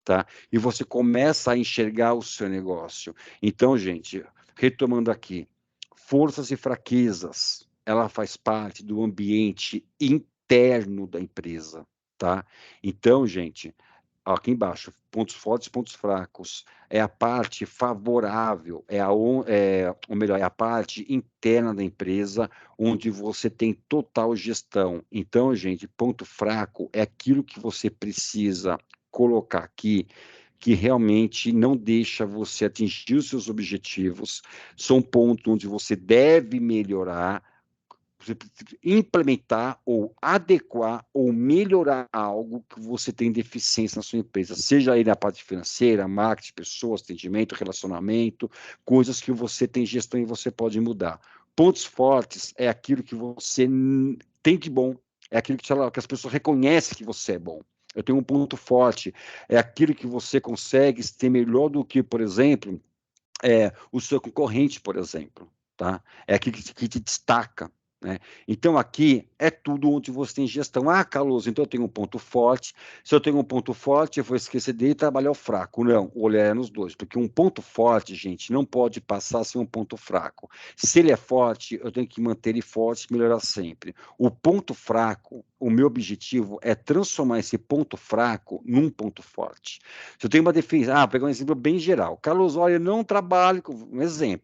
Tá? E você começa a enxergar o seu negócio. Então, gente, retomando aqui, forças e fraquezas, ela faz parte do ambiente interno da empresa, tá? Então, gente, aqui embaixo, pontos fortes, pontos fracos, é a parte favorável, ou melhor, é a parte interna da empresa, onde você tem total gestão. Então, gente, ponto fraco é aquilo que você precisa colocar aqui, que realmente não deixa você atingir os seus objetivos, são pontos onde você deve melhorar, você implementar ou adequar ou melhorar algo que você tem deficiência na sua empresa, seja aí na parte financeira, marketing, pessoas, atendimento, relacionamento, coisas que você tem gestão e você pode mudar. Pontos fortes é aquilo que você tem de bom, é aquilo que as pessoas reconhecem que você é bom. Eu tenho um ponto forte, é aquilo que você consegue ser melhor do que, por exemplo, o seu concorrente, por exemplo, tá? É aquilo que te destaca, né? Então, aqui é tudo onde você tem gestão. Ah, Carlos, então eu tenho um ponto forte. Se eu tenho um ponto forte, eu vou esquecer dele e trabalhar o fraco. Não, olhar nos dois, porque um ponto forte, gente, não pode passar sem um ponto fraco. Se ele é forte, eu tenho que manter ele forte e melhorar sempre. O ponto fraco, o meu objetivo é transformar esse ponto fraco num ponto forte. Se eu tenho uma defesa, vou pegar um exemplo bem geral. Carlos, olha, eu não trabalho com,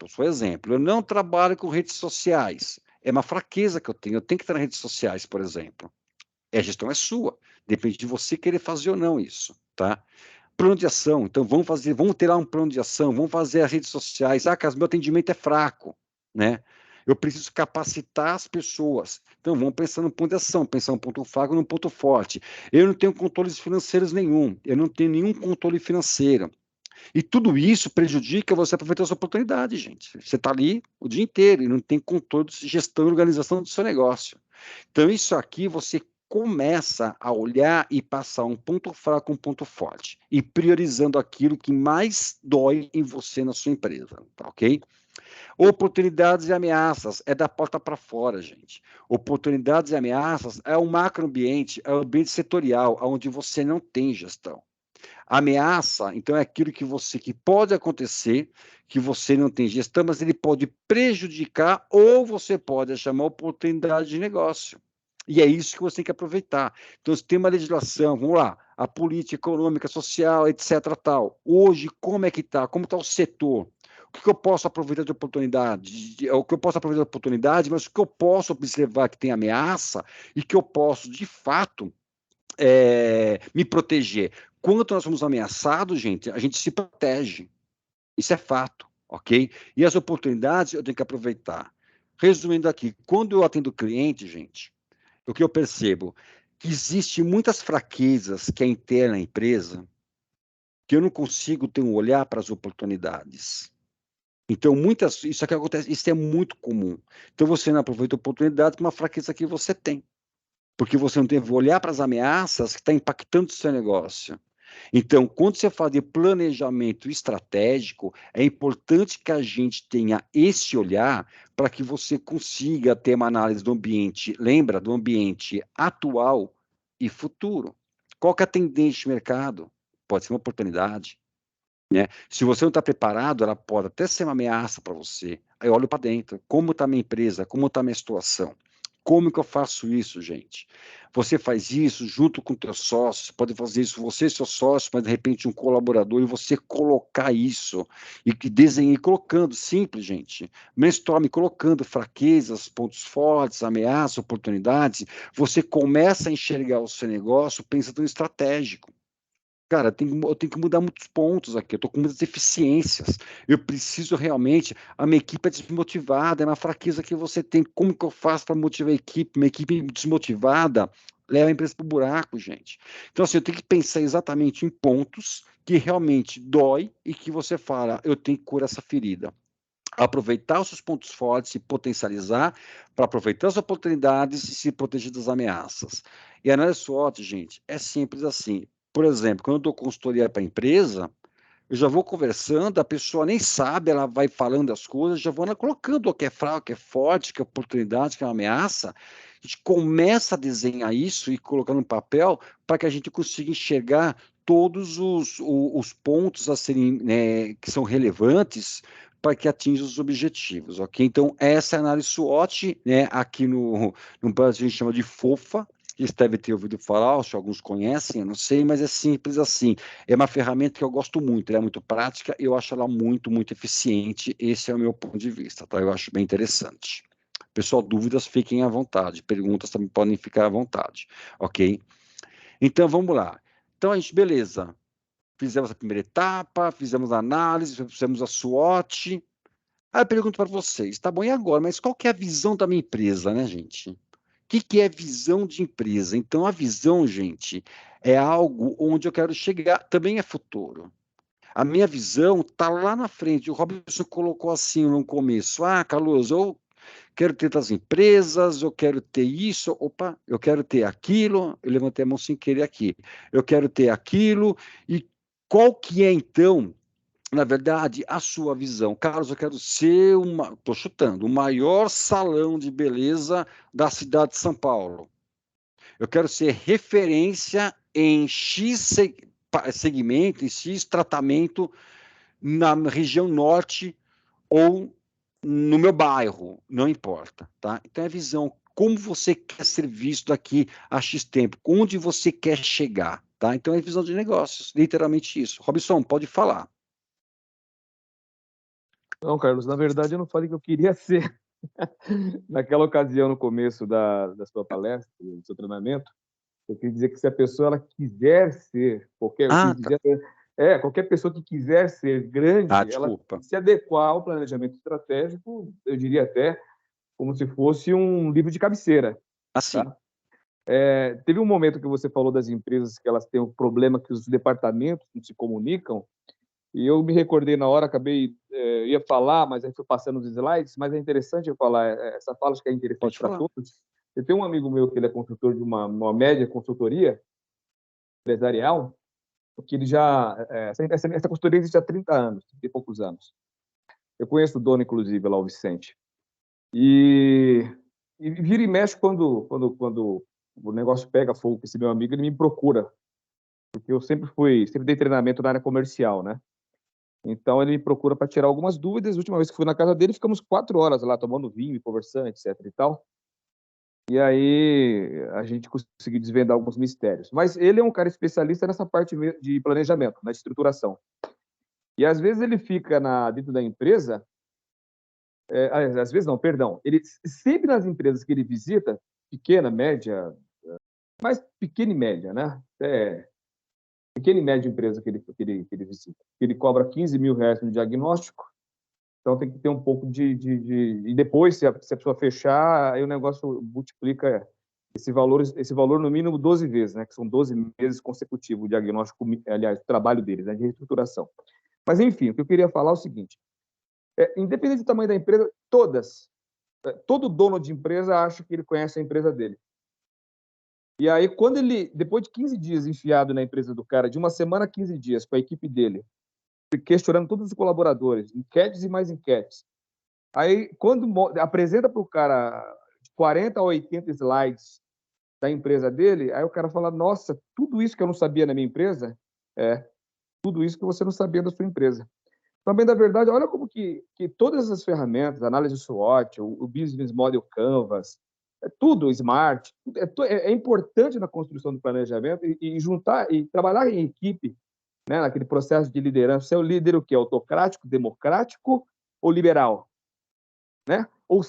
só exemplo, eu não trabalho com redes sociais. É uma fraqueza que eu tenho que estar nas redes sociais, por exemplo. A gestão é sua, depende de você querer fazer ou não isso, tá? Plano de ação, então vamos ter lá um plano de ação, vamos fazer as redes sociais. Carlos, meu atendimento é fraco, né? Eu preciso capacitar as pessoas. Então, vamos pensar no ponto de ação, pensar um ponto fraco e um ponto forte. Eu não tenho controles financeiros nenhum, eu não tenho nenhum controle financeiro. E tudo isso prejudica você aproveitar as oportunidades, gente. Você está ali o dia inteiro e não tem controle de gestão e organização do seu negócio. Então, isso aqui você começa a olhar e passar um ponto fraco, um ponto forte, e priorizando aquilo que mais dói em você na sua empresa, tá ok? Oportunidades e ameaças é da porta para fora, gente. Oportunidades e ameaças é o macroambiente, é o ambiente setorial, onde você não tem gestão. Ameaça, então, é aquilo que pode acontecer, que você não tem gestão, mas ele pode prejudicar ou você pode chamar oportunidade de negócio. E é isso que você tem que aproveitar. Então, se tem uma legislação, vamos lá, a política econômica, social, etc. tal. Hoje, como é que está? Como está o setor? O que eu posso aproveitar de oportunidade? O que eu posso aproveitar de oportunidade, mas o que eu posso observar que tem ameaça e que eu posso, de fato, me proteger. Quando nós somos ameaçados, gente, a gente se protege. Isso é fato, ok? E as oportunidades eu tenho que aproveitar. Resumindo aqui, quando eu atendo cliente, gente, o que eu percebo? Que existem muitas fraquezas que é interna à empresa, que eu não consigo ter um olhar para as oportunidades. Então, isso aqui acontece, isso é muito comum. Então, você não aproveita a oportunidade para uma fraqueza que você tem. Porque você não deve olhar para as ameaças que estão impactando o seu negócio. Então, quando você fala de planejamento estratégico, é importante que a gente tenha esse olhar para que você consiga ter uma análise do ambiente, lembra, do ambiente atual e futuro. Qual que é a tendência de mercado? Pode ser uma oportunidade, né? Se você não está preparado, ela pode até ser uma ameaça para você. Aí eu olho para dentro. Como está minha empresa? Como está minha situação? Como que eu faço isso, gente? Você faz isso junto com o teu sócio, pode fazer isso você e seu sócio, mas de repente um colaborador, e você colocar isso, e que desenhe colocando, simples, gente. Brainstorm colocando fraquezas, pontos fortes, ameaças, oportunidades, você começa a enxergar o seu negócio pensando no estratégico. Cara, eu tenho que mudar muitos pontos aqui, eu estou com muitas deficiências, eu preciso realmente, a minha equipe é desmotivada, é uma fraqueza que você tem, como que eu faço para motivar a equipe? Uma equipe desmotivada leva a empresa para o buraco, gente. Então, assim, eu tenho que pensar exatamente em pontos que realmente dói e que você fala, eu tenho que curar essa ferida. Aproveitar os seus pontos fortes e potencializar para aproveitar as oportunidades e se proteger das ameaças. E a análise SWOT, gente, é simples assim. Por exemplo, quando eu dou consultoria para a empresa, eu já vou conversando, a pessoa nem sabe, ela vai falando as coisas, já vou colocando o que é fraco, o que é forte, o que é oportunidade, o que é uma ameaça. A gente começa a desenhar isso e colocar no papel para que a gente consiga enxergar todos os pontos a serem, né, que são relevantes para que atinja os objetivos, ok? Então, essa é a análise SWOT, né, aqui no Brasil a gente chama de FOFA, vocês devem ter ouvido falar, se alguns conhecem, eu não sei, mas é simples assim. É uma ferramenta que eu gosto muito, ela é muito prática, eu acho ela muito, muito eficiente. Esse é o meu ponto de vista, tá? Eu acho bem interessante. Pessoal, dúvidas, fiquem à vontade. Perguntas também podem ficar à vontade, ok? Então, vamos lá. Então, a gente, beleza. Fizemos a primeira etapa, fizemos a análise, fizemos a SWOT. Aí eu pergunto para vocês, tá bom, e agora? Mas qual que é a visão da minha empresa, né, gente? O que é visão de empresa? Então, a visão, gente, é algo onde eu quero chegar, também é futuro. A minha visão está lá na frente. O Robson colocou assim no começo: ah, Carlos, eu quero ter das empresas, eu quero ter isso, opa, eu quero ter aquilo. Eu levantei a mão sem querer aqui. Eu quero ter aquilo. E qual que é, então, na verdade, a sua visão? Carlos, eu quero ser estou chutando, o maior salão de beleza da cidade de São Paulo. Eu quero ser referência em X segmento, em X tratamento na região norte ou no meu bairro, não importa, tá? Então é visão, como você quer ser visto daqui a X tempo, onde você quer chegar, tá? Então é visão de negócios, literalmente isso. Robson, pode falar. Não, Carlos, na verdade eu não falei que eu queria ser. Naquela ocasião, no começo da sua palestra, do seu treinamento, eu queria dizer que se a pessoa ela quiser ser, qualquer pessoa que quiser ser grande, ela se adequar ao planejamento estratégico, eu diria até como se fosse um livro de cabeceira. Assim. Tá? Teve um momento que você falou das empresas que elas têm um problema que os departamentos não se comunicam, e eu me recordei na hora, ia falar, mas aí fui passando os slides, mas é interessante eu falar, essa fala acho que é interessante para todos. Eu tenho um amigo meu que ele é consultor de uma média consultoria empresarial, que ele essa consultoria existe há 30 anos, 30 e poucos anos. Eu conheço o dono, inclusive, lá, o Vicente. E vira e mexe quando o negócio pega fogo com esse meu amigo, ele me procura, porque eu sempre dei treinamento na área comercial, né? Então, ele me procura para tirar algumas dúvidas. A última vez que fui na casa dele, ficamos 4 horas lá, tomando vinho e conversando, etc. e tal. E aí, a gente conseguiu desvendar alguns mistérios. Mas ele é um cara especialista nessa parte de planejamento, na estruturação. E, às vezes, ele fica dentro da empresa... às vezes, não, perdão. Ele sempre nas empresas que ele visita, pequena, média... mais pequena e média, né? Pequena e média empresa que ele visita. Ele cobra R$15 mil no diagnóstico, então tem que ter um pouco E depois, se a pessoa fechar, aí o negócio multiplica esse valor no mínimo 12 vezes, né? Que são 12 meses consecutivos o diagnóstico, aliás, o trabalho deles, né? De reestruturação. Mas, enfim, o que eu queria falar é o seguinte: independente do tamanho da empresa, todo dono de empresa acha que ele conhece a empresa dele. E aí, quando ele, depois de 15 dias enfiado na empresa do cara, de uma semana a 15 dias, com a equipe dele, questionando todos os colaboradores, enquetes e mais enquetes. Aí, quando apresenta para o cara 40 a 80 slides da empresa dele, aí o cara fala, nossa, tudo isso que eu não sabia na minha empresa, tudo isso que você não sabia da sua empresa. Também, da verdade, olha como que todas essas ferramentas, análise SWOT, o Business Model Canvas, tudo, Smart, é importante na construção do planejamento e juntar, e trabalhar em equipe, né, naquele processo de liderança. Você é o líder o quê? Autocrático, democrático ou liberal? Né? Ou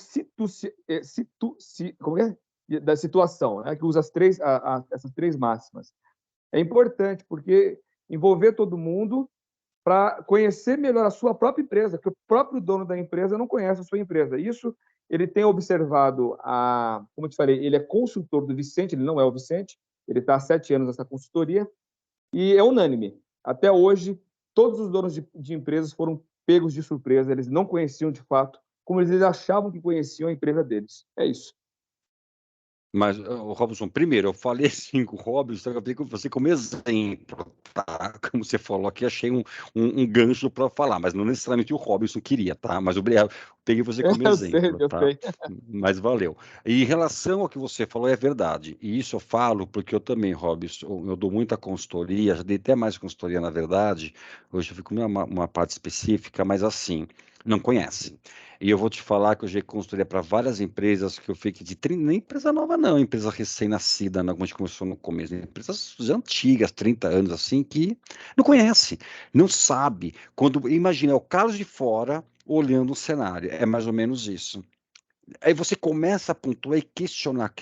como é? Da situação, né? Que usa essas três máximas. É importante, porque envolver todo mundo para conhecer melhor a sua própria empresa, que o próprio dono da empresa não conhece a sua empresa. Isso ele tem observado, como eu te falei, ele é consultor do Vicente, ele não é o Vicente, ele está há 7 anos nessa consultoria, e é unânime. Até hoje, todos os donos de empresas foram pegos de surpresa, eles não conheciam de fato, como eles achavam que conheciam a empresa deles. É isso. Mas, Robson, primeiro, eu falei assim com o Robson, eu falei com você como exemplo, tá? Como você falou aqui, achei um gancho para falar, mas não necessariamente o Robson queria, tá? Mas obrigado, peguei você como exemplo, tá? Mas valeu. E em relação ao que você falou, é verdade, e isso eu falo porque eu também, Robson, eu dou muita consultoria, já dei até mais consultoria, na verdade, hoje eu fico uma parte específica, mas assim, não conhece. E eu vou te falar que eu já consultoria para várias empresas que eu fiquei nem empresa nova não, empresa recém-nascida, como a gente começou no começo, empresas antigas, 30 anos assim, que não conhece, não sabe. Quando imagina, é o Carlos de fora olhando o cenário, é mais ou menos isso. Aí você começa a pontuar e questionar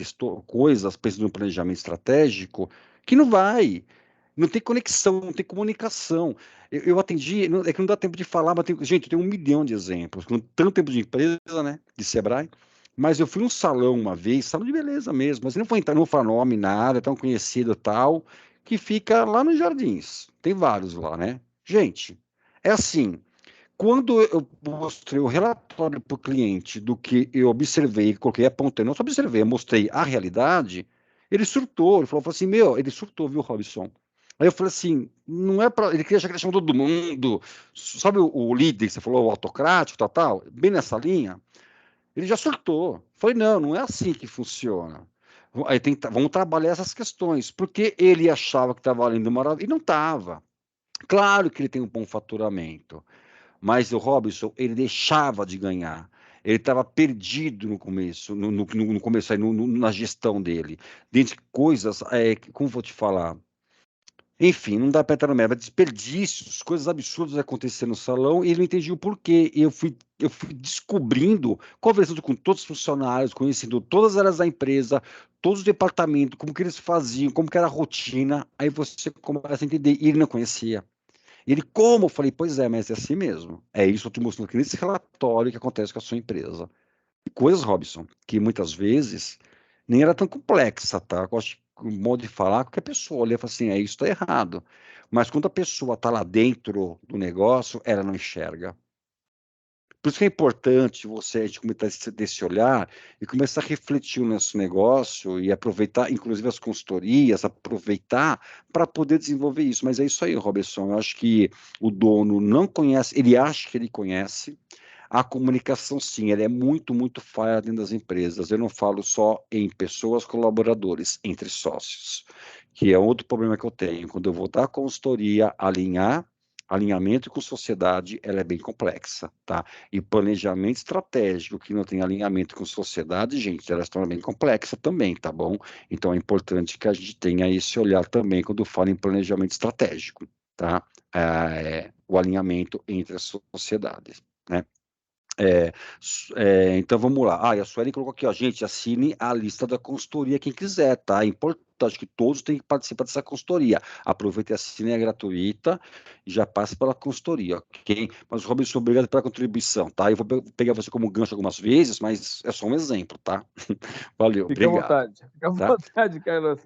coisas, pensando no planejamento estratégico, que não vai. Não tem conexão, não tem comunicação. Eu atendi, é que não dá tempo de falar, mas gente, tem 1 milhão de exemplos, com tanto tempo de empresa, né, de Sebrae, mas eu fui num salão uma vez, salão de beleza mesmo, mas não vou entrar, não vou falar nome, nada, tão conhecido tal, que fica lá nos Jardins, tem vários lá, né? Gente, é assim, quando eu mostrei o relatório para o cliente do que eu observei, coloquei, apontei, não só observei, eu mostrei a realidade, ele surtou, ele falou assim, ele surtou, viu, Robson? Aí eu falei assim, não é para. Ele queria achar que ele chamou todo mundo, sabe o líder que você falou, o autocrático, tal, bem nessa linha? Ele já surtou. Falei, não é assim que funciona. Aí vamos trabalhar essas questões, porque ele achava que estava valendo maravilha, e não estava. Claro que ele tem um bom faturamento, mas o Robson, ele deixava de ganhar. Ele estava perdido no começo, no começo aí, na gestão dele. Dentro de coisas, como vou te falar? Enfim, não dá para entrar no mérito, desperdícios, coisas absurdas acontecendo no salão, e ele não entendia o porquê. E eu fui descobrindo, conversando com todos os funcionários, conhecendo todas as áreas da empresa, todos os departamentos, como que eles faziam, como que era a rotina, aí você começa a entender, e ele não conhecia. E ele, como? Eu falei, pois é, mas é assim mesmo. É isso que eu estou mostrando aqui nesse relatório que acontece com a sua empresa. E coisas, Robson, que muitas vezes nem era tão complexa, tá? Eu acho que o modo de falar, qualquer pessoa olha e fala assim, isso está errado. Mas quando a pessoa está lá dentro do negócio, ela não enxerga. Por isso que é importante a gente começar desse olhar e começar a refletir nesse negócio e aproveitar, inclusive as consultorias, aproveitar para poder desenvolver isso. Mas é isso aí, Robertson. Eu acho que o dono não conhece, ele acha que ele conhece. A comunicação, sim, ela é muito, muito falha dentro das empresas. Eu não falo só em pessoas, colaboradores, entre sócios, que é outro problema que eu tenho. Quando eu vou dar consultoria, alinhamento com sociedade, ela é bem complexa, tá? E planejamento estratégico que não tem alinhamento com sociedade, gente, ela se torna bem complexa também, tá bom? Então é importante que a gente tenha esse olhar também quando fala em planejamento estratégico, tá? O alinhamento entre as sociedades, né? Então vamos lá. E a Suelen colocou aqui, ó, gente, assine a lista da consultoria quem quiser, tá? É importante que todos tenham que participar dessa consultoria. Aproveite e assine, é gratuita e já passe pela consultoria, ok? Mas, Robinson, obrigado pela contribuição, tá? Eu vou pegar você como gancho algumas vezes, mas é só um exemplo, tá? Valeu, Fica obrigado. Fica à vontade, Carlos.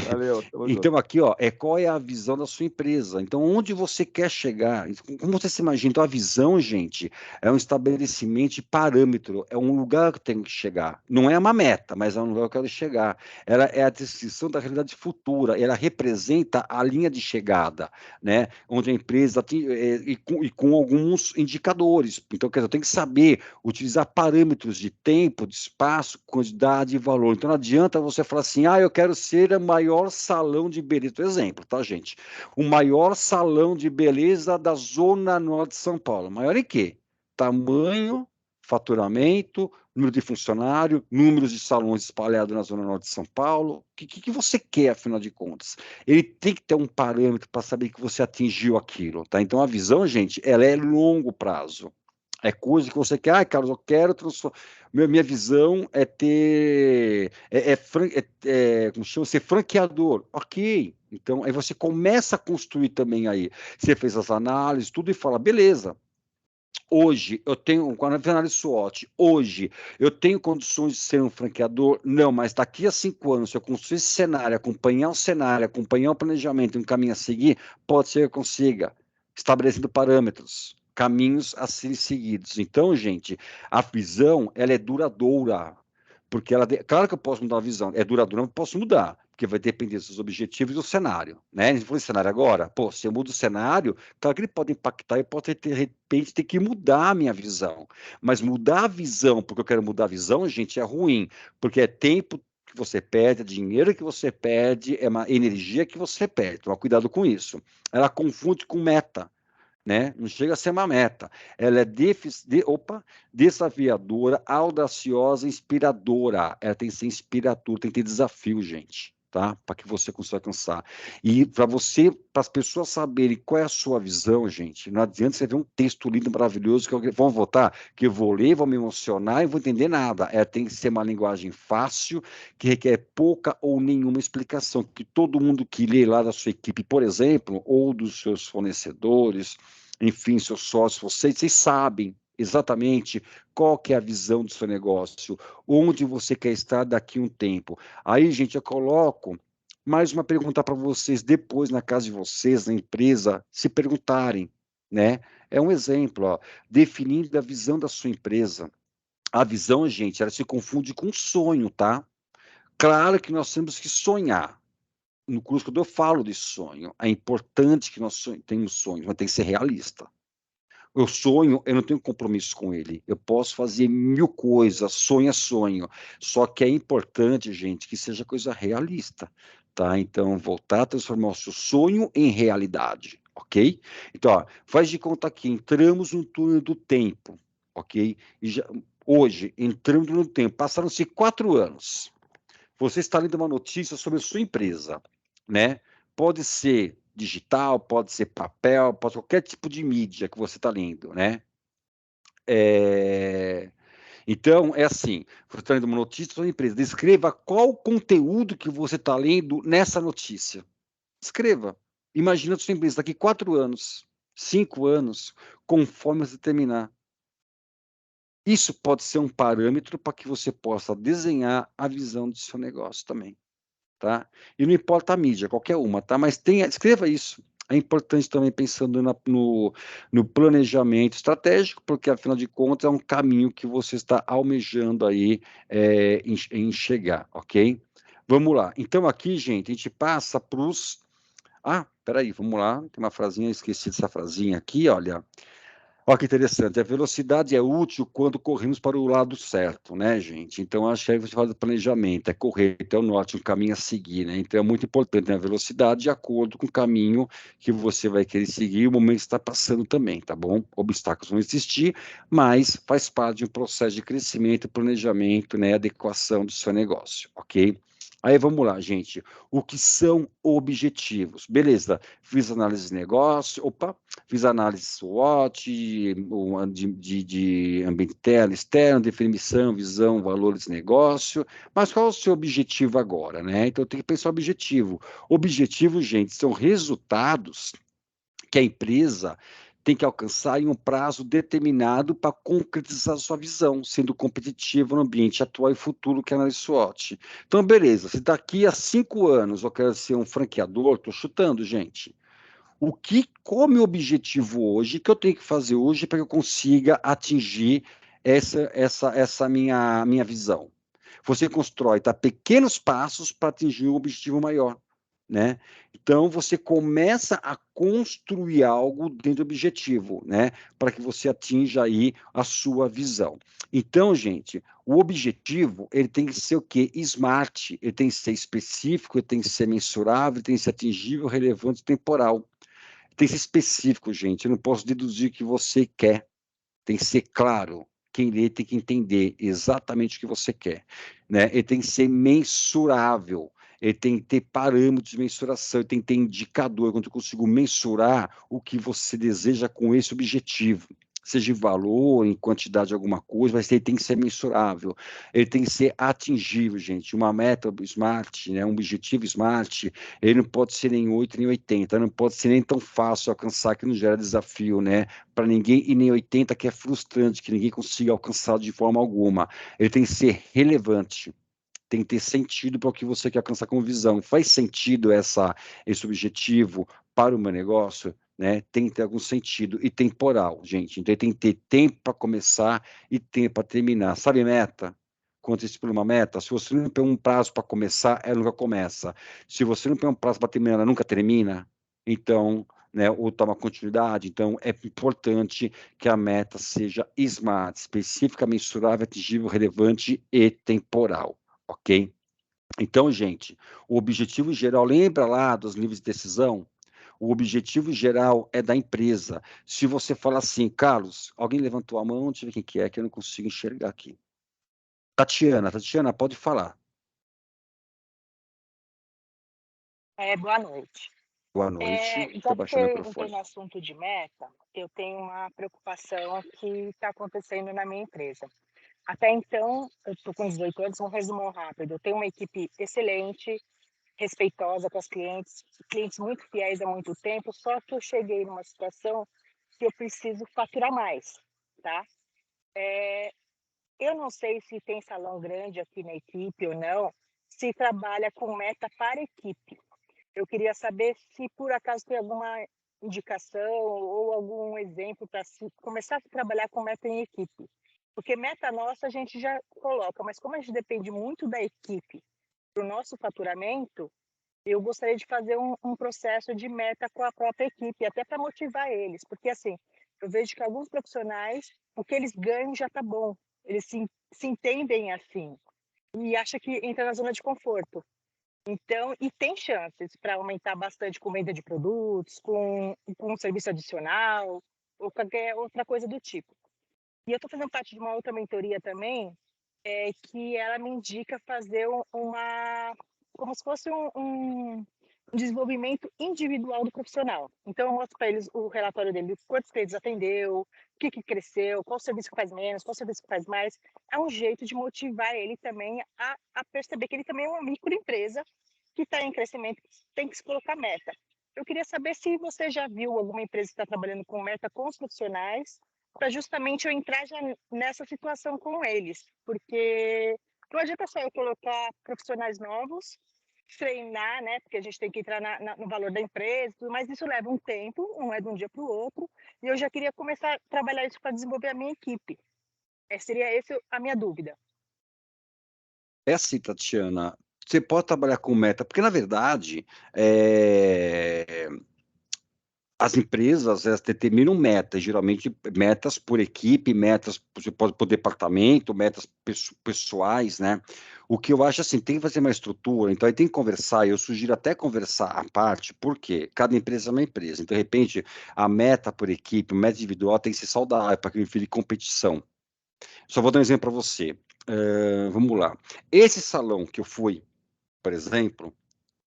Valeu, tamo junto. Então, aqui, ó, qual é a visão da sua empresa? Então, onde você quer chegar? Como você se imagina? Então, a visão, gente, é um estabelecimento de parâmetro, é um lugar que tem que chegar. Não é uma meta, mas é um lugar que eu quero chegar. Ela é a descrição da realidade futura, ela representa a linha de chegada, né? Onde a empresa tem, e com alguns indicadores. Então, quer dizer, eu tenho que saber utilizar parâmetros de tempo, de espaço, quantidade e valor. Então, não adianta você falar assim, eu quero ser o maior salão de beleza. Exemplo, tá, gente? O maior salão de beleza da Zona Norte de São Paulo. Maior em quê? Tamanho, faturamento, número de funcionário, números de salões espalhados na Zona Norte de São Paulo. O que você quer, afinal de contas? Ele tem que ter um parâmetro para saber que você atingiu aquilo, tá? Então, a visão, gente, ela é longo prazo. É coisa que você quer, Carlos, eu quero transformar. Minha visão é ter. Como chama? Ser franqueador. Ok. Então, aí você começa a construir também aí. Você fez as análises, tudo e fala, beleza. Hoje eu tenho, com a análise SWOT, hoje eu tenho condições de ser um franqueador? Não, mas daqui a 5 anos, se eu construir esse cenário, acompanhar o planejamento e um caminho a seguir, pode ser que eu consiga, estabelecendo parâmetros, caminhos a serem seguidos. Então, gente, a visão, ela é duradoura, porque claro que eu posso mudar a visão, é duradoura, mas eu posso mudar, porque vai depender dos objetivos e do cenário, né? A gente falou de cenário agora, se eu mudo o cenário, claro que ele pode impactar e pode, de repente, ter que mudar a minha visão, mas mudar a visão, porque eu quero mudar a visão, gente, é ruim, porque é tempo que você perde, é dinheiro que você perde, é uma energia que você perde, toma cuidado com isso. Ela confunde com meta, né? Não chega a ser uma meta. Ela é desafiadora, audaciosa, inspiradora. Ela tem que ser inspiradora, tem que ter desafio, gente, tá? Para que você consiga alcançar. E para as pessoas saberem qual é a sua visão, gente, não adianta você ver um texto lindo, maravilhoso, que vão votar, que eu vou ler, vou me emocionar e vou entender nada. Ela tem que ser uma linguagem fácil, que requer pouca ou nenhuma explicação, que todo mundo que lê lá da sua equipe, por exemplo, ou dos seus fornecedores, enfim, seus sócios, vocês sabem exatamente qual que é a visão do seu negócio, onde você quer estar daqui a um tempo. Aí, gente, eu coloco mais uma pergunta para vocês depois na casa de vocês, na empresa, se perguntarem, né? É um exemplo, ó, definindo a visão da sua empresa. A visão, gente, ela se confunde com sonho, tá? Claro que nós temos que sonhar. No curso que eu falo de sonho, é importante que nós tenhamos sonhos, mas tem que ser realista. Eu sonho, eu não tenho compromisso com ele. Eu posso fazer 1000 coisas, sonho é sonho. Só que é importante, gente, que seja coisa realista, tá? Então, voltar a transformar o seu sonho em realidade, ok? Então, ó, faz de conta que entramos no túnel do tempo, ok? Hoje, entrando no tempo, passaram-se 4 anos. Você está lendo uma notícia sobre a sua empresa, né? Pode ser digital, pode ser papel, pode ser qualquer tipo de mídia que você está lendo, né? Então, é assim, você está lendo uma notícia sobre a empresa, descreva qual o conteúdo que você está lendo nessa notícia. Escreva. Imagina a sua empresa daqui 4 anos, 5 anos, conforme você terminar. Isso pode ser um parâmetro para que você possa desenhar a visão do seu negócio também. Tá? E não importa a mídia, qualquer uma, tá? Mas escreva isso. É importante também pensando no planejamento estratégico, porque afinal de contas é um caminho que você está almejando aí em chegar, ok? Vamos lá. Então aqui, gente, a gente passa para os... peraí, vamos lá. Tem uma frasinha, esqueci dessa frasinha aqui, olha. Olha que interessante, a velocidade é útil quando corremos para o lado certo, né, gente? Então, acho que aí você fala do planejamento, é correr até o norte, um caminho a seguir, né? Então, é muito importante a velocidade de acordo com o caminho que você vai querer seguir e o momento que está passando também, tá bom? Obstáculos vão existir, mas faz parte de um processo de crescimento, planejamento, né, adequação do seu negócio, ok? Aí vamos lá, gente. O que são objetivos? Beleza, fiz análise de negócio, fiz análise SWOT, de ambiente interno, externo, definição, visão, valores de negócio, mas qual é o seu objetivo agora, né? Então tem que pensar o objetivo. Objetivo, gente, são resultados que a empresa tem que alcançar em um prazo determinado para concretizar a sua visão, sendo competitivo no ambiente atual e futuro que é a análise SWOT. Então, beleza, se daqui a 5 anos eu quero ser um franqueador, estou chutando, gente. Qual é o meu objetivo hoje, que eu tenho que fazer hoje para que eu consiga atingir essa minha visão? Você constrói, pequenos passos para atingir um objetivo maior, né? Então, você começa a construir algo dentro do objetivo, né? Para que você atinja aí a sua visão. Então, gente, o objetivo, ele tem que ser o quê? Smart, ele tem que ser específico, ele tem que ser mensurável, ele tem que ser atingível, relevante e temporal. Tem que ser específico, gente. Eu não posso deduzir o que você quer. Tem que ser claro. Quem lê tem que entender exatamente o que você quer, né? Ele tem que ser mensurável. Ele tem que ter parâmetros de mensuração, ele tem que ter indicador, quando eu consigo mensurar o que você deseja com esse objetivo, seja em valor, em quantidade de alguma coisa, mas ele tem que ser mensurável, ele tem que ser atingível, gente. Uma meta smart, né, um objetivo smart, ele não pode ser nem 8, nem 80, não pode ser nem tão fácil alcançar que não gera desafio, né, para ninguém, e nem 80 que é frustrante, que ninguém consiga alcançar de forma alguma. Ele tem que ser relevante, tem que ter sentido para o que você quer alcançar como visão. Faz sentido esse objetivo para o meu negócio? Né? Tem que ter algum sentido. E temporal, gente. Então, tem que ter tempo para começar e tempo para terminar. Sabe meta? Quando você estipula uma meta, se você não tem um prazo para começar, ela nunca começa. Se você não tem um prazo para terminar, ela nunca termina. Então, né, ou tá uma continuidade. Então, é importante que a meta seja smart, específica, mensurável, atingível, relevante e temporal. Ok? Então, gente, o objetivo geral, lembra lá dos níveis de decisão? O objetivo geral é da empresa. Se você falar assim, Carlos, alguém levantou a mão, deixa eu ver quem que é, que eu não consigo enxergar aqui. Tatiana, pode falar. Boa noite. Boa noite. Já que eu entrei no assunto de meta, eu tenho uma preocupação que está acontecendo na minha empresa. Até então, eu estou com 18 anos, um resumo rápido. Eu tenho uma equipe excelente, respeitosa com os clientes muito fiéis há muito tempo, só que eu cheguei numa situação que eu preciso faturar mais, tá? Eu não sei se tem salão grande aqui na equipe ou não, se trabalha com meta para equipe. Eu queria saber se por acaso tem alguma indicação ou algum exemplo para começar a trabalhar com meta em equipe. Porque meta nossa a gente já coloca, mas como a gente depende muito da equipe para o nosso faturamento, eu gostaria de fazer um processo de meta com a própria equipe, até para motivar eles. Porque, assim, eu vejo que alguns profissionais, o que eles ganham já está bom. Eles se entendem assim e acham que entra na zona de conforto. Então, e tem chances para aumentar bastante com venda de produtos, com um serviço adicional ou qualquer outra coisa do tipo. E eu estou fazendo parte de uma outra mentoria também, que ela me indica fazer como se fosse um desenvolvimento individual do profissional. Então, eu mostro para eles o relatório dele, quantos clientes atendeu, o que cresceu, qual serviço que faz menos, qual serviço que faz mais. É um jeito de motivar ele também a perceber que ele também é uma microempresa que está em crescimento, tem que se colocar meta. Eu queria saber se você já viu alguma empresa que está trabalhando com meta com os profissionais, para justamente eu entrar já nessa situação com eles, porque não adianta só eu colocar profissionais novos, treinar, né? Porque a gente tem que entrar no valor da empresa, mas isso leva um tempo, não é de um dia para o outro, e eu já queria começar a trabalhar isso para desenvolver a minha equipe. Seria essa a minha dúvida. É assim, Tatiana, você pode trabalhar com meta, porque na verdade as empresas determinam metas, geralmente metas por equipe, metas por departamento, metas pessoais, né? O que eu acho assim, tem que fazer uma estrutura, então aí tem que conversar, eu sugiro até conversar à parte, porque cada empresa é uma empresa, então de repente a meta por equipe, a meta individual tem que ser saudável, para que não vire competição. Só vou dar um exemplo para você, vamos lá, esse salão que eu fui, por exemplo,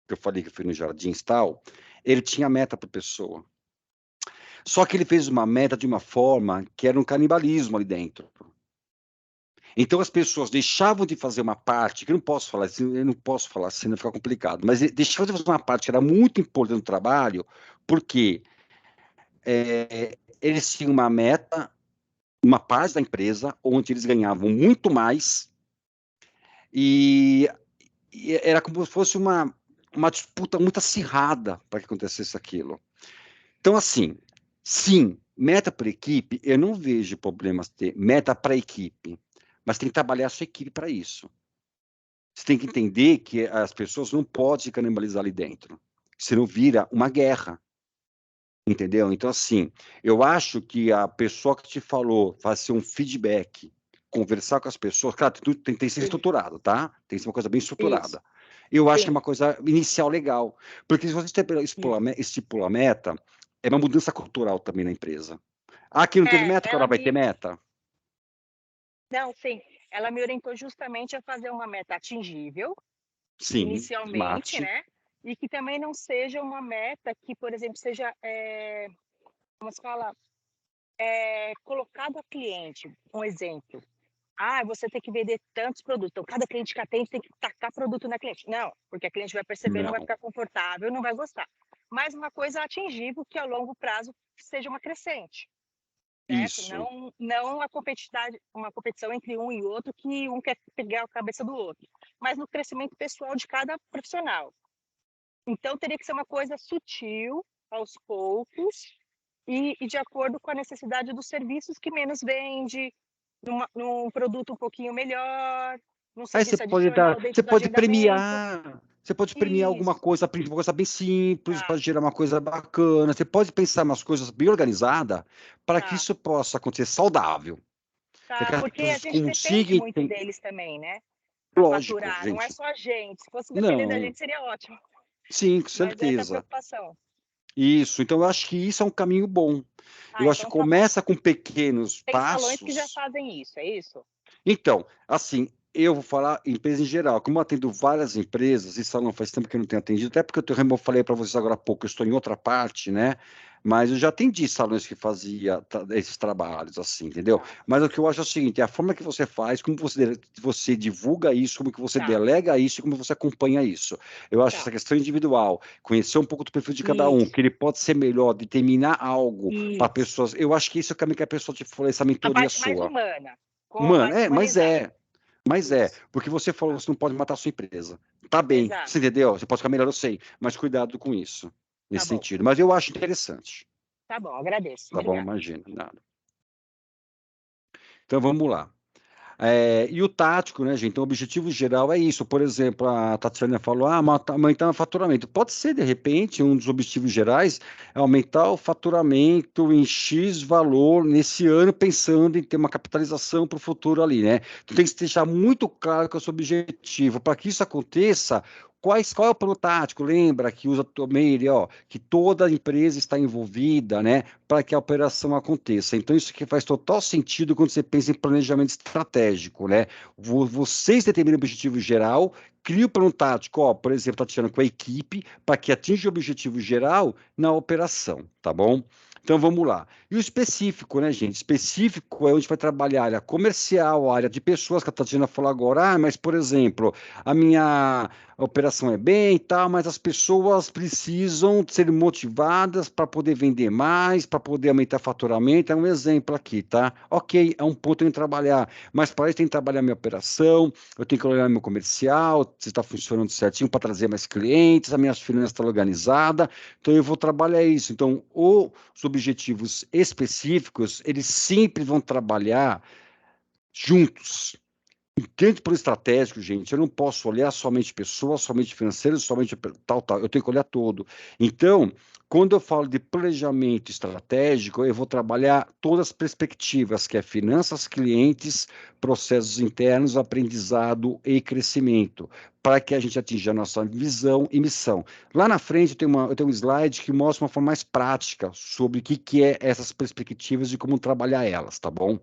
que eu falei que fui no Jardins e tal, ele tinha meta por pessoa. Só que ele fez uma meta de uma forma que era um canibalismo ali dentro. Então as pessoas deixavam de fazer uma parte, que eu não posso falar assim, não fica complicado, mas deixavam de fazer uma parte que era muito importante no trabalho, porque eles tinham uma meta, uma parte da empresa, onde eles ganhavam muito mais, e era como se fosse uma disputa muito acirrada para que acontecesse aquilo. Então, assim, sim, meta por equipe, eu não vejo problemas ter meta para a equipe, mas tem que trabalhar a sua equipe para isso. Você tem que entender que as pessoas não podem se canibalizar ali dentro, senão vira uma guerra. Entendeu? Então, assim, eu acho que a pessoa que te falou fazer um feedback, conversar com as pessoas, claro, tem que ser estruturado, tá? Tem que ser uma coisa bem estruturada. Eu acho que é uma coisa inicial legal, porque se você estipula a meta, é uma mudança cultural também na empresa. Aqui não teve meta, agora vai ter meta? Não, sim. Ela me orientou justamente a fazer uma meta atingível, smart. inicialmente, né? E que também não seja uma meta que, por exemplo, seja, como se fala, colocado a cliente. Um exemplo. Você tem que vender tantos produtos. Então, cada cliente que atende tem que tacar produto na cliente. Não, porque a cliente vai perceber, não vai ficar confortável, não vai gostar. Mas uma coisa atingível que, a longo prazo, seja uma crescente. Certo? Isso. Não uma competição entre um e outro, que um quer pegar a cabeça do outro. Mas no crescimento pessoal de cada profissional. Então, teria que ser uma coisa sutil, aos poucos, e de acordo com a necessidade dos serviços que menos vende, num produto um pouquinho melhor, num serviço adicional dentro do agendamento. Você pode premiar alguma coisa bem simples, para gerar uma coisa bacana. Você pode pensar umas coisas bem organizadas para que isso possa acontecer saudável. Porque a gente depende muito deles também, né? Lógico, faturar, gente. não é só a gente. Se fosse depender da gente, seria ótimo. Sim, com certeza. Mas essa é a preocupação. Isso, então eu acho que isso é um caminho bom. Eu acho que começa com pequenos passos. Tem salões que já fazem isso, é isso? Então, assim, eu vou falar empresa em geral. Como eu atendo várias empresas, e salão faz tempo que eu não tenho atendido, até porque eu falei para vocês agora há pouco, eu estou em outra parte, né? Mas eu já atendi salões que fazia esses trabalhos, assim, entendeu? Mas o que eu acho é o seguinte, é a forma que você faz, como você divulga isso, como que você delega isso, e como você acompanha isso. Eu acho essa questão individual, conhecer um pouco do perfil de cada um, que ele pode ser melhor, determinar algo para pessoas. Eu acho que isso é o caminho que a pessoa te falou, essa mentoria sua. Mais humana. Mas porque você falou que você não pode matar a sua empresa. Tá bem, você entendeu? Você pode ficar melhor, eu sei, mas cuidado com isso, nesse sentido. Mas eu acho interessante. Tá bom, agradeço. Tá bom, imagina, nada. Então, vamos lá. E o tático, né, gente? Então, o objetivo geral é isso. Por exemplo, a Tatiana falou, aumentar o faturamento. Pode ser, de repente, um dos objetivos gerais é aumentar o faturamento em X valor nesse ano, pensando em ter uma capitalização para o futuro ali, né? Tu tem que deixar muito claro que é o seu objetivo. Para que isso aconteça, qual é o plano tático? Lembra que usa também que toda a empresa está envolvida, né, para que a operação aconteça. Então, isso que faz total sentido quando você pensa em planejamento estratégico, né? Vocês determinam o objetivo geral, cria o plano tático, por exemplo, Tatiana, com a equipe, para que atinja o objetivo geral na operação, tá bom? Então, vamos lá. E o específico, né, gente? Específico é onde vai trabalhar a área comercial, a área de pessoas, que a Tatiana falou agora. Mas, por exemplo, a minha operação é bem e tal, mas as pessoas precisam ser motivadas para poder vender mais, para poder aumentar o faturamento. É um exemplo aqui, tá? Ok, é um ponto em trabalhar, mas para isso tem que trabalhar minha operação, eu tenho que olhar meu comercial, se está funcionando certinho para trazer mais clientes, as minhas finanças estão organizadas, então eu vou trabalhar isso. Então, os objetivos específicos, eles sempre vão trabalhar juntos. Dentro do estratégico, gente, eu não posso olhar somente pessoas, somente financeiros, somente tal, eu tenho que olhar todo. Então, quando eu falo de planejamento estratégico, eu vou trabalhar todas as perspectivas, que é finanças, clientes, processos internos, aprendizado e crescimento, para que a gente atinja a nossa visão e missão. Lá na frente eu tenho um slide que mostra uma forma mais prática sobre o que é essas perspectivas e como trabalhar elas, tá bom?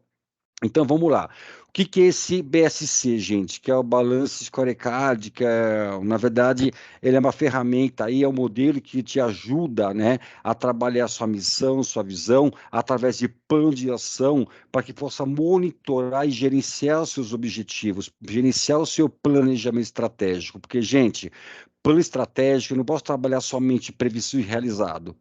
Então, vamos lá. O que é esse BSC, gente? Que é o Balance Scorecard, que na verdade, ele é uma ferramenta aí, é um modelo que te ajuda, né, a trabalhar sua missão, sua visão, através de plano de ação, para que possa monitorar e gerenciar os seus objetivos, gerenciar o seu planejamento estratégico. Porque, gente, plano estratégico, eu não posso trabalhar somente previsto e realizado.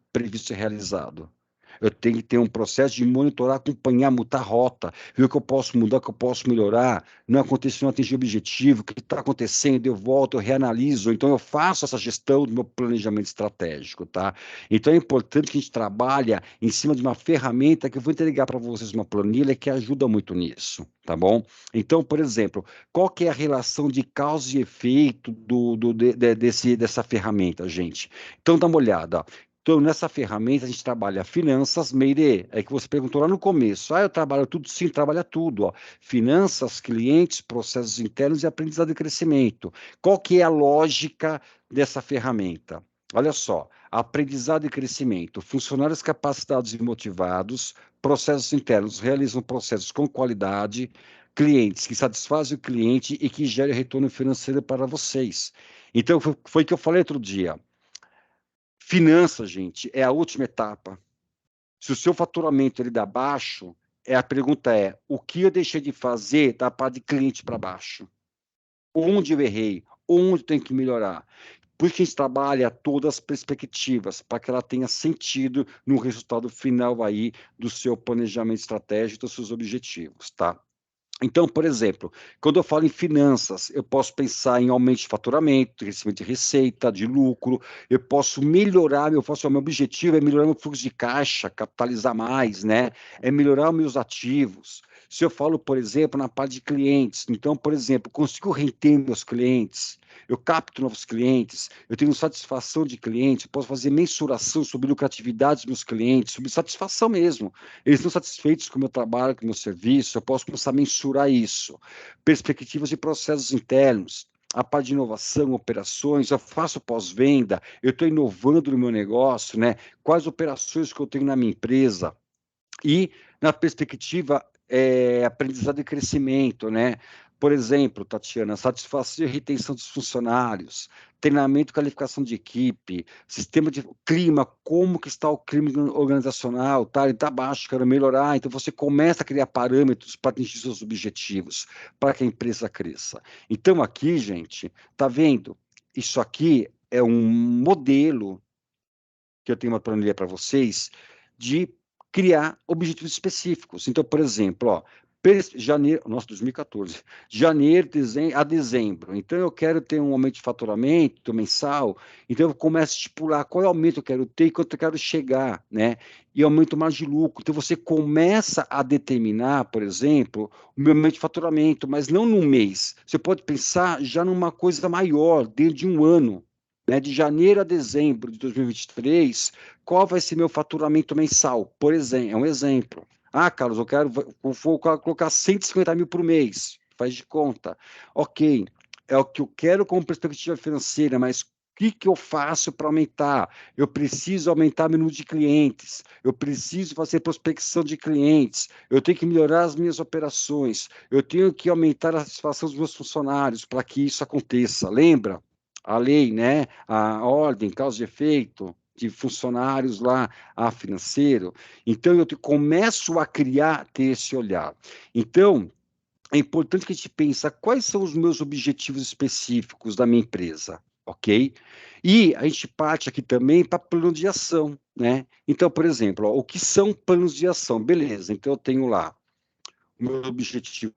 Eu tenho que ter um processo de monitorar, acompanhar, mudar a rota, ver o que eu posso mudar, o que eu posso melhorar, não aconteceu, não atingir o objetivo, o que está acontecendo, eu volto, eu reanaliso, então eu faço essa gestão do meu planejamento estratégico, tá? Então é importante que a gente trabalhe em cima de uma ferramenta que eu vou entregar para vocês uma planilha que ajuda muito nisso, tá bom? Então, por exemplo, qual que é a relação de causa e efeito dessa ferramenta, gente? Então, dá uma olhada, ó. Então, nessa ferramenta, a gente trabalha finanças, Meire, é que você perguntou lá no começo. Eu trabalho tudo? Sim, trabalha tudo. Ó. Finanças, clientes, processos internos e aprendizado e crescimento. Qual que é a lógica dessa ferramenta? Olha só, aprendizado e crescimento. Funcionários capacitados e motivados, processos internos realizam processos com qualidade, clientes que satisfazem o cliente e que gerem retorno financeiro para vocês. Então, foi o que eu falei outro dia. Finanças, gente, é a última etapa. Se o seu faturamento ele dá baixo, a pergunta é: o que eu deixei de fazer da parte de cliente para baixo? Onde eu errei? Onde tem que melhorar? Por isso que a gente trabalha todas as perspectivas, para que ela tenha sentido no resultado final aí do seu planejamento estratégico, dos seus objetivos, tá? Então, por exemplo, quando eu falo em finanças, eu posso pensar em aumento de faturamento, crescimento de receita, de lucro, eu posso melhorar, meu objetivo é melhorar meu fluxo de caixa, capitalizar mais, né? É melhorar os meus ativos. Se eu falo, por exemplo, na parte de clientes, então, por exemplo, consigo reter meus clientes, eu capto novos clientes, eu tenho satisfação de clientes, posso fazer mensuração sobre lucratividade dos meus clientes, sobre satisfação mesmo. Eles estão satisfeitos com o meu trabalho, com o meu serviço, eu posso começar a mensurar isso. Perspectivas de processos internos, a parte de inovação, operações, eu faço pós-venda, eu estou inovando no meu negócio, né? Quais operações que eu tenho na minha empresa? E na perspectiva aprendizado e crescimento, né? Por exemplo, Tatiana, satisfação e retenção dos funcionários, treinamento e qualificação de equipe, sistema de clima, como que está o clima organizacional, tá? Ele está baixo, quero melhorar. Então, você começa a criar parâmetros para atingir seus objetivos, para que a empresa cresça. Então, aqui, gente, tá vendo? Isso aqui é um modelo, que eu tenho uma planilha para vocês, de criar objetivos específicos. Então, por exemplo, ó, janeiro, nossa, 2014, janeiro a dezembro. Então, eu quero ter um aumento de faturamento mensal, então eu começo a estipular qual é o aumento que eu quero ter e quanto eu quero chegar, né? E aumento mais de lucro. Então, você começa a determinar, por exemplo, o meu aumento de faturamento, mas não num mês. Você pode pensar já numa coisa maior, dentro de um ano. Né, de janeiro a dezembro de 2023, qual vai ser meu faturamento mensal? Por exemplo, é um exemplo. Ah, Carlos, vou colocar 150 mil por mês, faz de conta. Ok, é o que eu quero como perspectiva financeira, mas o que eu faço para aumentar? Eu preciso aumentar o número de clientes, eu preciso fazer prospecção de clientes, eu tenho que melhorar as minhas operações, eu tenho que aumentar a satisfação dos meus funcionários para que isso aconteça. Lembra? A lei, né? A ordem, causa e efeito de funcionários lá, financeiro. Então, eu começo a criar, ter esse olhar. Então, é importante que a gente pense quais são os meus objetivos específicos da minha empresa, ok? E a gente parte aqui também para plano de ação, né? Então, por exemplo, ó, o que são planos de ação? Beleza, então eu tenho lá o meu objetivo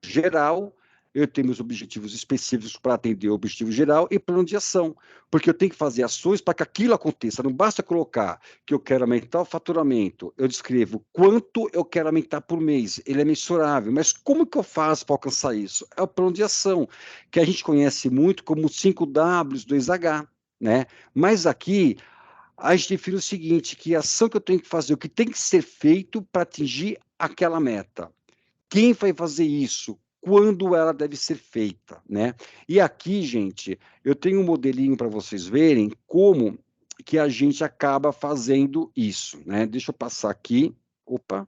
geral, eu tenho meus objetivos específicos para atender o objetivo geral e plano de ação, porque eu tenho que fazer ações para que aquilo aconteça. Não basta colocar que eu quero aumentar o faturamento, eu descrevo quanto eu quero aumentar por mês, ele é mensurável, mas como que eu faço para alcançar isso? É o plano de ação, que a gente conhece muito como 5Ws, 2H, né? Mas aqui a gente define o seguinte, que a ação que eu tenho que fazer, o que tem que ser feito para atingir aquela meta. Quem vai fazer isso? Quando ela deve ser feita, né? E aqui, gente, eu tenho um modelinho para vocês verem como que a gente acaba fazendo isso, né? Deixa eu passar aqui. Opa.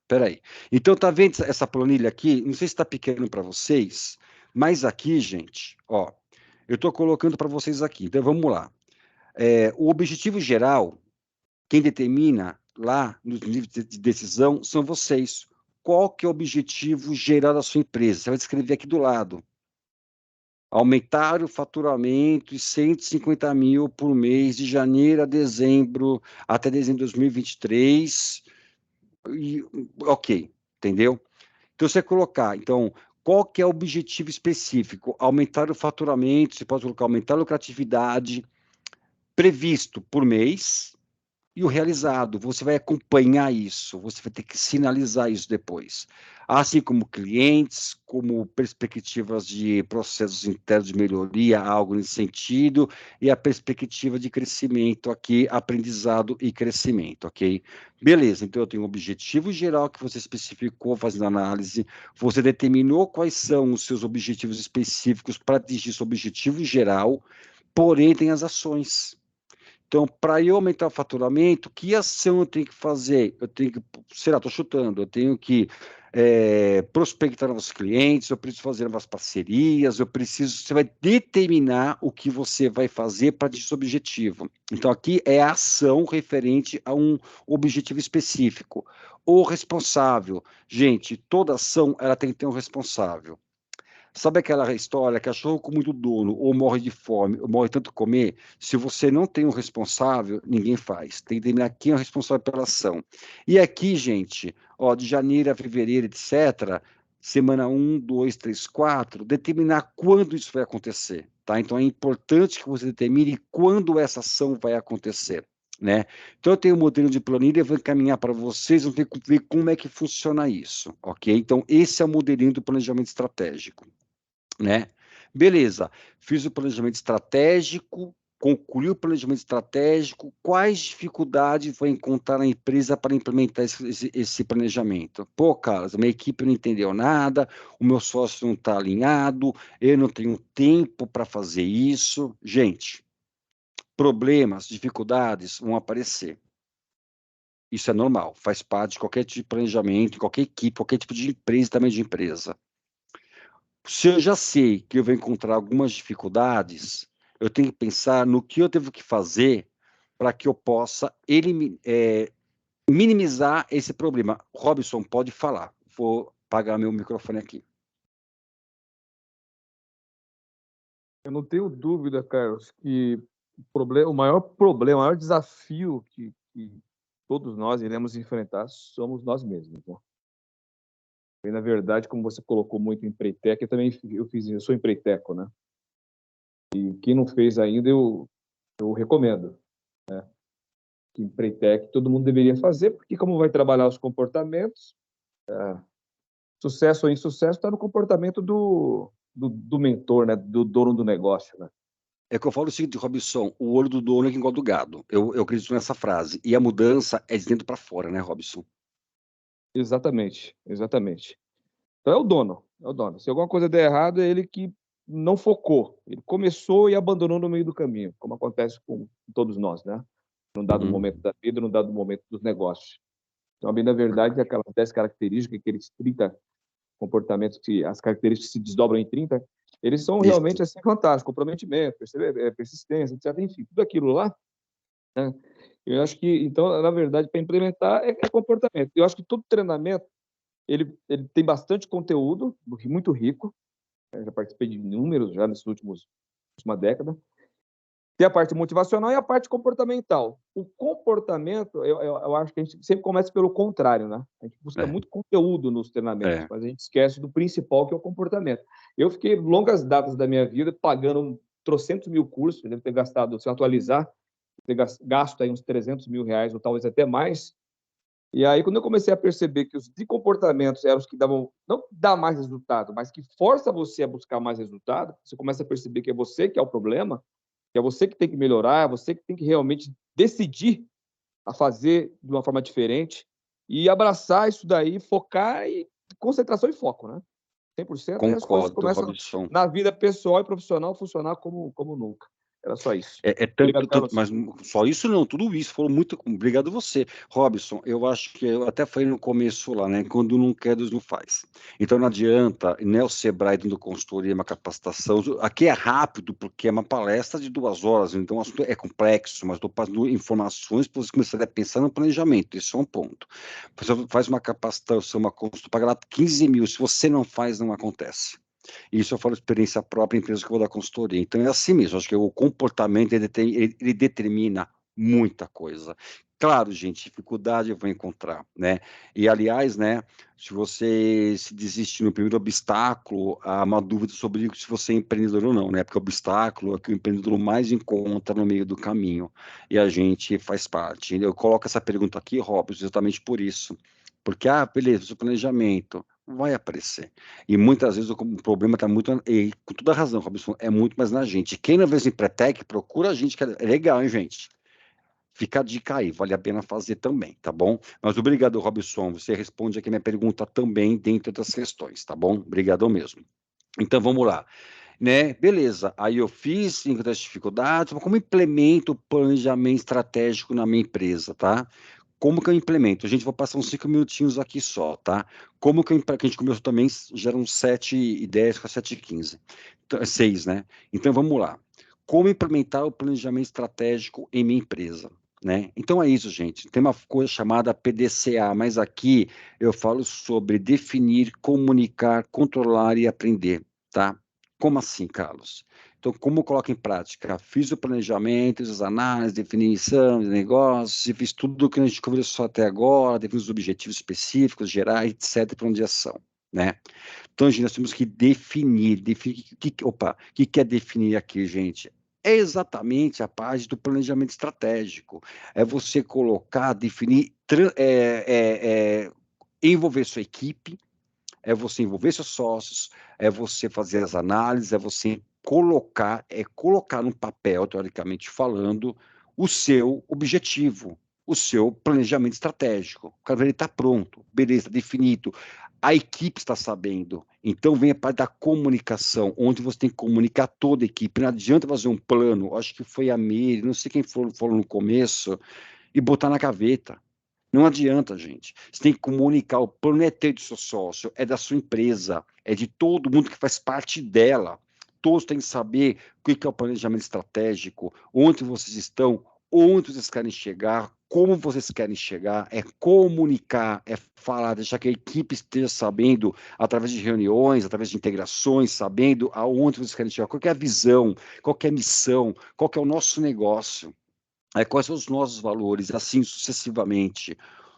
Espera aí. Então, tá vendo essa planilha aqui? Não sei se está pequeno para vocês, mas aqui, gente, ó, eu estou colocando para vocês aqui. Então, vamos lá. O objetivo geral, quem determina lá nos níveis de decisão são vocês. Qual que é o objetivo geral da sua empresa? Você vai descrever aqui do lado. Aumentar o faturamento em 150 mil por mês de janeiro a dezembro, até dezembro de 2023. Ok, entendeu? Então, você colocar, então, qual que é o objetivo específico? Aumentar o faturamento, você pode colocar aumentar a lucratividade, previsto por mês, e o realizado, você vai acompanhar isso, você vai ter que sinalizar isso depois. Assim como clientes, como perspectivas de processos internos de melhoria, algo nesse sentido, e a perspectiva de crescimento aqui, aprendizado e crescimento, ok? Beleza, então eu tenho um objetivo geral que você especificou fazendo análise, você determinou quais são os seus objetivos específicos para atingir esse objetivo geral, porém tem as ações. Então, para eu aumentar o faturamento, que ação eu tenho que fazer? Eu tenho que, sei lá, estou chutando, eu tenho que prospectar novos clientes, eu preciso fazer novas parcerias, você vai determinar o que você vai fazer para atingir esse objetivo. Então, aqui é a ação referente a um objetivo específico. O responsável, gente, toda ação, ela tem que ter um responsável. Sabe aquela história, cachorro com muito dono, ou morre de fome, ou morre tanto comer? Se você não tem um responsável, ninguém faz. Tem que determinar quem é o responsável pela ação. E aqui, gente, ó, de janeiro a fevereiro, etc., semana 1, 2, 3, 4, determinar quando isso vai acontecer, tá? Então, é importante que você determine quando essa ação vai acontecer, né? Então, eu tenho um modelo de planilha, eu vou encaminhar para vocês, vão ter que ver como é que funciona isso, ok? Então, esse é o modelinho do planejamento estratégico, né? Beleza, fiz o planejamento estratégico, concluí o planejamento estratégico, quais dificuldades vou encontrar na empresa para implementar esse planejamento? Pô, Carlos, a minha equipe não entendeu nada, o meu sócio não está alinhado, eu não tenho tempo para fazer isso. Gente, problemas, dificuldades vão aparecer. Isso é normal, faz parte de qualquer tipo de planejamento, qualquer equipe, qualquer tipo de empresa, tamanho de empresa. Se eu já sei que eu vou encontrar algumas dificuldades, eu tenho que pensar no que eu devo que fazer para que eu possa minimizar esse problema. Robson, pode falar. Vou apagar meu microfone aqui. Eu não tenho dúvida, Carlos, que o maior problema, o maior desafio que todos nós iremos enfrentar somos nós mesmos, né? E, na verdade, como você colocou muito empreiteco, eu sou empreiteco, né? E quem não fez ainda, eu recomendo, né? Que empreiteco todo mundo deveria fazer, porque como vai trabalhar os comportamentos, sucesso ou insucesso está no comportamento do mentor, né? Do dono do negócio, né? É que eu falo o seguinte, Robson, o olho do dono é que engorda o gado. Eu acredito nessa frase. E a mudança é de dentro para fora, né, Robson? Exatamente, exatamente. Então é o dono. Se alguma coisa der errado, é ele que não focou. Ele começou e abandonou no meio do caminho, como acontece com todos nós, né? Num dado momento da vida, num dado momento dos negócios. Então, bem, na verdade, aquelas 10 características, aqueles 30 comportamentos, as características se desdobram em 30, eles são realmente assim fantásticos. Comprometimento, persistência, etc. Enfim, tudo aquilo lá, né? Eu acho que, então, na verdade, para implementar é comportamento. Eu acho que todo treinamento ele tem bastante conteúdo, muito rico. Eu já participei de inúmeros já nessa última década. Tem a parte motivacional e a parte comportamental. O comportamento, eu acho que a gente sempre começa pelo contrário, né? A gente busca muito conteúdo nos treinamentos, mas a gente esquece do principal, que é o comportamento. Eu fiquei longas datas da minha vida pagando trocentos mil cursos, eu devo ter gastado, se eu atualizar, ter gasto aí uns 300 mil reais, ou talvez até mais. E aí, quando eu comecei a perceber que os de comportamentos eram os que davam, não dá mais resultado, mas que força você a buscar mais resultado, você começa a perceber que é você que é o problema, que é você que tem que melhorar, é você que tem que realmente decidir a fazer de uma forma diferente e abraçar isso daí, focar e concentração e foco, né? 100%. Concordo, e as coisas começam Robson. na vida pessoal e profissional funcionar como nunca. Era só isso. Obrigado, mas só isso não, tudo isso, foram muito, obrigado você. Robson, eu acho que eu até falei no começo lá, né, quando não quer, Deus não faz. Então não adianta, né, o Sebrae dando consultoria, uma capacitação, aqui é rápido, porque é uma palestra de 2 horas, então o assunto é complexo, mas estou passando informações para você começar a pensar no planejamento, esse é um ponto. Você faz uma capacitação, uma consulta, paga lá 15 mil, se você não faz, não acontece. Isso eu falo de experiência própria, empresa que eu vou dar consultoria. Então é assim mesmo, acho que o comportamento ele determina muita coisa. Claro, gente, dificuldade eu vou encontrar, né? E, aliás, né, se você se desiste no primeiro obstáculo, há uma dúvida sobre se você é empreendedor ou não, né? Porque o obstáculo é que o empreendedor mais encontra no meio do caminho, e a gente faz parte. Eu coloco essa pergunta aqui, Robson, exatamente por isso. Porque, beleza, o seu planejamento vai aparecer. E muitas vezes o problema está muito, e com toda razão, Robson, é muito mais na gente. Quem não vê em Empretec, procura a gente, que é legal, hein, gente? Fica a dica aí, vale a pena fazer também, tá bom? Mas obrigado, Robson, você responde aqui minha pergunta também dentro das questões, tá bom? Obrigado mesmo. Então, vamos lá. Né? Beleza, aí eu fiz 5 das dificuldades, mas como implemento o planejamento estratégico na minha empresa, tá? Como que eu implemento? A gente vai passar uns 5 minutinhos aqui só, tá? Como que a gente começou também, já eram 7h10 com 7h15. Então, 6, né? Então, vamos lá. Como implementar o planejamento estratégico em minha empresa? Né? Então é isso, gente. Tem uma coisa chamada PDCA, mas aqui eu falo sobre definir, comunicar, controlar e aprender, tá? Como assim, Carlos? Então, como eu coloco em prática? Fiz o planejamento, as análises, definição de negócios, fiz tudo o que a gente conversou até agora, defini os objetivos específicos, gerais, etc., para onde ação, né? Então, gente, nós temos que definir o que é definir aqui, gente? É exatamente a parte do planejamento estratégico. É você colocar, definir, envolver sua equipe, é você envolver seus sócios, é você fazer as análises, é você colocar no papel, teoricamente falando, o seu objetivo, o seu planejamento estratégico. O cara está pronto, beleza, definido. A equipe está sabendo. Então vem a parte da comunicação, onde você tem que comunicar toda a equipe. Não adianta fazer um plano, acho que foi a Miri, não sei quem falou no começo, e botar na gaveta. Não adianta, gente. Você tem que comunicar. O plano não é teu, do seu sócio, é da sua empresa, é de todo mundo que faz parte dela. Todos têm que saber o que é o planejamento estratégico, onde vocês estão, onde vocês querem chegar, como vocês querem chegar, é comunicar, é falar, deixar que a equipe esteja sabendo, através de reuniões, através de integrações, sabendo aonde vocês querem chegar, qual é a visão, qual é a missão, qual é o nosso negócio. Quais são os nossos valores, assim sucessivamente.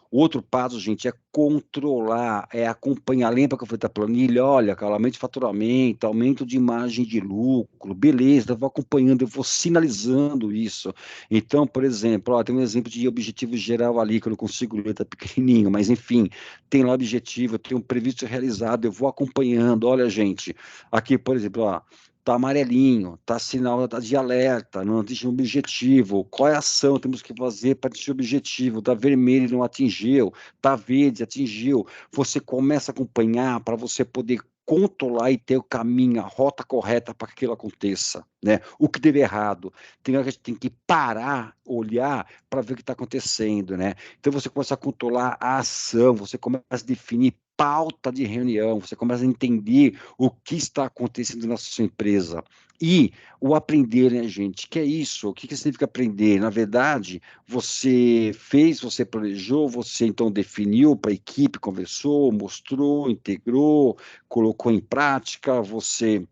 O outro passo, gente, é controlar, é acompanhar. Lembra que eu falei da planilha? Olha, aumento de faturamento, aumento de margem de lucro, beleza, eu vou acompanhando, eu vou sinalizando isso. Então, por exemplo, tem um exemplo de objetivo geral ali, que eu não consigo ler, tá pequenininho, mas enfim, tem lá objetivo, eu tenho um previsto realizado, eu vou acompanhando. Olha, gente, aqui, por exemplo, está amarelinho, está sinal de alerta, não atinge o objetivo, qual é a ação que temos que fazer para atingir o objetivo, está vermelho e não atingiu, está verde, atingiu, você começa a acompanhar para você poder controlar e ter o caminho, a rota correta para que aquilo aconteça, né? O que deu errado, a gente tem que parar, olhar para ver o que está acontecendo, né? Então você começa a controlar a ação, você começa a definir pauta de reunião, você começa a entender o que está acontecendo na sua empresa. E o aprender, né, gente? Que é isso? O que significa aprender? Na verdade, você fez, você planejou, você então definiu para a equipe, conversou, mostrou, integrou, colocou em prática, você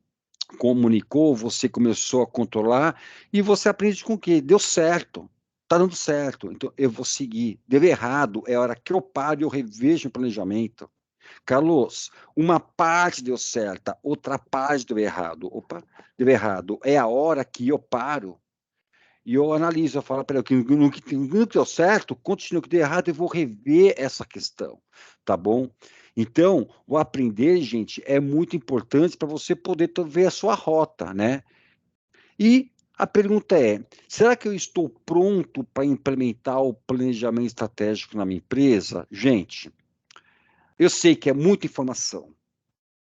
comunicou, você começou a controlar e você aprende com o quê? Deu certo. Está dando certo, então eu vou seguir. Deu errado, é a hora que eu paro e eu revejo o planejamento. Carlos, uma parte deu certa, outra parte deu errado. Opa, deu errado. É a hora que eu paro e eu analiso, eu falo, peraí, no que deu certo, continua, o que deu errado, eu vou rever essa questão, tá bom? Então, o aprender, gente, é muito importante para você poder ver a sua rota, né? E a pergunta é, será que eu estou pronto para implementar o planejamento estratégico na minha empresa? Gente, eu sei que é muita informação,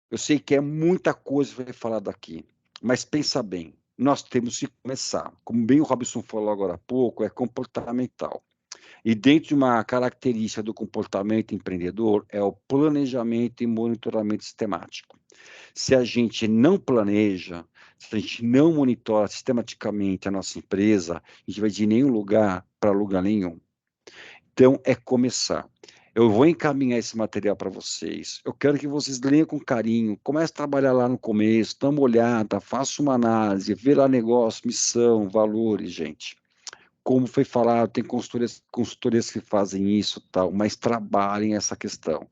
eu sei que é muita coisa que vai falar daqui, mas pensa bem, nós temos que começar. Como bem o Robson falou agora há pouco, é comportamental. E dentro de uma característica do comportamento empreendedor é o planejamento e monitoramento sistemático. Se a gente não planeja, se a gente não monitora sistematicamente a nossa empresa, a gente vai de nenhum lugar para lugar nenhum. Então, é começar. Eu vou encaminhar esse material para vocês. Eu quero que vocês leiam com carinho, comece a trabalhar lá no começo, dá uma olhada, faça uma análise, vê lá negócio, missão, valores, gente. Como foi falado, tem consultorias que fazem isso, tal, mas trabalhem essa questão.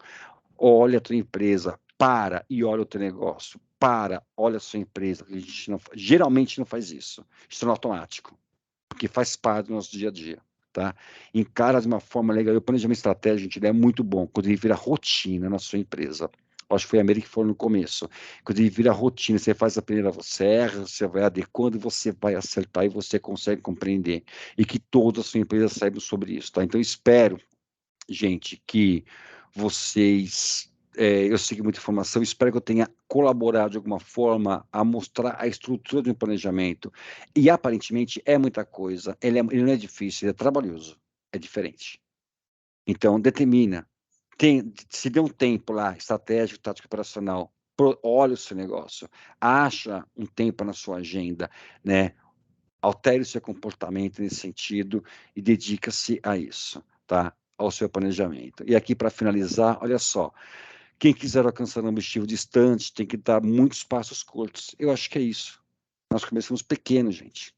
Olha a tua empresa, para e olha o teu negócio. Para, olha a sua empresa. A gente não, geralmente não faz isso. Isso é no automático, porque faz parte do nosso dia a dia. Tá? Encara de uma forma legal. O planejamento estratégico, gente, ele é muito bom quando ele vira rotina na sua empresa. Acho que foi a América que falou no começo. Quando ele vira rotina, você faz a primeira, você erra, você vai adequando, você vai acertar e você consegue compreender. E que toda a sua empresa saiba sobre isso. Tá? Então, espero, gente, que vocês. Eu segui muita informação, espero que eu tenha colaborado de alguma forma a mostrar a estrutura de um planejamento. E aparentemente é muita coisa, ele não é difícil, ele é trabalhoso, é diferente. Então, determina, se dê um tempo lá, estratégico, tático operacional, olha o seu negócio, acha um tempo na sua agenda, né? Altere o seu comportamento nesse sentido e dedica-se a isso, tá? Ao seu planejamento. E aqui, para finalizar, olha só, quem quiser alcançar um objetivo distante tem que dar muitos passos curtos. Eu acho que é isso. Nós começamos pequenos, gente.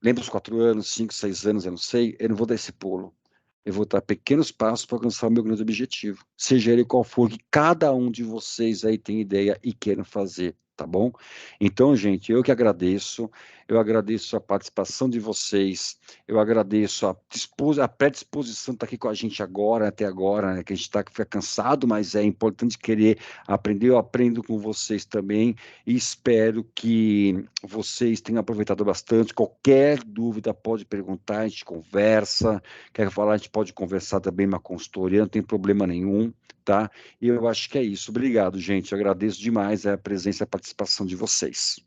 Lembra os 4 anos, 5, 6 anos, eu não sei, eu não vou dar esse pulo. Eu vou dar pequenos passos para alcançar o meu grande objetivo, seja ele qual for, que cada um de vocês aí tem ideia e queiram fazer, tá bom? Então, gente, eu que agradeço, eu agradeço a participação de vocês, eu agradeço a predisposição de estar aqui com a gente agora, até agora, né, que a gente fica cansado, mas é importante querer aprender, eu aprendo com vocês também, e espero que vocês tenham aproveitado bastante. Qualquer dúvida pode perguntar, a gente conversa, quer falar, a gente pode conversar também uma consultoria, não tem problema nenhum, tá? E eu acho que é isso. Obrigado, gente. Eu agradeço demais a presença e a participação de vocês.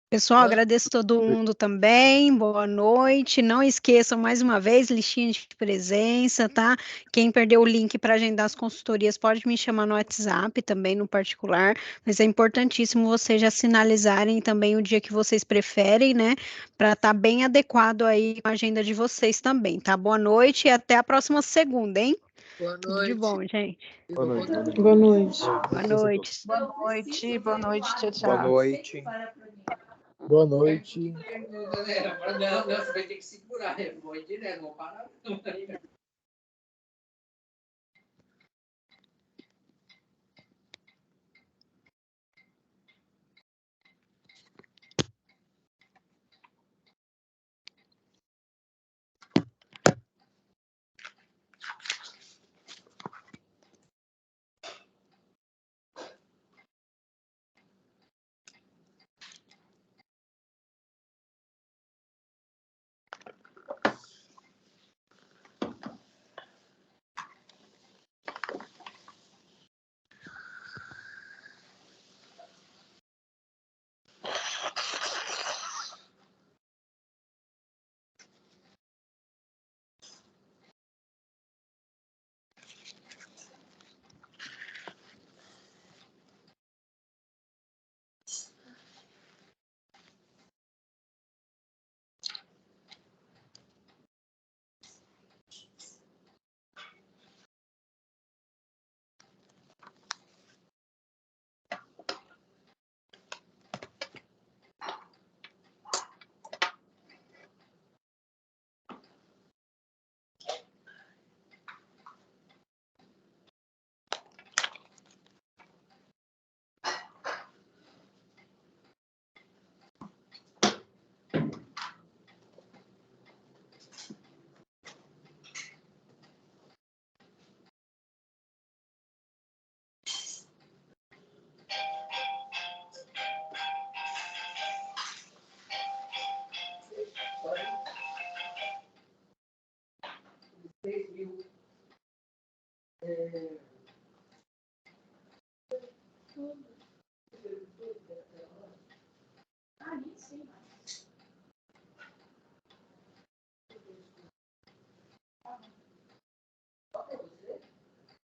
Pessoal, agradeço todo mundo também. Boa noite. Não esqueçam mais uma vez, listinha de presença, tá? Quem perdeu o link para agendar as consultorias pode me chamar no WhatsApp também, no particular. Mas é importantíssimo vocês já sinalizarem também o dia que vocês preferem, né? Para estar bem adequado aí com a agenda de vocês também, tá? Boa noite e até a próxima segunda, hein? Boa Tudo de noite. bom, gente. Boa noite. Boa noite. Boa noite. Boa noite, boa noite, tchau, tchau. Boa noite. Boa noite. Não, você vai ter que segurar, vou direto, vou parar.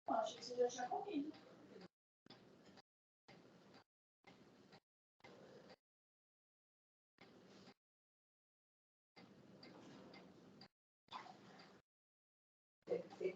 Acho que você já tinha comido.